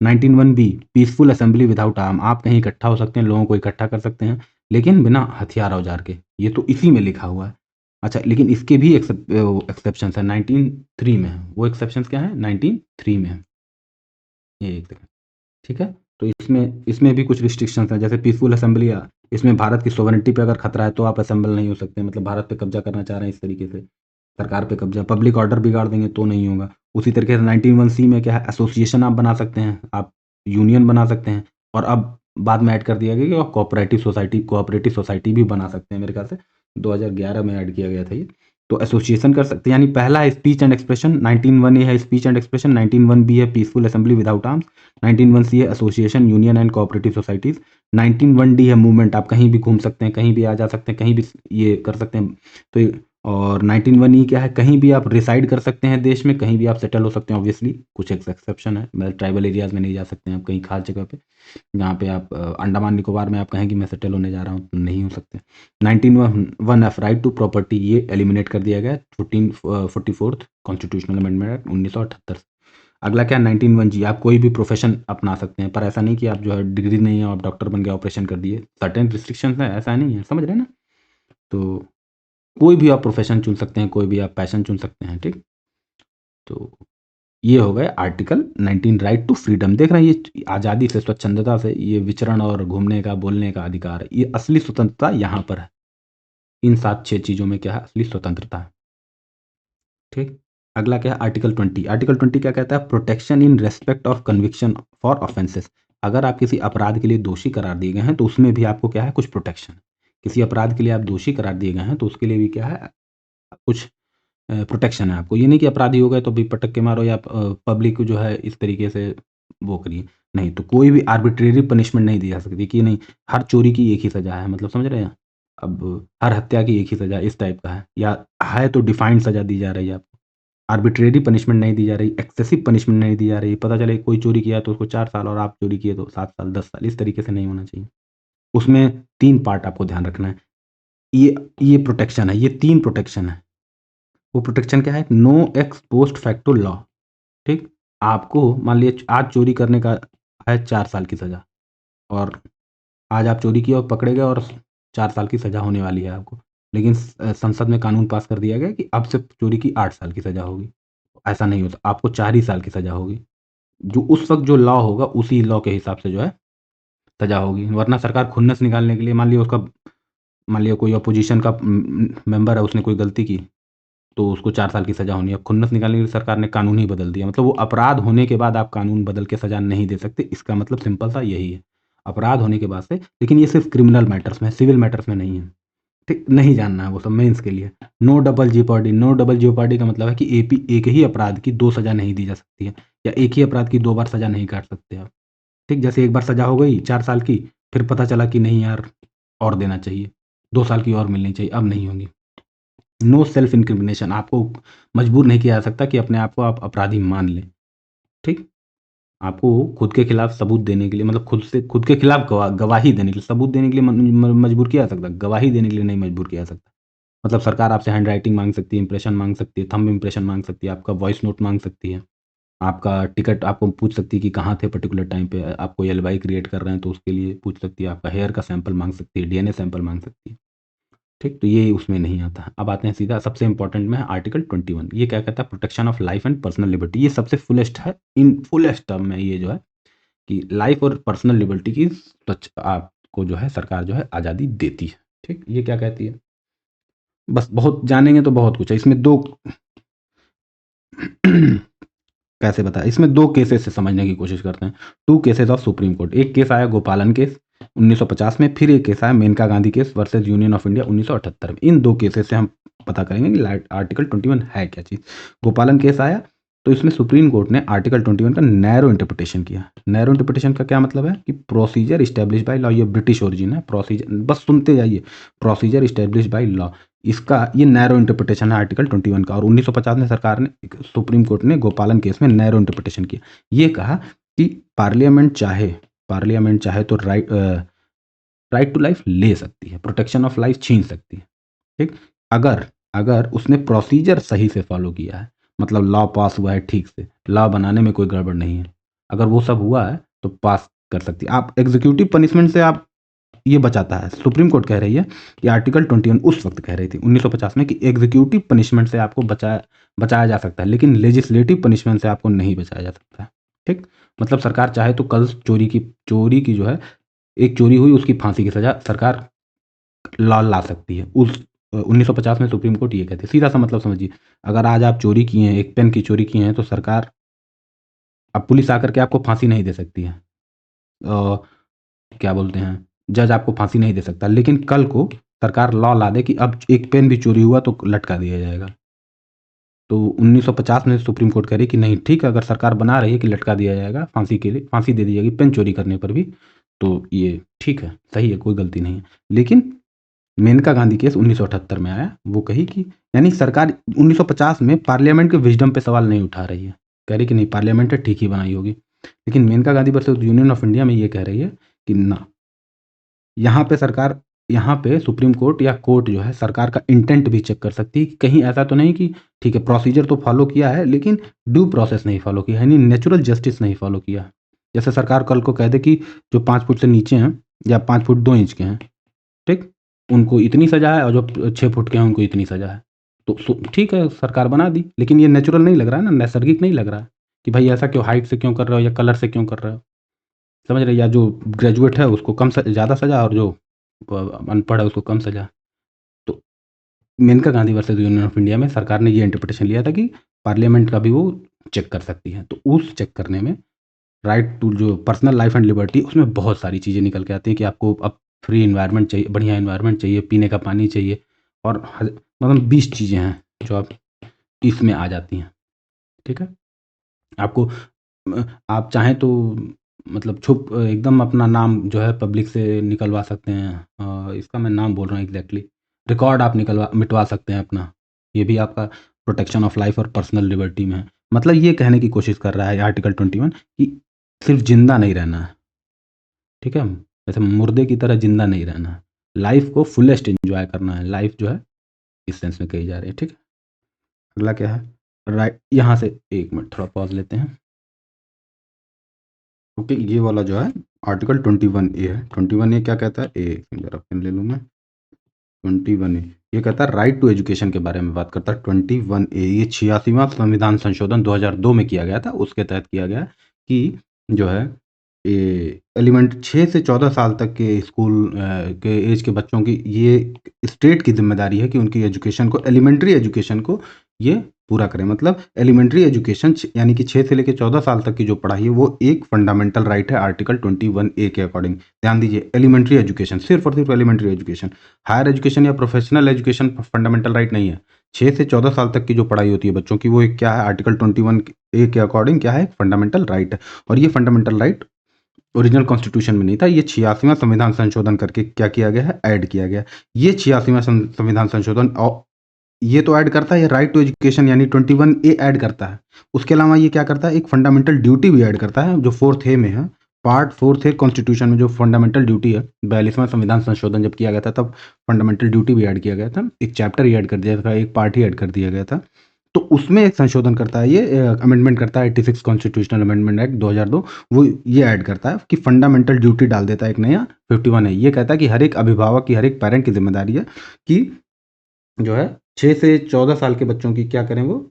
19(1) B, peaceful assembly without arm, आप कहीं इकट्ठा हो सकते हैं, लोगों को इकट्ठा कर सकते हैं, लेकिन बिना हथियार औजार के, ये तो इसी में लिखा हुआ है। अच्छा, लेकिन इसके भी एक्सेप्शंस है, 19(3) में है। वो एक्सेप्शंस क्या है? 19(3) में है। ये एक सेकंड। ठीक है। तो इसमें भी कुछ रिस्ट्रिक्शंस हैं, जैसे पीसफुल असेंबली, इसमें भारत की सोवरेनिटी पे अगर खतरा है तो आप असेंबल नहीं हो सकते, मतलब भारत पे कब्जा करना चाह रहे हैं इस तरीके से, सरकार पे कब्जा, पब्लिक ऑर्डर बिगाड़ देंगे तो नहीं होगा। उसी तरीके से 19(1)(c) में क्या है, एसोसिएशन आप बना सकते हैं, आप यूनियन बना सकते हैं, और अब बाद में ऐड कर दिया गया कि आप कोऑपरेटिव सोसाइटी भी बना सकते हैं। मेरे ख्याल से 2011 में ऐड किया गया था ये। तो एसोसिएशन कर सकते हैं, यानी पहला है स्पीच एंड एक्सप्रेशन, 19(1)(a) है स्पीच एंड एक्सप्रेशन, 19(1)(b) है peaceful assembly without arms, 19(1)(c) है association, union and cooperative societies, 19(1)(d) है मूवमेंट, आप कहीं भी घूम सकते हैं, कहीं भी आ जा सकते हैं, कहीं भी ये कर सकते हैं। तो और 19(1)(e) क्या है, कहीं भी आप रिसाइड कर सकते हैं देश में, कहीं भी आप सेटल हो सकते हैं। ऑब्वियसली कुछ एक्सेप्शन है, मतलब ट्राइबल एरियाज में नहीं जा सकते हैं आप, कहीं खास जगह पे, जहाँ पे आप अंडमान निकोबार में आप कहें कि मैं सेटल होने जा रहा हूँ, तो नहीं हो सकते। 19(1)(f) राइट टू प्रॉपर्टी, ये एलिमिनेट कर दिया गया 44th कॉन्स्टिट्यूशनल अमेंडमेंट एक्ट 1978। अगला क्या, 19(1)(g), आप कोई भी प्रोफेशन अपना सकते हैं, पर ऐसा नहीं कि आप जो है डिग्री नहीं है आप डॉक्टर बन गए ऑपरेशन कर दिए, सर्टेन रिस्ट्रिक्शंस है, ऐसा नहीं है, समझ रहे हैं ना। तो कोई भी आप प्रोफेशन चुन सकते हैं, कोई भी आप पैशन चुन सकते हैं, ठीक। तो ये हो गए आर्टिकल 19 राइट टू फ्रीडम। देख रहे हैं, ये आज़ादी से, स्वच्छंदता से, ये विचरण और घूमने का, बोलने का अधिकार है, ये असली स्वतंत्रता यहाँ पर है। इन 7-6 चीज़ों में क्या है, असली स्वतंत्रता है, ठीक। अगला क्या है, आर्टिकल 20। आर्टिकल 20 क्या कहता है, protection in respect of conviction for offences. अगर आप किसी अपराध के लिए दोषी करार दिए गए हैं तो उसमें भी आपको क्या है, कुछ प्रोटेक्शन। किसी अपराध के लिए आप दोषी करार दिए गए हैं तो उसके लिए भी क्या है, कुछ प्रोटेक्शन है आपको। ये नहीं कि अपराधी हो गए तो भी पटक के मारो, या पब्लिक को जो है इस तरीके से वो करिए, नहीं। तो कोई भी आर्बिट्रेरी पनिशमेंट नहीं दी जा सकती कि नहीं हर चोरी की एक ही सज़ा है, मतलब समझ रहे हैं। अब हर हत्या की एक ही सज़ा इस टाइप का है, या है तो डिफाइंड सज़ा दी जा रही है आपको। आर्बिट्रेरी पनिशमेंट नहीं दी जा रही, एक्सेसिव पनिशमेंट नहीं दी जा रही। पता चले कोई चोरी किया तो उसको 4 साल, और आप चोरी किए तो 7 साल, 10 साल, इस तरीके से नहीं होना चाहिए। उसमें 3 पार्ट आपको ध्यान रखना है। ये प्रोटेक्शन है, ये 3 प्रोटेक्शन है। वो प्रोटेक्शन क्या है, no ex post facto law, ठीक। आपको मान लीजिए आज चोरी करने का है 4 साल की सज़ा, और आज आप चोरी किए और पकड़े गए, और 4 साल की सज़ा होने वाली है आपको। लेकिन संसद में कानून पास कर दिया गया कि अब से चोरी की 8 साल की सज़ा होगी। ऐसा नहीं होता, आपको 4 ही साल की सज़ा होगी। जो उस वक़्त जो लॉ होगा उसी लॉ के हिसाब से जो है सज़ा होगी। वरना सरकार खुन्नस निकालने के लिए, मान लिया कोई अपोजिशन का मेंबर है, उसने कोई गलती की तो उसको 4 साल की सज़ा होनी है। अब खुन्नस निकालने के लिए सरकार ने कानून ही बदल दिया। मतलब वो अपराध होने के बाद आप कानून बदल के सज़ा नहीं दे सकते। इसका मतलब सिंपल सा यही है। अपराध होने के बाद से, लेकिन ये सिर्फ़ क्रिमिनल मैटर्स में है, सिविल मैटर्स में नहीं है। ठीक, नहीं जानना है वो सब मेंस के लिए। No double jeopardy, no double jeopardy का मतलब है कि एक ही अपराध की 2 सज़ा नहीं दी जा सकती है, या एक ही अपराध की 2 बार सज़ा नहीं काट सकते आप। ठीक, जैसे एक बार सज़ा हो गई 4 साल की, फिर पता चला कि नहीं यार और देना चाहिए, 2 साल की और मिलनी चाहिए, अब नहीं होगी। नो सेल्फ इंक्रिमिनेशन, आपको मजबूर नहीं किया जा सकता कि अपने आप को आप अपराधी मान लें, ठीक? आपको खुद के खिलाफ सबूत देने के लिए, मतलब खुद के खिलाफ गवाही देने के लिए, सबूत देने के लिए मजबूर किया जा सकता, गवाही देने के लिए नहीं मजबूर किया जा सकता। मतलब सरकार आपसे हैंड राइटिंग माँग सकती है, इंप्रेशन माँग सकती है, थंब इंप्रेशन माँग सकती है, आपका वॉइस नोट माँग सकती है, आपका टिकट आपको पूछ सकती है कि कहाँ थे पर्टिकुलर टाइम पे, आप कोई एलिबाई क्रिएट कर रहे हैं तो उसके लिए पूछ सकती है, आपका हेयर का सैंपल माँग सकती है, डीएनए सैंपल माँग सकती है। ठीक, तो ये उसमें नहीं आता है। अब आते हैं सीधा सबसे इंपॉर्टेंट में है आर्टिकल 21। ये क्या कहता है, protection of life and personal liberty. ये सबसे फुलेस्ट है, इन फुलेस्ट टर्म में ये जो है कि लाइफ और पर्सनल लिबर्टी की आपको जो है सरकार जो है आज़ादी देती है। ठीक, ये क्या कहती है, बस बहुत जानेंगे तो बहुत कुछ है इसमें। दो कैसे बताएं, इसमें 2 केसेस से समझने की कोशिश करते हैं। 2 केसेस ऑफ सुप्रीम कोर्ट। एक केस आया गोपालन केस 1950 में, फिर एक केस आया Maneka Gandhi case versus Union of India 1978 में। इन 2 केसेस से हम पता करेंगे कि आर्टिकल 21 है क्या चीज़। गोपालन केस आया तो इसमें सुप्रीम कोर्ट ने आर्टिकल 21 का नैरो इंटरप्रिटेशन किया। नैरो इंटरप्रिटेशन का क्या मतलब है कि प्रोसीजर इस्टेब्लिश बाय लॉ, ये ब्रिटिश ओरिजिन है, प्रोसीजर बस सुनते जाइए, प्रोसीजर इस्टेब्लिश बाय लॉ, इसका ये नैरो इंटरप्रिटेशन है आर्टिकल 21 का। और 1950 में सरकार ने, सुप्रीम कोर्ट ने गोपालन केस में नैरो इंटरप्रिटेशन किया। ये कहा कि पार्लियामेंट चाहे तो राइट टू लाइफ ले सकती है, प्रोटेक्शन ऑफ लाइफ छीन सकती है। ठीक, अगर अगर उसने प्रोसीजर सही से फॉलो किया है, मतलब लॉ पास हुआ है ठीक से, लॉ बनाने में कोई गड़बड़ नहीं है, अगर वो सब हुआ है तो पास कर सकती है। आप एग्जीक्यूटिव पनिशमेंट से आप ये बचाता है। सुप्रीम कोर्ट कह रही है कि आर्टिकल 21 उस वक्त कह रही थी 1950 में कि एग्जीक्यूटिव पनिशमेंट से आपको बचाया जा सकता है, लेकिन लेजिस्लेटिव पनिशमेंट से आपको नहीं बचाया जा सकता है। ठीक, मतलब सरकार चाहे तो कल चोरी की जो है, एक चोरी हुई उसकी फांसी की सजा सरकार ला सकती है, 1950 में सुप्रीम कोर्ट ये कहते हैं, सीधा सा मतलब समझिए, अगर आज आप चोरी किए हैं, एक पेन की चोरी किए हैं, तो सरकार, अब पुलिस आकर के आपको फांसी नहीं दे सकती है, क्या बोलते हैं, जज आपको फांसी नहीं दे सकता, लेकिन कल को सरकार लॉ ला दे कि अब एक पेन भी चोरी हुआ तो लटका दिया जाएगा। तो 1950 में सुप्रीम कोर्ट कह रही कि नहीं, ठीक है, अगर सरकार बना रही है कि लटका दिया जाएगा, फांसी के लिए फांसी दे दी जाएगी पेन चोरी करने पर भी, तो ये ठीक है, सही है, कोई गलती नहीं है। लेकिन मेनका गांधी केस 1978 में आया, वो कही कि, यानी सरकार 1950 में पार्लियामेंट के विजडम पे सवाल नहीं उठा रही है, कह रही कि नहीं पार्लियामेंट है, ठीक ही बनाई होगी। लेकिन Maneka Gandhi versus Union of India में ये कह रही है कि ना, यहाँ पे सरकार, यहाँ पे सुप्रीम कोर्ट या कोर्ट जो है सरकार का इंटेंट भी चेक कर सकती है कि कहीं ऐसा तो नहीं कि ठीक है प्रोसीजर तो फॉलो किया है लेकिन ड्यू प्रोसेस नहीं फॉलो किया है, यानी नेचुरल जस्टिस नहीं फॉलो किया है। जैसे सरकार कल को कह दे कि जो 5 फुट से नीचे हैं या 5 फुट 2 इंच के हैं, ठीक, उनको इतनी सजा है, और जो 6 फुट के हैं उनको इतनी सजा है, तो ठीक है सरकार बना दी, लेकिन ये नेचुरल नहीं लग रहा है ना, नैसर्गिक नहीं लग रहा है कि भाई ऐसा क्यों, हाइट से क्यों कर रहे हो या कलर से क्यों कर रहे हो, समझ रहे, या जो ग्रेजुएट है उसको कम ज़्यादा सजा और जो अनपढ़ है उसको कम सजा। तो Maneka Gandhi versus Union of India में सरकार ने ये इंटरप्रिटेशन लिया था कि पार्लियामेंट का भी वो चेक कर सकती है, तो उस चेक करने में राइट टू जो पर्सनल लाइफ एंड लिबर्टी, उसमें बहुत सारी चीज़ें निकल के आती हैं कि आपको अब फ्री इन्वायरमेंट चाहिए, बढ़िया इन्वायरमेंट चाहिए, पीने का पानी चाहिए, और मतलब 20 चीज़ें हैं जो आप इसमें आ जाती हैं, ठीक है। आपको आप चाहें तो मतलब छुप एकदम अपना नाम जो है पब्लिक से निकलवा सकते हैं, इसका मैं नाम बोल रहा हूँ एग्जैक्टली, रिकॉर्ड आप निकलवा मिटवा सकते हैं अपना, ये भी आपका प्रोटेक्शन ऑफ लाइफ और पर्सनल लिबर्टी में है। मतलब ये कहने की कोशिश कर रहा है आर्टिकल 21 कि सिर्फ जिंदा नहीं रहना है, ठीक है, जैसे मुर्दे की तरह जिंदा नहीं रहना है, लाइफ को फुलेस्ट एंजॉय करना है, लाइफ जो है इस सेंस में कही जा रही है, ठीक है। अगला क्या है, राइट, यहाँ से एक मिनट थोड़ा पॉज लेते हैं। ओके, ये वाला जो है आर्टिकल 21A है। 21A क्या कहता है, एक जरा पेन ले लूँ मैं। 21A ये कहता है राइट टू एजुकेशन के बारे में बात करता है। 21A ये 86वां संविधान संशोधन 2002 में किया गया था, उसके तहत किया गया कि जो है एलिमेंट 6 से 14 साल तक के स्कूल के एज के बच्चों की ये स्टेट की जिम्मेदारी है कि उनकी एजुकेशन को, एलिमेंट्री एजुकेशन को ये पूरा करें। मतलब एलिमेंट्री एजुकेशन यानी कि 6 से लेकर 14 साल तक की जो पढ़ाई है वो एक फंडामेंटल राइट है आर्टिकल 21A के अकॉर्डिंग। ध्यान दीजिए, एलिमेंट्री एजुकेशन, सिर्फ और सिर्फ एलिमेंट्री एजुकेशन, हायर एजुकेशन या प्रोफेशनल एजुकेशन फंडामेंटल राइट नहीं है। 6 से 14 साल तक की जो पढ़ाई होती है बच्चों की, वो एक क्या है, आर्टिकल 21A के अकॉर्डिंग क्या है, फंडामेंटल राइट है। और ये फंडामेंटल राइट ओरिजिनल कॉन्स्टिट्यूशन में नहीं था, ये 86वां संविधान संशोधन करके क्या किया गया है, ऐड किया गया। ये 86वां संविधान संशोधन और ये तो ऐड करता है, ये राइट टू एजुकेशन यानी 21A ऐड करता है। उसके अलावा ये क्या करता है, एक फंडामेंटल ड्यूटी भी ऐड करता है जो 4th A में है, पार्ट 4th A कॉन्स्टिट्यूशन में जो फंडामेंटल ड्यूटी है। 42वां संविधान संशोधन जब किया गया था तब फंडामेंटल ड्यूटी भी ऐड किया गया था, एक चैप्टर ही ऐड कर दिया था, एक पार्ट ही ऐड कर दिया गया था। तो उसमें एक संशोधन करता है, ये अमेंडमेंट करता है 86 कॉन्स्टिट्यूशनल अमेंडमेंट एक्ट 2002, वो ये ऐड करता है कि फंडामेंटल ड्यूटी डाल देता है एक नया 51A। ये कहता है कि हर एक अभिभावक की, हर एक पेरेंट की जिम्मेदारी है कि जो है 6 से 14 साल के बच्चों की क्या करें, वो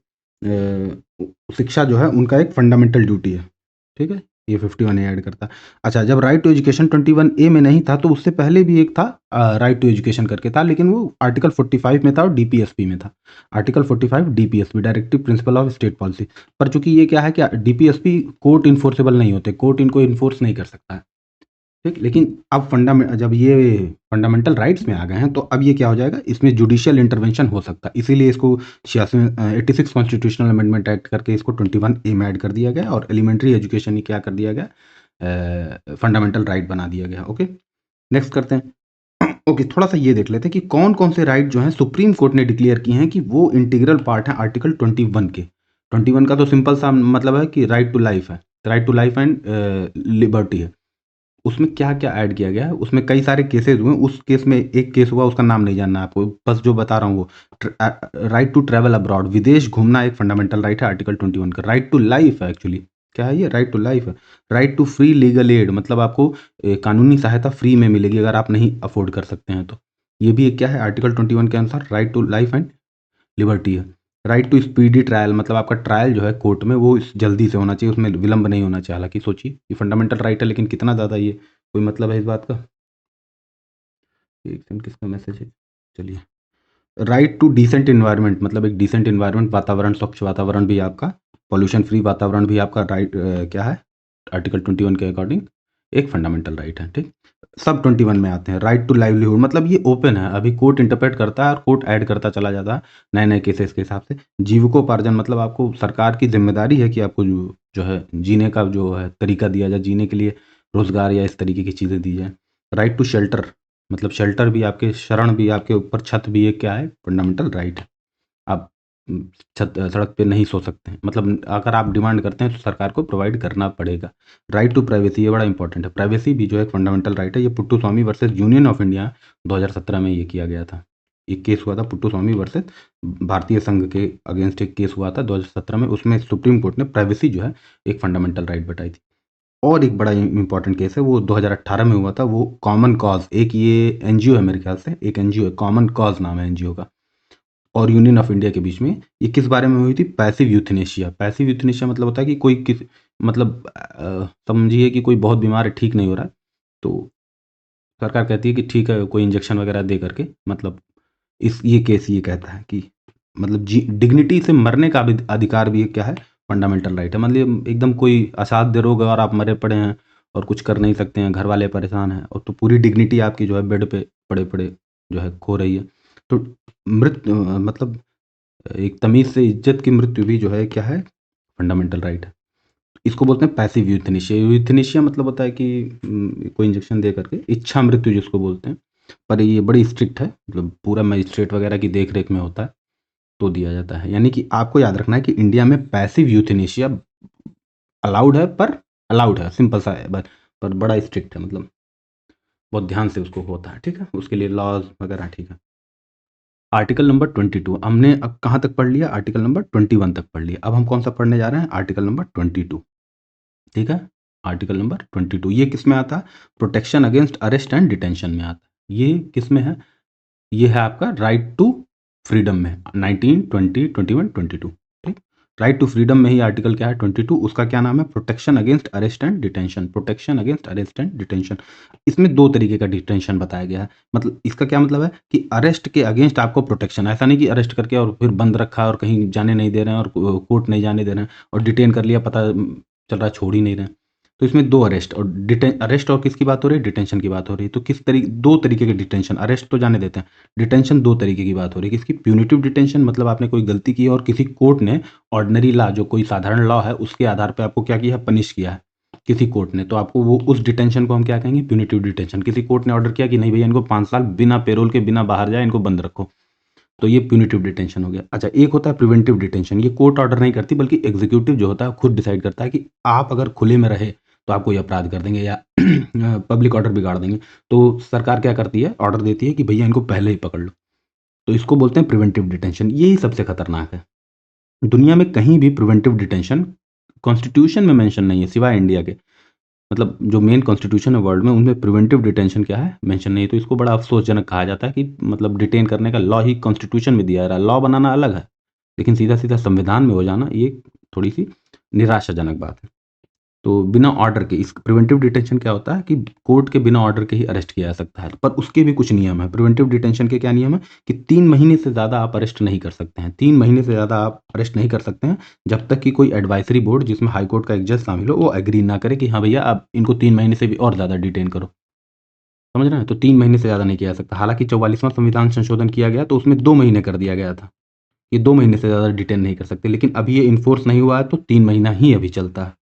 शिक्षा जो है उनका एक फंडामेंटल ड्यूटी है, ठीक है। ये 51A ऐड करता है। अच्छा, जब राइट टू एजुकेशन 21A में नहीं था तो उससे पहले भी एक था राइट टू एजुकेशन करके था, लेकिन वो आर्टिकल 45 में था और DPSP में था। Article 45 DPSP directive principle of state policy, पर चूंकि ये क्या है कि DPSP कोर्ट इन्फोर्सेबल नहीं होते, कोर्ट इनको इन्फोर्स नहीं कर सकता है, ठीक। लेकिन अब जब ये फंडामेंटल राइट्स में आ गए हैं तो अब ये क्या हो जाएगा, इसमें जुडिशियल इंटरवेंशन हो सकता है, इसीलिए इसको 86 कॉन्स्टिट्यूशनल अमेंडमेंट एक्ट करके इसको 21A में ऐड कर दिया गया और एलिमेंट्री एजुकेशन ही क्या कर दिया गया, फंडामेंटल राइट बना दिया गया। ओके, नेक्स्ट करते हैं। ओके, थोड़ा सा ये देख लेते हैं कि कौन कौन से राइट जो हैं सुप्रीम कोर्ट ने डिक्लेयर किए हैं कि वो इंटीग्रल पार्ट है आर्टिकल 21 के। 21 का तो सिंपल सा मतलब है कि राइट टू लाइफ है, right to life and liberty है। उसमें क्या-क्या ऐड किया गया है, उसमें कई सारे केसेज़ हुए, उस केस में एक केस हुआ, उसका नाम नहीं जानना है आपको, बस जो बता रहा हूँ वो राइट टू ट्रैवल अब्रॉड, विदेश घूमना एक फंडामेंटल राइट है आर्टिकल 21 का। राइट टू लाइफ है एक्चुअली, क्या है ये, राइट टू लाइफ है। Right to free legal aid, मतलब आपको कानूनी सहायता फ्री में मिलेगी अगर आप नहीं अफोर्ड कर सकते हैं तो। ये भी एक क्या है, आर्टिकल 21 के अनुसार right to life and liberty है। राइट टू स्पीडी ट्रायल, मतलब आपका ट्रायल जो है कोर्ट में वो जल्दी से होना चाहिए, उसमें विलंब नहीं होना चाहिए। हालांकि सोचिए ये फंडामेंटल राइट है, लेकिन कितना ज़्यादा ये कोई मतलब है इस बात का। एक सेकंड, किसका मैसेज है, चलिए। राइट टू डिसेंट इन्वायरमेंट, मतलब एक डिसेंट इन्वायरमेंट, वातावरण, स्वच्छ वातावरण भी आपका, पॉल्यूशन फ्री वातावरण भी आपका राइट क्या है आर्टिकल 21 के अकॉर्डिंग एक फंडामेंटल राइट है। ठीक, सब 21 में आते हैं। राइट टू लाइवलीहुड मतलब ये ओपन है, अभी कोर्ट इंटरप्रेट करता है और कोर्ट ऐड करता चला जाता है नए नए केसेस के हिसाब से। जीविकोपार्जन मतलब आपको सरकार की जिम्मेदारी है कि आपको जो है जीने का जो है तरीका दिया जाए, जीने के लिए रोजगार या इस तरीके की चीज़ें दी जाए। राइट टू शेल्टर मतलब शेल्टर भी आपके, शरण भी आपके ऊपर, छत भी एक क्या है फंडामेंटल राइट है। आप छत सड़क पे नहीं सो सकते हैं, मतलब अगर आप डिमांड करते हैं तो सरकार को प्रोवाइड करना पड़ेगा। राइट टू प्राइवेसी ये बड़ा इंपॉर्टेंट है, प्राइवेसी भी जो है फंडामेंटल राइट है। ये पुट्टू स्वामी वर्सेस यूनियन ऑफ इंडिया 2017 में ये किया गया था। एक केस हुआ था पुट्टू स्वामी वर्सेस भारतीय संघ के अगेंस्ट, एक केस हुआ था 2017 में, उसमें सुप्रीम कोर्ट ने प्राइवेसी जो है एक फंडामेंटल राइट बताई थी। और एक बड़ा इंपॉर्टेंट केस है वो 2018 में हुआ था, वो कॉमन कॉज, एक ये एनजीओ है मेरे ख्याल से, एक एनजीओ है कॉमन कॉज नाम है एनजीओ का, और यूनियन ऑफ इंडिया के बीच में। ये किस बारे में हुई थी? Passive euthanasia. पैसिव यूथनेशिया मतलब होता है कि कोई किस मतलब समझिए कि कोई बहुत बीमार है, ठीक नहीं हो रहा है, तो सरकार कहती है कि ठीक है कोई इंजेक्शन वगैरह दे करके, मतलब इस ये केस ये कहता है कि मतलब डिग्निटी से मरने का भी अधिकार भी क्या है फंडामेंटल राइट है। मतलब एकदम कोई असाध्य रोग है और आप मरे पड़े हैं और कुछ कर नहीं सकते हैं, घर वाले परेशान हैं, और तो पूरी डिग्निटी आपकी जो है बेड पे पड़े पड़े जो है खो रही है, तो मतलब एक तमीज़ से इज्जत की मृत्यु भी जो है क्या है फंडामेंटल राइट है। इसको बोलते हैं पैसिव यूथनेशिया। यूथनेशिया मतलब होता है कि कोई इंजेक्शन दे करके इच्छा मृत्यु जिसको बोलते हैं, पर ये बड़ी स्ट्रिक्ट है, मतलब पूरा मजिस्ट्रेट वगैरह की देख रेख में होता है तो दिया जाता है। यानी कि आपको याद रखना है कि इंडिया में पैसिव यूथनेशिया अलाउड है, पर अलाउड है सिंपल सा है, पर बड़ा स्ट्रिक्ट है, मतलब बहुत ध्यान से उसको होता है। ठीक है, उसके लिए लॉज वगैरह। ठीक है, आर्टिकल नंबर 22 हमने अब कहाँ तक पढ़ लिया? आर्टिकल नंबर 21 तक पढ़ लिया। अब हम कौन सा पढ़ने जा रहे हैं? Article number 22। ठीक है, आर्टिकल नंबर 22 ये किस में आता है? Protection against arrest and detention में आता है। ये किस में है? ये है आपका राइट टू फ्रीडम में, 19, 20, 21, 22। ठीक, राइट टू फ्रीडम में ही आर्टिकल क्या है 22, उसका क्या नाम है? Protection against arrest and detention. Protection against arrest and detention, इसमें दो तरीके का डिटेंशन बताया गया है। मतलब इसका क्या मतलब है कि अरेस्ट के अगेंस्ट आपको प्रोटेक्शन, ऐसा नहीं कि अरेस्ट करके और फिर बंद रखा और कहीं जाने नहीं दे रहे हैं और कोर्ट नहीं जाने दे रहे हैं और डिटेन कर लिया, पता चल रहा छोड़ ही नहीं रहे हैं। तो इसमें दो अरेस्ट और अरेस्ट और किसकी बात हो रही है? डिटेंशन की बात हो रही है। तो किस तरीके, दो तरीके के डिटेंशन, अरेस्ट तो जाने देते हैं, डिटेंशन दो तरीके की बात हो रही है। किसकी? प्यूनिटिव डिटेंशन, मतलब आपने कोई गलती की और किसी कोर्ट ने ऑर्डिनरी लॉ, जो कोई साधारण लॉ है उसके आधार पे आपको क्या किया है? पनिश किया है किसी कोर्ट ने, तो आपको वो उस डिटेंशन को हम क्या कहेंगे? Punitive detention. किसी कोर्ट ने ऑर्डर किया कि नहीं भैया इनको 5 साल बिना पेरोल के, बिना बाहर जाए इनको बंद रखो, तो ये प्यूनिटिव डिटेंशन हो गया। अच्छा, एक होता है प्रिवेंटिव डिटेंशन, ये कोर्ट ऑर्डर नहीं करती बल्कि एग्जीक्यूटिव जो होता है खुद डिसाइड करता है कि आप अगर खुले में रहे तो आप कोई अपराध कर देंगे या पब्लिक ऑर्डर बिगाड़ देंगे, तो सरकार क्या करती है? ऑर्डर देती है कि भैया इनको पहले ही पकड़ लो। तो इसको बोलते हैं प्रिवेंटिव डिटेंशन, यही सबसे खतरनाक है। दुनिया में कहीं भी प्रिवेंटिव डिटेंशन कॉन्स्टिट्यूशन में मेंशन नहीं है सिवाय इंडिया के, मतलब जो मेन कॉन्स्टिट्यूशन है वर्ल्ड में उनमें प्रिवेंटिव डिटेंशन क्या है? मेंशन नहीं है। तो इसको बड़ा अफसोसजनक कहा जाता है कि मतलब डिटेन करने का लॉ ही कॉन्स्टिट्यूशन में दिया रहा है, लॉ बनाना अलग है लेकिन सीधा सीधा संविधान में हो जाना ये थोड़ी सी निराशाजनक बात है। तो बिना ऑर्डर के, इस प्रिवेंटिव डिटेंशन क्या होता है कि कोर्ट के बिना ऑर्डर के ही अरेस्ट किया जा सकता है, पर उसके भी कुछ नियम है। प्रिवेंटिव डिटेंशन के क्या नियम है कि 3 महीने से ज़्यादा आप अरेस्ट नहीं कर सकते हैं, 3 महीने से ज़्यादा आप अरेस्ट नहीं कर सकते हैं जब तक कि कोई एडवाइजरी बोर्ड जिसमें हाई कोर्ट का एक जज शामिल हो वो एग्री ना करे कि हाँ भैया आप इनको 3 महीने से भी और ज़्यादा डिटेन करो। समझ रहे हैं? तो 3 महीने से ज़्यादा नहीं किया जा सकता। हालांकि 44वां संविधान संशोधन किया गया तो उसमें 2 महीने कर दिया गया था, ये 2 महीने से ज़्यादा डिटेन नहीं कर सकते, लेकिन अभी ये इन्फोर्स नहीं हुआ है तो 3 महीना ही अभी चलता है।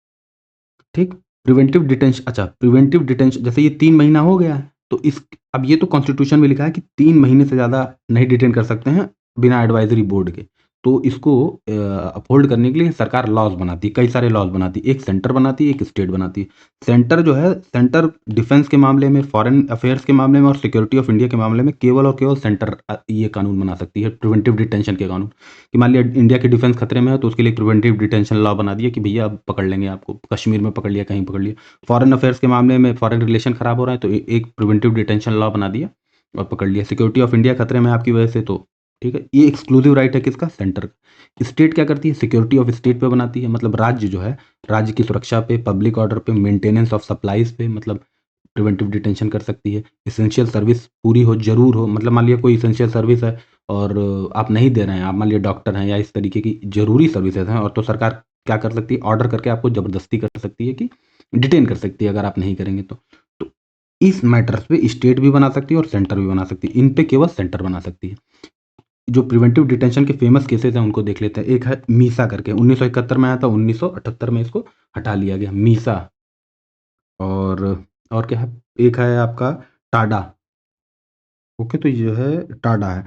ठीक, प्रिवेंटिव डिटेंशन, अच्छा प्रिवेंटिव डिटेंशन जैसे ये 3 महीना हो गया है तो इस, अब ये तो कॉन्स्टिट्यूशन में लिखा है कि 3 महीने से ज़्यादा नहीं डिटेन कर सकते हैं बिना एडवाइजरी बोर्ड के, तो इसको अपहोल्ड करने के लिए सरकार लॉज बनाती है, कई सारे लॉज बनाती है, एक सेंटर बनाती है, एक स्टेट बनाती है। सेंटर जो है, सेंटर डिफेंस के मामले में, फॉरेन अफेयर्स के मामले में और सिक्योरिटी ऑफ इंडिया के मामले में केवल और केवल सेंटर ये कानून बना सकती है, प्रिवेंटिव डिटेंशन के कानून, कि मान लिया इंडिया की डिफेंस खतरे में है तो उसके लिए प्रिवेंटिव डिटेंशन लॉ बना दिया कि भैया अब पकड़ लेंगे आपको, कश्मीर में पकड़ लिया, कहीं पकड़ लिया। फॉरेन अफेयर्स के मामले में, फॉरेन रिलेशन खराब हो रहा है तो एक प्रिवेंटिव डिटेंशन लॉ बना दिया और पकड़ लिया। सिक्योरिटी ऑफ इंडिया खतरे में आपकी वजह से, तो ठीक है, ये एक्सक्लूसिव राइट है किसका? सेंटर का। स्टेट क्या करती है? सिक्योरिटी ऑफ स्टेट पे बनाती है, मतलब राज्य जो है, राज्य की सुरक्षा पे, पब्लिक ऑर्डर पे, मेंटेनेंस ऑफ सप्लाईज पे, मतलब प्रिवेंटिव डिटेंशन कर सकती है। एसेंशियल सर्विस पूरी हो, जरूर हो, मतलब मान लिया कोई एसेंशियल सर्विस है और आप नहीं दे रहे हैं, आप मान लीजिए डॉक्टर हैं या इस तरीके की ज़रूरी सर्विसेज हैं, और तो सरकार क्या कर सकती है, ऑर्डर करके आपको ज़बरदस्ती कर सकती है कि डिटेन कर सकती है अगर आप नहीं करेंगे तो। तो इस मैटर्स पे स्टेट भी बना सकती है और सेंटर भी बना सकती है, इन पे केवल सेंटर बना सकती है। जो प्रिवेंटिव डिटेंशन के फेमस केसेस हैं उनको देख लेते हैं। एक है मीसा करके, 1971 में आया था, 1978 में इसको हटा लिया गया, मीसा। और और क्या है, एक है आपका टाडा। ओके, तो ये है टाडा है।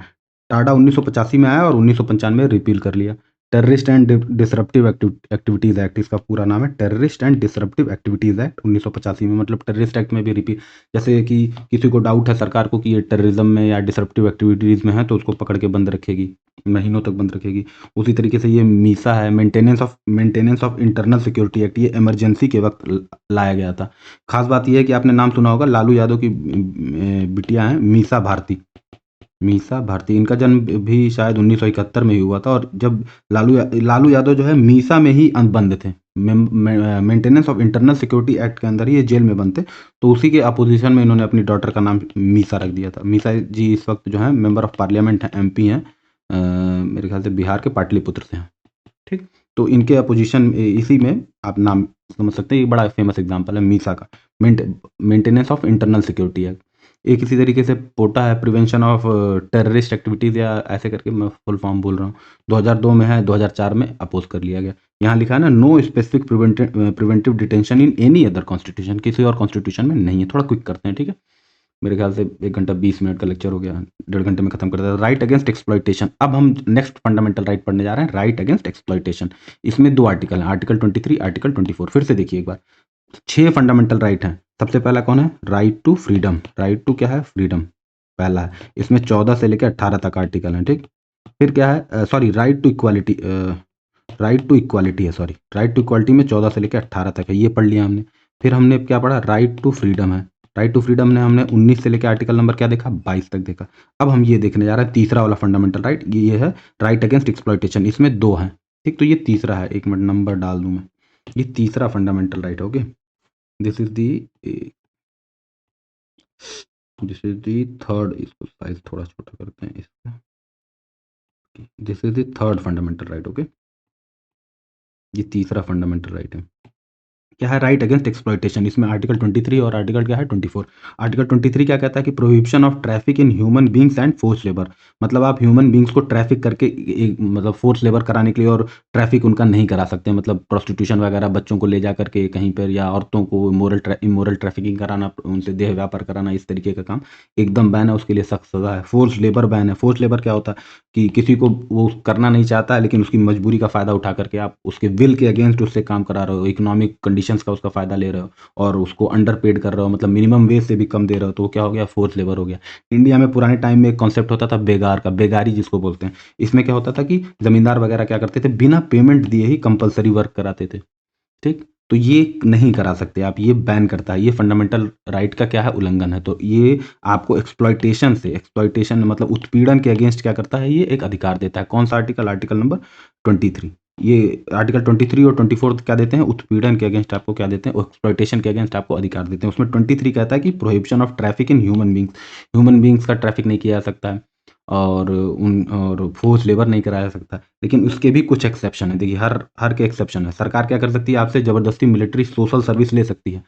टाडा 1985 में आया और 1995 में रिपील कर लिया। Terrorist and disruptive activities act इसका पूरा नाम है, terrorist and disruptive activities act 1985 में। मतलब टेररिस्ट एक्ट में भी रिपील, जैसे कि किसी को डाउट है सरकार को कि ये टेररिज्म में या डिसरप्टिव एक्टिविटीज़ में है तो उसको पकड़ के बंद रखेगी, महीनों तक बंद रखेगी। उसी तरीके से ये मीसा है, maintenance of internal security act, ये इमरजेंसी के वक्त लाया गया था। खास बात यह है कि आपने नाम सुना होगा, लालू यादव की बिटिया हैं मीसा भारती। मीसा भारती, इनका जन्म भी शायद 1971 में ही हुआ था, और जब लालू यादव जो है मीसा में ही बंद थे, maintenance of internal security act के अंदर ही ये जेल में बंद थे। तो उसी के अपोजिशन में इन्होंने अपनी डॉटर का नाम मीसा रख दिया था। मीसा जी इस वक्त जो है मेंबर ऑफ पार्लियामेंट हैं, एमपी हैं, मेरे ख्याल से बिहार के पाटलिपुत्र से हैं। ठीक, तो इनके अपोजिशन इसी में आप नाम समझ सकते हैं, ये बड़ा फेमस एग्जांपल है मीसा का, maintenance of internal security act. एक इसी तरीके से पोटा है, प्रिवेंशन ऑफ टेररिस्ट एक्टिविटीज़, या ऐसे करके मैं फुल फॉर्म बोल रहा हूँ, 2002 में है, 2004 में अपोज कर लिया गया। यहाँ लिखा है ना, no specific preventive detention in any other constitution, किसी और कॉन्स्टिट्यूशन में नहीं है। थोड़ा क्विक करते हैं, ठीक है, मेरे ख्याल से 1 घंटा 20 मिनट का लेक्चर हो गया, 1.5 घंटे में खत्म कर देता है। राइट अगेंस्ट एक्सप्लॉइटेशन, अब हम नेक्स्ट फंडामेंटल राइट पढ़ने जा रहे हैं, राइट अगेंस्ट एक्सप्लॉइटेशन। इसमें 2 आर्टिकल हैं, आर्टिकल 23, आर्टिकल 24। फिर से देखिए एक बार, 6 फंडामेंटल राइट हैं। सबसे पहला कौन है, right to freedom. Right to क्या है, फ्रीडम, पहला है। इसमें 14 से लेकर 18 तक आर्टिकल हैं, ठीक। फिर क्या है, sorry, right to equality, right to equality है, सॉरी, राइट टू इक्वालिटी में 14 से लेकर 18 तक है, ये पढ़ लिया हमने। फिर हमने क्या पढ़ा, राइट टू फ्रीडम है। राइट टू फ्रीडम ने हमने 19 से लेकर आर्टिकल नंबर क्या देखा, 22 तक देखा। अब हम ये देखने जा रहे हैं तीसरा वाला फंडामेंटल राइट, ये है राइट अगेंस्ट एक्सप्लॉइटेशन। इसमें 2 हैं, ठीक, तो ये तीसरा है, 1 मिनट नंबर डाल दूं मैं, ये तीसरा fundamental right, okay. This is the third, इसको साइज थोड़ा छोटा करते हैं इसका, this is the third fundamental right, okay. ये तीसरा फंडामेंटल राइट है। क्या है, राइट अगेंस्ट एक्सप्लॉइटेशन। इसमें आर्टिकल 23 और आर्टिकल क्या है, 24। आर्टिकल 23 क्या कहता है कि prohibition of traffic in human beings and force labour. मतलब आप ह्यूमन बींग्स को ट्रैफिक करके मतलब फोर्स लेबर कराने के लिए, और ट्रैफिक उनका नहीं करा सकते, मतलब प्रोस्टिट्यूशन वगैरह बच्चों को ले जा करके कहीं पर, या औरतों को इमोरल ट्रैफिकिंग कराना, उनसे देह व्यापार कराना, इस तरीके का काम एकदम बैन है, उसके लिए सख्त सजा है। फोर्स लेबर बैन है। फोर्स लेबर क्या होता है कि किसी को वो करना नहीं चाहता है, लेकिन उसकी मजबूरी का फ़ायदा उठा करके आप उसके विल के अगेंस्ट उससे काम करा रहे हो, इकोनॉमिक कंडीशंस का उसका फ़ायदा ले रहे हो, और उसको अंडर पेड कर रहे हो, मतलब मिनिमम वेज से भी कम दे रहे हो, तो वो क्या हो गया, फोर्स लेबर हो गया। इंडिया में पुराने टाइम में एक कॉन्सेप्ट होता था बेगार का, बेगारी जिसको बोलते हैं। इसमें क्या होता था कि ज़मींदार वगैरह क्या करते थे, बिना पेमेंट दिए ही कंपलसरी वर्क कराते थे, ठीक। तो ये नहीं करा सकते आप, ये बैन करता है, ये फंडामेंटल राइट का क्या है, उल्लंघन है। तो ये आपको एक्सप्लॉइटेशन मतलब उत्पीड़न के अगेंस्ट क्या करता है, ये एक अधिकार देता है। कौन सा आर्टिकल, आर्टिकल नंबर 23। ये आर्टिकल 23 और 24 क्या देते हैं, उत्पीड़न के अगेंस्ट आपको क्या देते हैं, एक्सप्लॉइटेशन के अगेंस्ट आपको अधिकार देते हैं। उसमें 23 कहता है कि prohibition of traffic in human beings का ट्रैफिक नहीं किया जा सकता है, और फोर्स लेबर नहीं कराया जा सकता। लेकिन उसके भी कुछ एक्सेप्शन है, देखिए हर के एक्सेप्शन है। सरकार क्या कर सकती है, आपसे ज़बरदस्ती मिलिट्री सोशल सर्विस ले सकती है,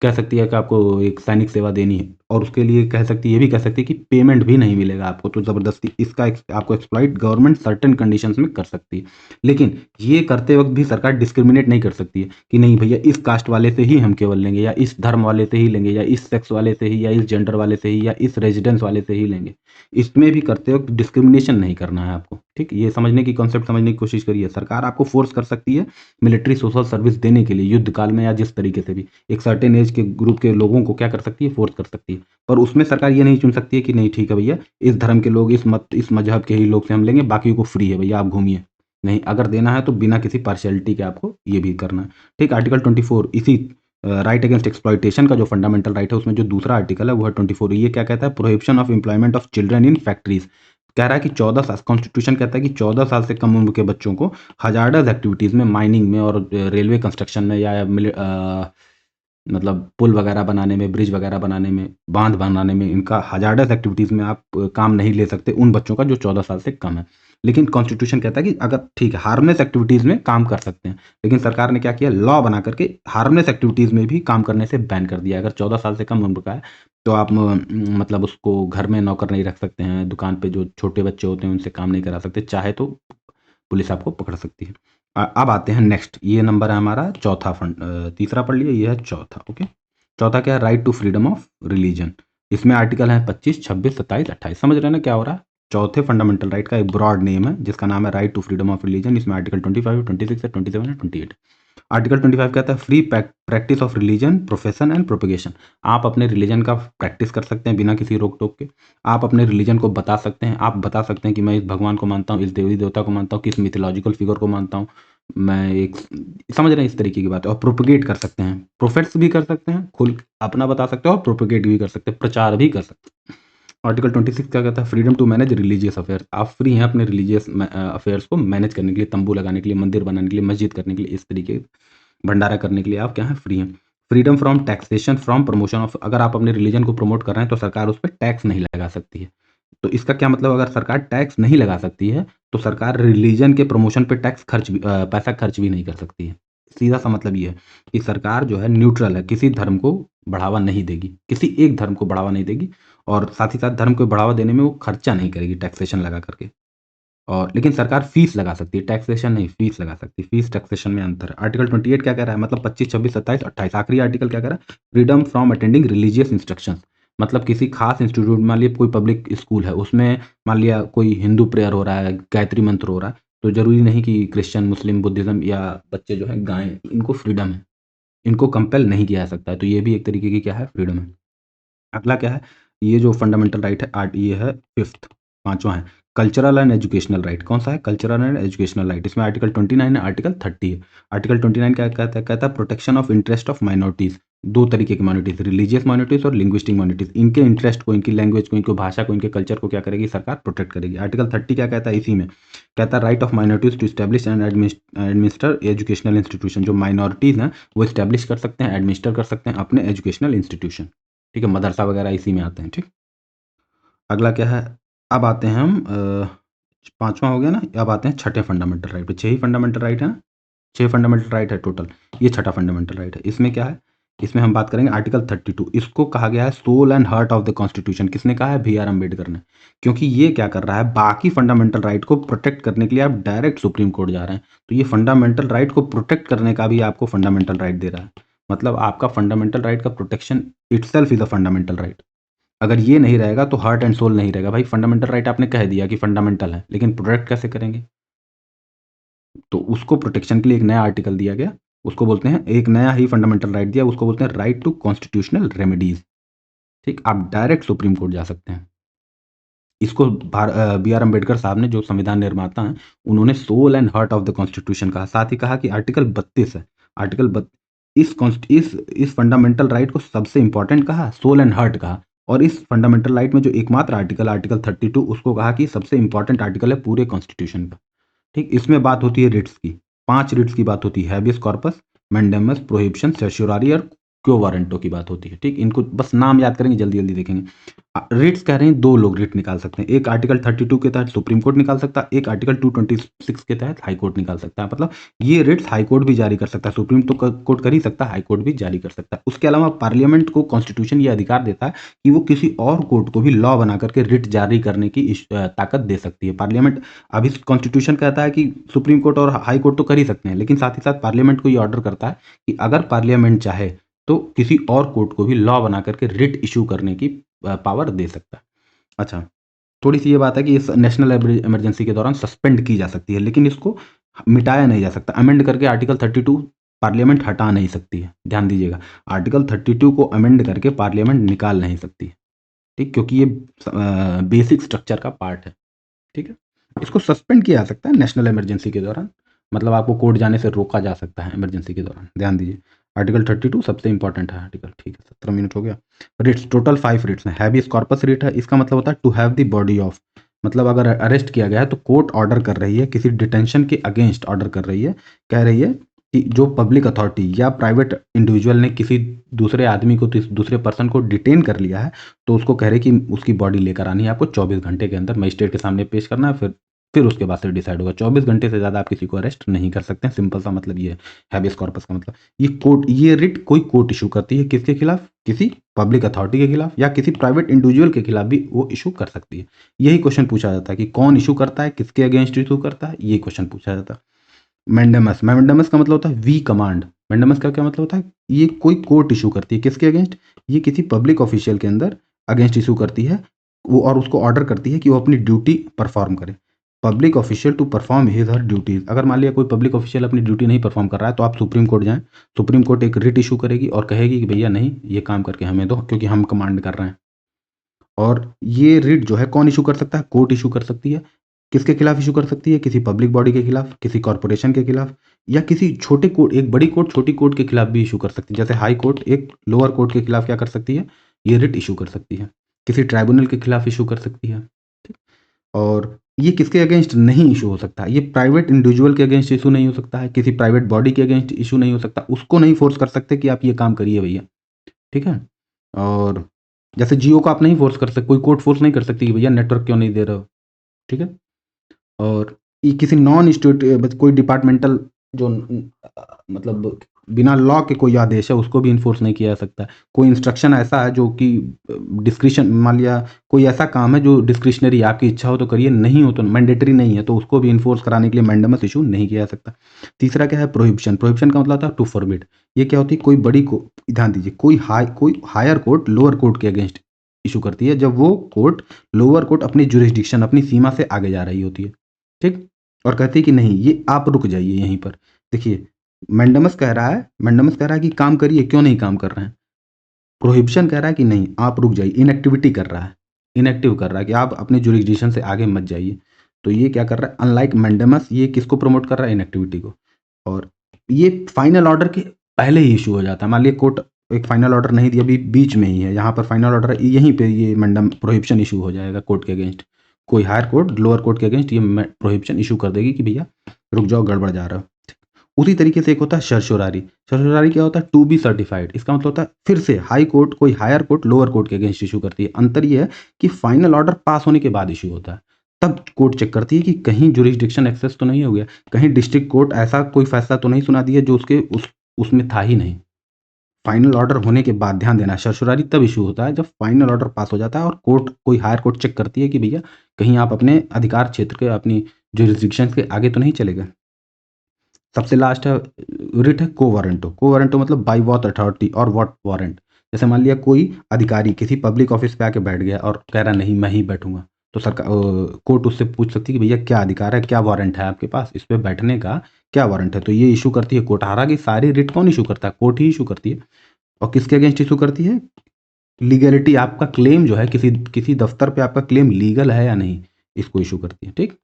कह सकती है कि आपको एक सैनिक सेवा देनी है, और उसके लिए कह सकती है, ये भी कह सकती है कि पेमेंट भी नहीं मिलेगा आपको, तो ज़बरदस्ती इसका आपको एक्सप्लॉइट गवर्नमेंट सर्टेन कंडीशंस में कर सकती है। लेकिन ये करते वक्त भी सरकार डिस्क्रिमिनेट नहीं कर सकती है कि नहीं भैया इस कास्ट वाले से ही हम केवल लेंगे, या इस धर्म वाले से ही लेंगे, या इस सेक्स वाले से ही, या इस जेंडर वाले से ही, या इस रेजिडेंस वाले से ही लेंगे। इसमें भी करते वक्त डिस्क्रिमिनेशन नहीं करना है आपको, ठीक। ये समझने की, कॉन्सेप्ट समझने की कोशिश करिए। सरकार आपको फोर्स कर सकती है मिलिट्री सोशल सर्विस देने के लिए, युद्ध काल में या जिस तरीके से भी, एक सर्टेन एज के ग्रुप के लोगों को क्या कर सकती है, फोर्स कर सकती है। पर उसमें सरकार ये नहीं चुन सकती है कि नहीं ठीक है भैया, इस धर्म के लोग, इस मजहब के ही लोग से हम लेंगे, बाकी को फ्री है भैया आप घूमिए। नहीं, अगर देना है तो बिना किसी पार्शियलिटी के आपको ये भी करना है, ठीक। आर्टिकल 24 इसी राइट अगेंस्ट एक्सप्लॉइटेशन का जो फंडामेंटल राइट है, उसमें जो दूसरा आर्टिकल है वो है 24। ये क्या कहता है, prohibition of employment of children in factories. कह रहा है कि 14 साल, कॉन्स्टिट्यूशन कहता है कि 14 साल से कम उम्र के बच्चों को हजार्डस एक्टिविटीज़ में, माइनिंग में, और रेलवे कंस्ट्रक्शन में, या मतलब पुल वगैरह बनाने में, ब्रिज वगैरह बनाने में, बांध बनाने में, इनका हजार्डस एक्टिविटीज़ में आप काम नहीं ले सकते उन बच्चों का जो 14 साल से कम है। लेकिन कॉन्स्टिट्यूशन कहता है कि अगर ठीक है हार्मलेस एक्टिविटीज़ में काम कर सकते हैं, लेकिन सरकार ने क्या किया, लॉ बना करके हार्मलेस एक्टिविटीज़ में भी काम करने से बैन कर दिया। अगर 14 साल से कम उम्र का है तो आप मतलब उसको घर में नौकर नहीं रख सकते हैं, दुकान पे जो छोटे बच्चे होते हैं उनसे काम नहीं करा सकते, चाहे तो पुलिस आपको पकड़ सकती है। अब आते हैं नेक्स्ट, ये नंबर है हमारा चौथा तीसरा पढ़ लिया, ये है चौथा। ओके, चौथा क्या है, right to freedom of religion. इसमें आर्टिकल है 25, 26, 27, 28। समझ रहे हैं ना क्या हो रहा है। चौथे फंडामेंटल राइट का एक ब्रॉड नेम है जिसका नाम है right to freedom of religion. इसमें आर्टिकल 25, 26, 27 है, 28। आर्टिकल 25 कहता है free practice of religion, profession and propagation. आप अपने रिलीजन का प्रैक्टिस कर सकते हैं बिना किसी रोक टोक के। आप अपने रिलीजन को बता सकते हैं, आप बता सकते हैं कि मैं इस भगवान को मानता हूँ, इस देवी देवता को मानता हूँ, किस मिथोलॉजिकल फिगर को मानता हूँ, मैं एक, समझ रहे हैं इस तरीके की बात है। और प्रोपेगेट कर सकते हैं, प्रोफेट्स भी कर सकते हैं, खुल अपना बता सकते हैं, और प्रोपेगेट भी कर सकते हैं, प्रचार भी कर सकते हैं। आर्टिकल 26 क्या कहता है, freedom to manage religious affairs. आप फ्री हैं अपने रिलीजियस अफेयर्स को मैनेज करने के लिए, तंबू लगाने के लिए, मंदिर बनाने के लिए, मस्जिद करने के लिए, इस तरीके भंडारा करने के लिए आप क्या हैं, फ्री हैं। Freedom from taxation from promotion of, अगर आप अपने रिलीजन को प्रमोट कर रहे हैं तो सरकार उस पर टैक्स नहीं लगा सकती है। तो इसका क्या मतलब, अगर सरकार टैक्स नहीं लगा सकती है तो सरकार रिलीजन के प्रमोशन पे पैसा खर्च भी नहीं कर सकती है। सीधा सा मतलब ये है कि सरकार जो है न्यूट्रल है, किसी धर्म को बढ़ावा नहीं देगी, किसी एक धर्म को बढ़ावा नहीं देगी, और साथ ही साथ धर्म को बढ़ावा देने में वो खर्चा नहीं करेगी टैक्सेशन लगा करके। और लेकिन सरकार फीस लगा सकती है, टैक्सेशन नहीं, फीस लगा सकती है। फीस टैक्सेशन में अंतर है। आर्टिकल 28 क्या कह रहा है, मतलब 25, 26, 27, 28, आखिरी आर्टिकल क्या कह रहा है, freedom from attending religious instruction. मतलब किसी खास इंस्टीट्यूट, मान लिया कोई पब्लिक स्कूल है, उसमें मान लिया कोई हिंदू प्रेयर हो रहा है, गायत्री मंत्र हो रहा है, तो जरूरी नहीं कि क्रिश्चियन, मुस्लिम, बुद्धिज्म या बच्चे जो है गाएं, इनको फ्रीडम है, इनको कंपेल नहीं किया जा सकता है। तो ये भी एक तरीके की क्या है, फ्रीडम है। अगला क्या है, ये जो फंडामेंटल राइट है आर्ट, ये है फिफ्थ, पांचवा है कल्चरल एंड एजुकेशनल राइट। कौन सा है, कल्चरल एंड एजुकेशनल राइट। इसमें आर्टिकल 29 है, आर्टिकल 30 है। आर्टिकल 29 क्या कहता है, कहता है protection of interest of minorities. दो तरीके की माइनॉरिटीज, रिलीजियस माइनॉरिटीज और लिंग्विस्टिक माइनॉरिटीज। इनके इंटरेस्ट को, इनकी लैंग्वेज को, इनकी भाषा को, इनके कल्चर को क्या करेगी सरकार, प्रोटेक्ट करेगी। आर्टिकल 30 क्या कहता है, इसी में कहता है right of minorities to establish and administer educational institution. जो माइनॉरिटीज हैं वो स्टैब्लिश कर सकते हैं, एडमिनिस्टर कर सकते हैं अपने एजुकेशनल इंस्टीट्यूशन। ठीक है, मदरसा वगैरह इसी में आते हैं। ठीक, अगला क्या है, अब आते हैं हम पांचवा हो गया ना, अब आते हैं छठे फंडामेंटल राइट पे। छह ही फंडामेंटल राइट है ना, छह फंडामेंटल राइट है टोटल, ये छठा फंडामेंटल राइट है। इसमें क्या है, इसमें हम बात करेंगे आर्टिकल 32। इसको कहा गया है soul and heart of the constitution. किसने कहा है, बी आर अम्बेडकर ने। क्योंकि ये क्या कर रहा है, बाकी फंडामेंटल राइट को प्रोटेक्ट करने के लिए आप डायरेक्ट सुप्रीम कोर्ट जा रहे हैं, तो ये फंडामेंटल राइट को प्रोटेक्ट करने का भी आपको फंडामेंटल राइट दे रहा है। मतलब आपका फंडामेंटल राइट का protection itself is a fundamental right. अगर ये नहीं रहेगा तो हार्ट एंड सोल नहीं रहेगा। भाई फंडामेंटल राइट आपने कह दिया कि फंडामेंटल है, लेकिन प्रोटेक्ट कैसे करेंगे, तो उसको प्रोटेक्शन के लिए एक नया आर्टिकल दिया गया, उसको बोलते हैं, एक नया ही फंडामेंटल राइट दिया, उसको बोलते हैं राइट टू कॉन्स्टिट्यूशनल रेमेडीज। ठीक, आप डायरेक्ट सुप्रीम कोर्ट जा सकते हैं। इसको बी आर अम्बेडकर साहब ने, जो संविधान निर्माता हैं, उन्होंने soul and heart of the constitution कहा। साथ ही कहा कि आर्टिकल 32 है, आर्टिकल इस फंडामेंटल राइट को सबसे इंपॉर्टेंट कहा, सोल एंड हार्ट कहा। और इस फंडामेंटल राइट में जो एकमात्र आर्टिकल, आर्टिकल 32, उसको कहा कि सबसे इंपॉर्टेंट आर्टिकल है पूरे कॉन्स्टिट्यूशन का। ठीक, इसमें बात होती है रिट्स की, 5 रिट्स की बात होती है, हैबियस कॉर्पस, मैंडेमस, प्रोहिबिशन, सर्चुरारी और क्यो वारंटो की बात होती है। ठीक, इनको बस नाम याद करेंगे, जल्दी जल्दी देखेंगे। रिट्स कह रहे हैं, दो लोग रिट निकाल सकते हैं, एक आर्टिकल 32 के तहत सुप्रीम कोर्ट निकाल सकता है, एक आर्टिकल 226 के तहत हाई कोर्ट निकाल सकता है। मतलब ये रिट्स हाई कोर्ट भी जारी कर सकता है, सुप्रीम तो कोर्ट कर ही सकता है, हाई कोर्ट भी जारी कर सकता है। उसके अलावा पार्लियामेंट को कॉन्स्टिट्यूशन ये अधिकार देता है कि वो किसी और कोर्ट को भी लॉ बना करके रिट जारी करने की ताकत दे सकती है पार्लियामेंट। अभी कॉन्स्टिट्यूशन कहता है कि सुप्रीम कोर्ट और हाई कोर्ट तो कर ही सकते हैं, लेकिन साथ ही साथ पार्लियामेंट को ये ऑर्डर करता है कि अगर पार्लियामेंट चाहे तो किसी और कोर्ट को भी लॉ बना करके रिट इशू करने की पावर दे सकता है। अच्छा, थोड़ी-सी ये बात है कि इस नेशनल इमरजेंसी के दौरान सस्पेंड की जा सकती है, लेकिन इसको मिटाया नहीं जा सकता। अमेंड करके आर्टिकल 32 पार्लियामेंट हटा नहीं सकती है। ध्यान दीजिएगा, आर्टिकल 32 को अमेंड करके पार्लियामेंट निकाल नहीं सकती है। ठीक, क्योंकि ये बेसिक स्ट्रक्चर का पार्ट है। ठीक है, इसको सस्पेंड किया जा सकता है नेशनल इमरजेंसी के दौरान, मतलब आपको कोर्ट जाने से रोका जा सकता है इमरजेंसी के दौरान। ध्यान दीजिए, आर्टिकल 32 सबसे इंपॉर्टेंट है आर्टिकल। ठीक है, 17 मिनट हो गया। रिट्स टोटल 5 रिट्स हैं। हैबियस कॉर्पस रिट है, इसका मतलब होता है to have the body of, मतलब अगर अरेस्ट किया गया है तो कोर्ट ऑर्डर कर रही है, किसी डिटेंशन के अगेंस्ट ऑर्डर कर रही है, कह रही है कि जो पब्लिक अथॉरिटी या प्राइवेट इंडिविजुअल ने किसी दूसरे आदमी को, दूसरे पर्सन को डिटेन कर लिया है, तो उसको कह रहे कि उसकी बॉडी लेकर आनी है आपको 24 घंटे के अंदर, मजिस्ट्रेट के सामने पेश करना है, फिर उसके बाद से डिसाइड होगा। 24 घंटे से ज़्यादा आप किसी को अरेस्ट नहीं कर सकते हैं। सिंपल सा मतलब ये है हैबियस कॉर्पस का मतलब। ये रिट कोई कोर्ट इशू करती है किसके खिलाफ? किसी पब्लिक अथॉरिटी के खिलाफ या किसी प्राइवेट इंडिविजुअल के खिलाफ भी वो इशू कर सकती है। यही क्वेश्चन पूछा जाता है कि कौन इशू करता है, किसके अगेंस्ट इशू करता है, ये क्वेश्चन पूछा जाता है। मैंडेमस, मैंडेमस का मतलब होता है वी कमांड। मैंडेमस का क्या मतलब होता है? ये कोई कोर्ट इशू करती है किसके अगेंस्ट? ये किसी पब्लिक ऑफिशियल के अंदर अगेंस्ट इशू करती है वो, और उसको ऑर्डर करती है कि वो अपनी ड्यूटी परफॉर्म करे। Public official to perform his her duties. अगर मान लिया कोई पब्लिक ऑफिशियल अपनी ड्यूटी नहीं परफॉर्म कर रहा है तो आप सुप्रीम कोर्ट जाएं, सुप्रीम कोर्ट एक रिट इशू करेगी और कहेगी कि भैया नहीं, ये काम करके हमें दो क्योंकि हम कमांड कर रहे हैं। और ये रिट जो है कौन इशू कर सकता है? कोर्ट इशू कर सकती है। किसके खिलाफ इशू कर सकती है? किसी पब्लिक बॉडी के खिलाफ, किसी कॉर्पोरेशन के खिलाफ, या किसी छोटे कोर्ट, एक बड़ी कोर्ट छोटी कोर्ट के खिलाफ भी इशू कर सकती है। जैसे हाई कोर्ट एक लोअर कोर्ट के खिलाफ क्या कर सकती है? ये रिट इशू कर सकती है। किसी ट्राइब्यूनल के खिलाफ इशू कर सकती है। ठीक? और ये किसके अगेंस्ट नहीं इशू हो सकता? ये प्राइवेट इंडिविजुअल के अगेंस्ट इशू नहीं हो सकता है, किसी प्राइवेट बॉडी के अगेंस्ट इशू नहीं हो सकता। उसको नहीं फोर्स कर सकते कि आप ये काम करिए भैया। ठीक है? और जैसे जियो को आप नहीं फोर्स कर सकते, कोई कोर्ट फोर्स नहीं कर सकती कि भैया नेटवर्क क्यों नहीं दे रहे हो। ठीक है? और ये किसी नॉन स्टेट कोई डिपार्टमेंटल जो मतलब बिना लॉ के कोई आदेश है उसको भी इन्फोर्स नहीं किया जा सकता। कोई इंस्ट्रक्शन ऐसा है जो कि डिस्क्रिशन, मान लिया कोई ऐसा काम है जो डिस्क्रिशनरी, आपकी इच्छा हो तो करिए, नहीं हो तो मैंडेटरी नहीं है, तो उसको भी इन्फोर्स कराने के लिए मैंडेमस इशू नहीं किया जा सकता। तीसरा क्या है? प्रोहिबिशन। प्रोहिबिशन का मतलब होता है टू फॉरबिड। ये क्या होती है? कोई बड़ी को, ध्यान दीजिए, कोई हायर कोर्ट लोअर कोर्ट के अगेंस्ट इशू करती है जब वो कोर्ट, लोअर कोर्ट अपनी जुरिस्डिक्शन, अपनी सीमा से आगे जा रही होती है। ठीक? और कहती है कि नहीं, ये आप रुक जाइए यहीं पर। देखिए, मैंडेमस कह रहा है कि काम करिए, क्यों नहीं काम कर रहे हैं। प्रोहिबिशन कह रहा है कि नहीं, आप रुक जाइए, इनएक्टिविटी कर रहा है, इनएक्टिव कर रहा है कि आप अपने जुरिस्डिक्शन से आगे मत जाइए। तो ये क्या कर रहा है? अनलाइक मैंडेमस, ये किसको प्रमोट कर रहा है? इनएक्टिविटी को। और ये फाइनल ऑर्डर के पहले ही इशू हो जाता है। मान लिया कोर्ट एक फाइनल ऑर्डर नहीं दिया, अभी बीच में ही है, यहाँ पर फाइनल ऑर्डर है, यहीं पे ये मैंडम प्रोहिबिशन इशू हो जाएगा कोर्ट के अगेंस्ट। कोई हायर कोर्ट लोअर कोर्ट के अगेंस्ट ये प्रोहिबिशन इशू कर देगी कि भैया रुक जाओ, गड़बड़ जा रहा हो। उसी तरीके से एक होता है सर्शोरारी। सर्शोरारी क्या होता है? To be certified. इसका मतलब होता है फिर से हाई कोर्ट कोई हायर कोर्ट लोअर कोर्ट के अगेंस्ट इशू करती है। अंतर ये है कि फाइनल ऑर्डर पास होने के बाद इशू होता है, तब कोर्ट चेक करती है कि कहीं जुरिस्डिक्शन एक्सेस तो नहीं हो गया, कहीं डिस्ट्रिक्ट कोर्ट ऐसा कोई फैसला तो नहीं सुना दिया जो उसमें था ही नहीं। फाइनल ऑर्डर होने के बाद ध्यान देना, सर्सरारी तब इशू होता है जब फाइनल ऑर्डर पास हो जाता है और कोर्ट, कोई हायर कोर्ट चेक करती है कि भैया कहीं आप अपने अधिकार क्षेत्र के, अपनी जुरिस्डिक्शन के आगे तो नहीं चले गए। सबसे लास्ट है रिट है को वारंटो। को वारंटो मतलब बाई वॉट अथॉरिटी और वॉट वारंट। जैसे मान लिया कोई अधिकारी किसी पब्लिक ऑफिस पे आके बैठ गया और कह रहा नहीं मैं ही बैठूंगा, तो सरकार, कोर्ट उससे पूछ सकती है कि भैया क्या अधिकार है, क्या वारंट है आपके पास, इस पे बैठने का क्या वारंट है। तो ये इशू करती है कोर्ट। हालांकि सारी रिट कौन इशू करता है? कोर्ट ही इशू करती है। और किसके अगेंस्ट इशू करती है? लीगलिटी, आपका क्लेम जो है, किसी किसी दफ्तर पे आपका क्लेम लीगल है या नहीं, इसको इशू करती है। ठीक?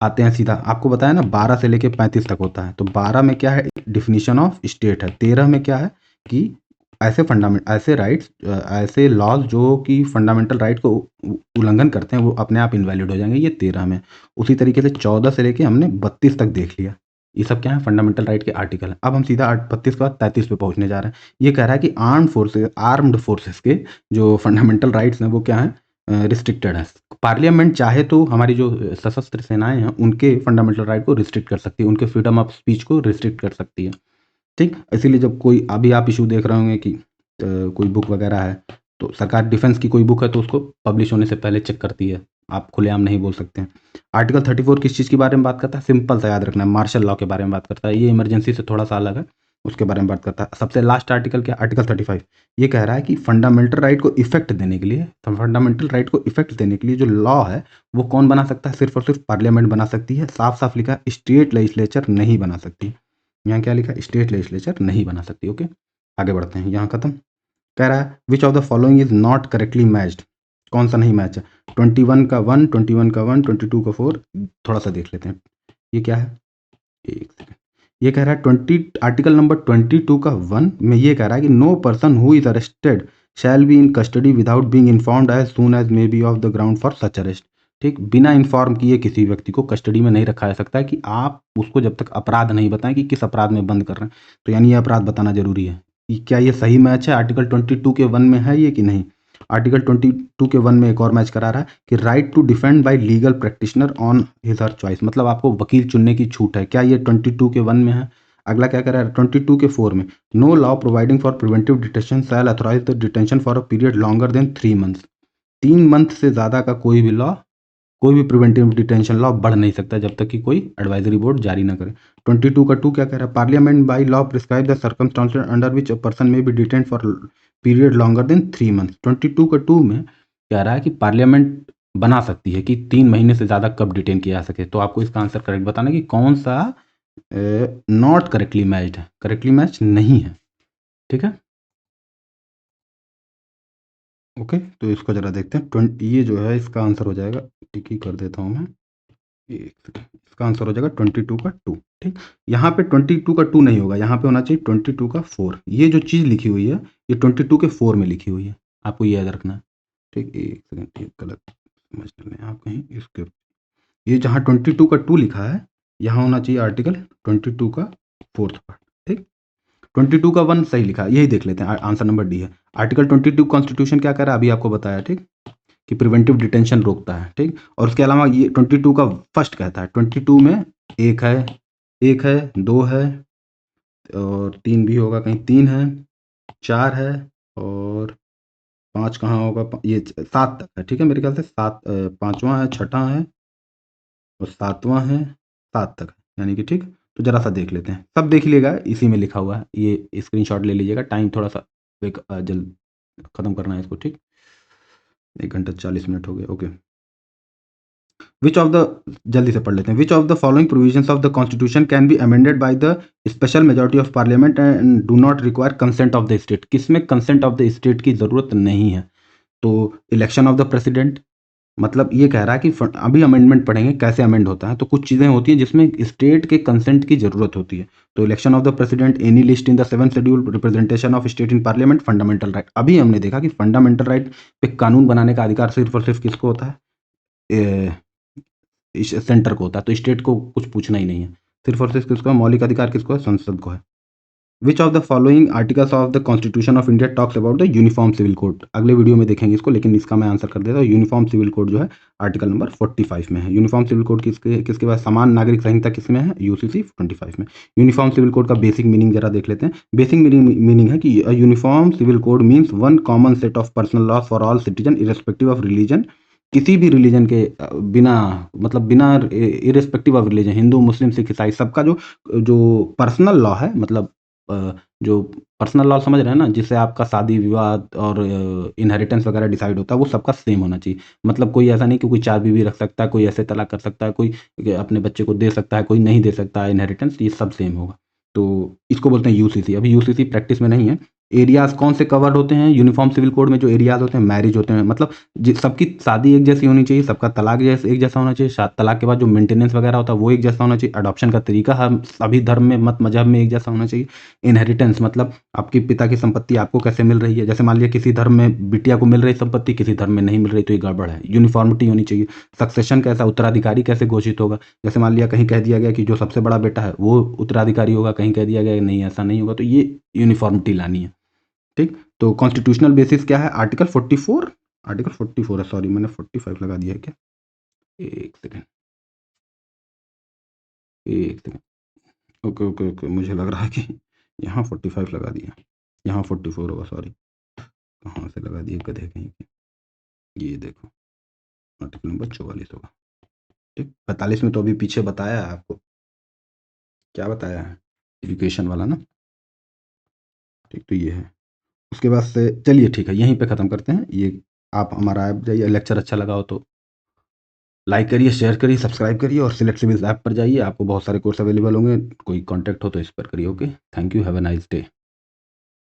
आते हैं सीधा, आपको बताया ना 12 से लेके 35 तक होता है। तो 12 में क्या है? डिफिनीशन ऑफ स्टेट है। 13 में क्या है कि ऐसे राइट्स, ऐसे लॉज जो कि फंडामेंटल राइट को उल्लंघन करते हैं वो अपने आप इनवैलिड हो जाएंगे, ये 13 में। उसी तरीके से 14 से लेके हमने 32 तक देख लिया। ये सब क्या है? फंडामेंटल राइट के आर्टिकल है। अब हम सीधा 32 के बाद 33 पे पहुंचने जा रहे हैं। ये कह रहा है कि आर्म्ड फोर्सेस के जो फंडामेंटल राइट्स हैं वो क्या है? रिस्ट्रिक्टेड है। पार्लियामेंट चाहे तो हमारी जो सशस्त्र सेनाएं हैं उनके फंडामेंटल राइट को रिस्ट्रिक्ट कर सकती है, उनके फ्रीडम ऑफ स्पीच को रिस्ट्रिक्ट कर सकती है। ठीक? इसीलिए जब कोई, अभी आप इशू देख रहे होंगे कि कोई बुक वगैरह है, तो सरकार डिफेंस की कोई बुक है तो उसको पब्लिश होने से पहले चेक करती है, आप खुलेआम नहीं बोल सकते हैं। आर्टिकल 34 किस चीज़ के बारे में बात करता है? सिंपल सा याद रखना है, मार्शल लॉ के बारे में बात करता है। ये इमरजेंसी से थोड़ा सा अलग है, उसके बारे में बात करता है। सबसे लास्ट आर्टिकल क्या? आर्टिकल 35। ये कह रहा है कि फंडामेंटल राइट को इफेक्ट देने के लिए, फंडामेंटल राइट को इफेक्ट देने के लिए जो लॉ है वो कौन बना सकता है? सिर्फ और सिर्फ पार्लियामेंट बना सकती है। साफ साफ लिखा है, स्टेट लेजिस्लेचर नहीं बना सकती। यहाँ क्या लिखा है? स्टेट लेजिस्लेचर नहीं बना सकती। ओके, आगे बढ़ते हैं। यहाँ खत्म। कह रहा है which of the following is not correctly matched. कौन सा नहीं मैच है? 21 का 1, 21 का 1, 22 का 4। थोड़ा सा देख लेते हैं ये क्या है। एक सेकंड। ये कह रहा है आर्टिकल नंबर 22 का 1 में ये कह रहा है कि no person who is arrested shall be in custody without being informed as soon as may be of the ground for such arrest. ठीक, बिना इन्फॉर्म किए किसी व्यक्ति को कस्टडी में नहीं रखा जा सकता है कि आप उसको जब तक अपराध नहीं बताएं कि किस अपराध में बंद कर रहे हैं। तो यानी ये अपराध बताना जरूरी है कि क्या ये सही मैच है, आर्टिकल 22 के 1 में है ये कि नहीं। आर्टिकल 22 के 1 में एक और मैच करा रहा है कि right to defend by legal practitioner on his her choice, मतलब आपको वकील चुनने की छूट है। क्या ये 22 के 1 में है। अगला क्या कह रहा है 22 के 4 में, no law providing for preventive detention shall authorise the detention for a period longer than 3 months. 3 month से ज़्यादा का कोई भी लॉ, कोई भी प्रिवेंटिव डिटेंशन लॉ बढ़ नहीं सकता जब तक कि कोई एडवाइजरी बोर्ड जारी ना करे। 22 का 2 क्या कह रहा है, parliament by law prescribe the circumstances under which a person may be detain for period longer than 3 month. 22 का 2 में कह रहा है कि पार्लियामेंट बना सकती है कि 3 महीने से ज़्यादा कब डिटेन किया जा सके। तो आपको इसका आंसर करेक्ट बताना कि कौन सा नॉट करेक्टली मैच्ड है, करेक्टली मैच नहीं है। ठीक है, ओके। तो इसको जरा देखते हैं। ये जो है इसका आंसर हो जाएगा, टिक ही कर देता हूँ मैं, एक सेकंड। इसका आंसर हो जाएगा 22 का 2। ठीक, यहाँ पे 22 का 2 नहीं होगा, यहाँ पे होना चाहिए 22 का 4। ये जो चीज़ लिखी हुई है ये 22 के 4 में लिखी हुई है, आपको ये याद रखना है। ठीक, एक सेकंड, ये गलत समझ लें आप कहीं इसके, ये जहाँ 22 का 2 लिखा है यहाँ होना चाहिए आर्टिकल 22 का 4th पार्ट। ठीक, 22 का 1 सही लिखा है, यही देख लेते हैं, आंसर नंबर डी है। आर्टिकल 22 कॉन्स्टिट्यूशन क्या कह रहा है अभी आपको बताया, ठीक, कि प्रिवेंटिव डिटेंशन रोकता है। ठीक, और उसके अलावा ये 22 का फर्स्ट कहता है 22 में एक है, 2 है और 3 भी होगा, कहीं 3 है, 4 है और 5 कहाँ होगा, ये 7 तक है। ठीक है, मेरे ख्याल से 7, 5वां है, 6वां है और 7वां है, 7 तक है यानी कि। ठीक, तो जरा सा देख लेते हैं, सब देख लीजिएगा, इसी में लिखा हुआ है, ये स्क्रीनशॉट ले लीजिएगा। टाइम थोड़ा सा जल्द खत्म करना है इसको। ठीक, 1 घंटा 40 मिनट हो गए। ओके, विच ऑफ द, जल्दी से पढ़ लेते हैं, विच of the following provisions of the constitution can be amended by the special majority of parliament and do not require consent of the state. किसमें कंसेंट ऑफ द स्टेट की जरूरत नहीं है। तो इलेक्शन ऑफ द प्रेसिडेंट, मतलब ये कह रहा है कि अभी अमेंडमेंट पढ़ेंगे कैसे अमेंड होता है, तो कुछ चीज़ें होती हैं जिसमें स्टेट के कंसेंट की जरूरत होती है। तो election of the president, any list in the 7th schedule, representation of state in parliament, fundamental right. अभी हमने देखा कि फंडामेंटल राइट पे कानून बनाने का अधिकार सिर्फ और सिर्फ किसको होता है, इस सेंटर को होता है। तो स्टेट को कुछ पूछना ही नहीं है, सिर्फ और सिर्फ किसको, मौलिक अधिकार किसको है, संसद को है। Which of the following articles of the constitution of India talks about the uniform civil code. अगले वीडियो में देखेंगे इसको, लेकिन इसका मैं आंसर कर देता हूँ। यूनिफॉर्म सिविल कोड जो है आर्टिकल नंबर 45 में है। यूनिफॉर्म सिविल कोड किसके बाद, समान नागरिक संहिता किसमें है, यूसीसी 25 में। यूनिफॉर्म सिविल कोड का बेसिक मीनिंग जरा देख लेते हैं। बेसिक मीनिंग है कि uniform civil code means one common set of personal laws for all citizen irrespective of religion. किसी भी रिलीजन के बिना, मतलब बिना irrespective of religion, Hindu Muslim Sikh ईसाई, सबका जो जो पर्सनल लॉ है, मतलब जो पर्सनल लॉ समझ रहे हैं ना, जिससे आपका शादी विवाह और इनहेरिटेंस वगैरह डिसाइड होता है, वो सबका सेम होना चाहिए। मतलब कोई ऐसा नहीं कि कोई 4 बीवी रख सकता है, कोई ऐसे तलाक कर सकता है, कोई अपने बच्चे को दे सकता है, कोई नहीं दे सकता है इनहेरिटेंस, ये सब सेम होगा। तो इसको बोलते हैं यूसीसी। अभी यूसीसी प्रैक्टिस में नहीं है। एरियाज कौन से कवर्ड होते हैं यूनिफॉर्म सिविल कोड में, जो एरियाज होते हैं, मैरिज होते हैं, मतलब सबकी शादी एक जैसी होनी चाहिए, सबका तलाक एक जैसा होना चाहिए, तलाक के बाद जो मेंटेनेंस वगैरह होता है वो एक जैसा होना चाहिए, अडॉप्शन का तरीका हम सभी धर्म में, मत मजहब में एक जैसा होना चाहिए। इनहेरिटेंस मतलब आपकी पिता की संपत्ति आपको कैसे मिल रही है, जैसे मान लिया किसी धर्म में बिटिया को मिल रही संपत्ति, किसी धर्म में नहीं मिल रही, तो ये गड़बड़ है, यूनिफॉर्मिटी होनी चाहिए। सक्सेशन कैसा, उत्तराधिकारी कैसे घोषित होगा, जैसे मान लिया कहीं कह दिया गया कि जो सबसे बड़ा बेटा है वो उत्तराधिकारी होगा, कहीं कह दिया गया नहीं ऐसा नहीं होगा, तो ये यूनिफॉर्मिटी लानी है। ठीक, तो कॉन्स्टिट्यूशनल बेसिस क्या है, आर्टिकल 44, आर्टिकल 44 है, सॉरी मैंने 45 लगा दिया है क्या, एक सेकेंड, एक सेकेंड, ओके ओके ओके, मुझे लग रहा है कि यहाँ 45 लगा दिया, यहाँ 44 होगा, सॉरी कहाँ से लगा दिए गधे कहीं के, ये देखो आर्टिकल नंबर 44 होगा। ठीक, 45 में तो अभी पीछे बताया है आपको, क्या बताया है, एजुकेशन वाला ना। ठीक, तो ये है, उसके बाद से चलिए ठीक है, यहीं पे ख़त्म करते हैं ये। आप हमारा ऐप जाइए, लेक्चर अच्छा लगा हो तो लाइक करिए, शेयर करिए, सब्सक्राइब करिए और सिलेक्ट सिविल्स ऐप पर जाइए, आपको बहुत सारे कोर्स अवेलेबल होंगे। कोई कॉन्टैक्ट हो तो इस पर करिए। Okay, thank you, have a nice day.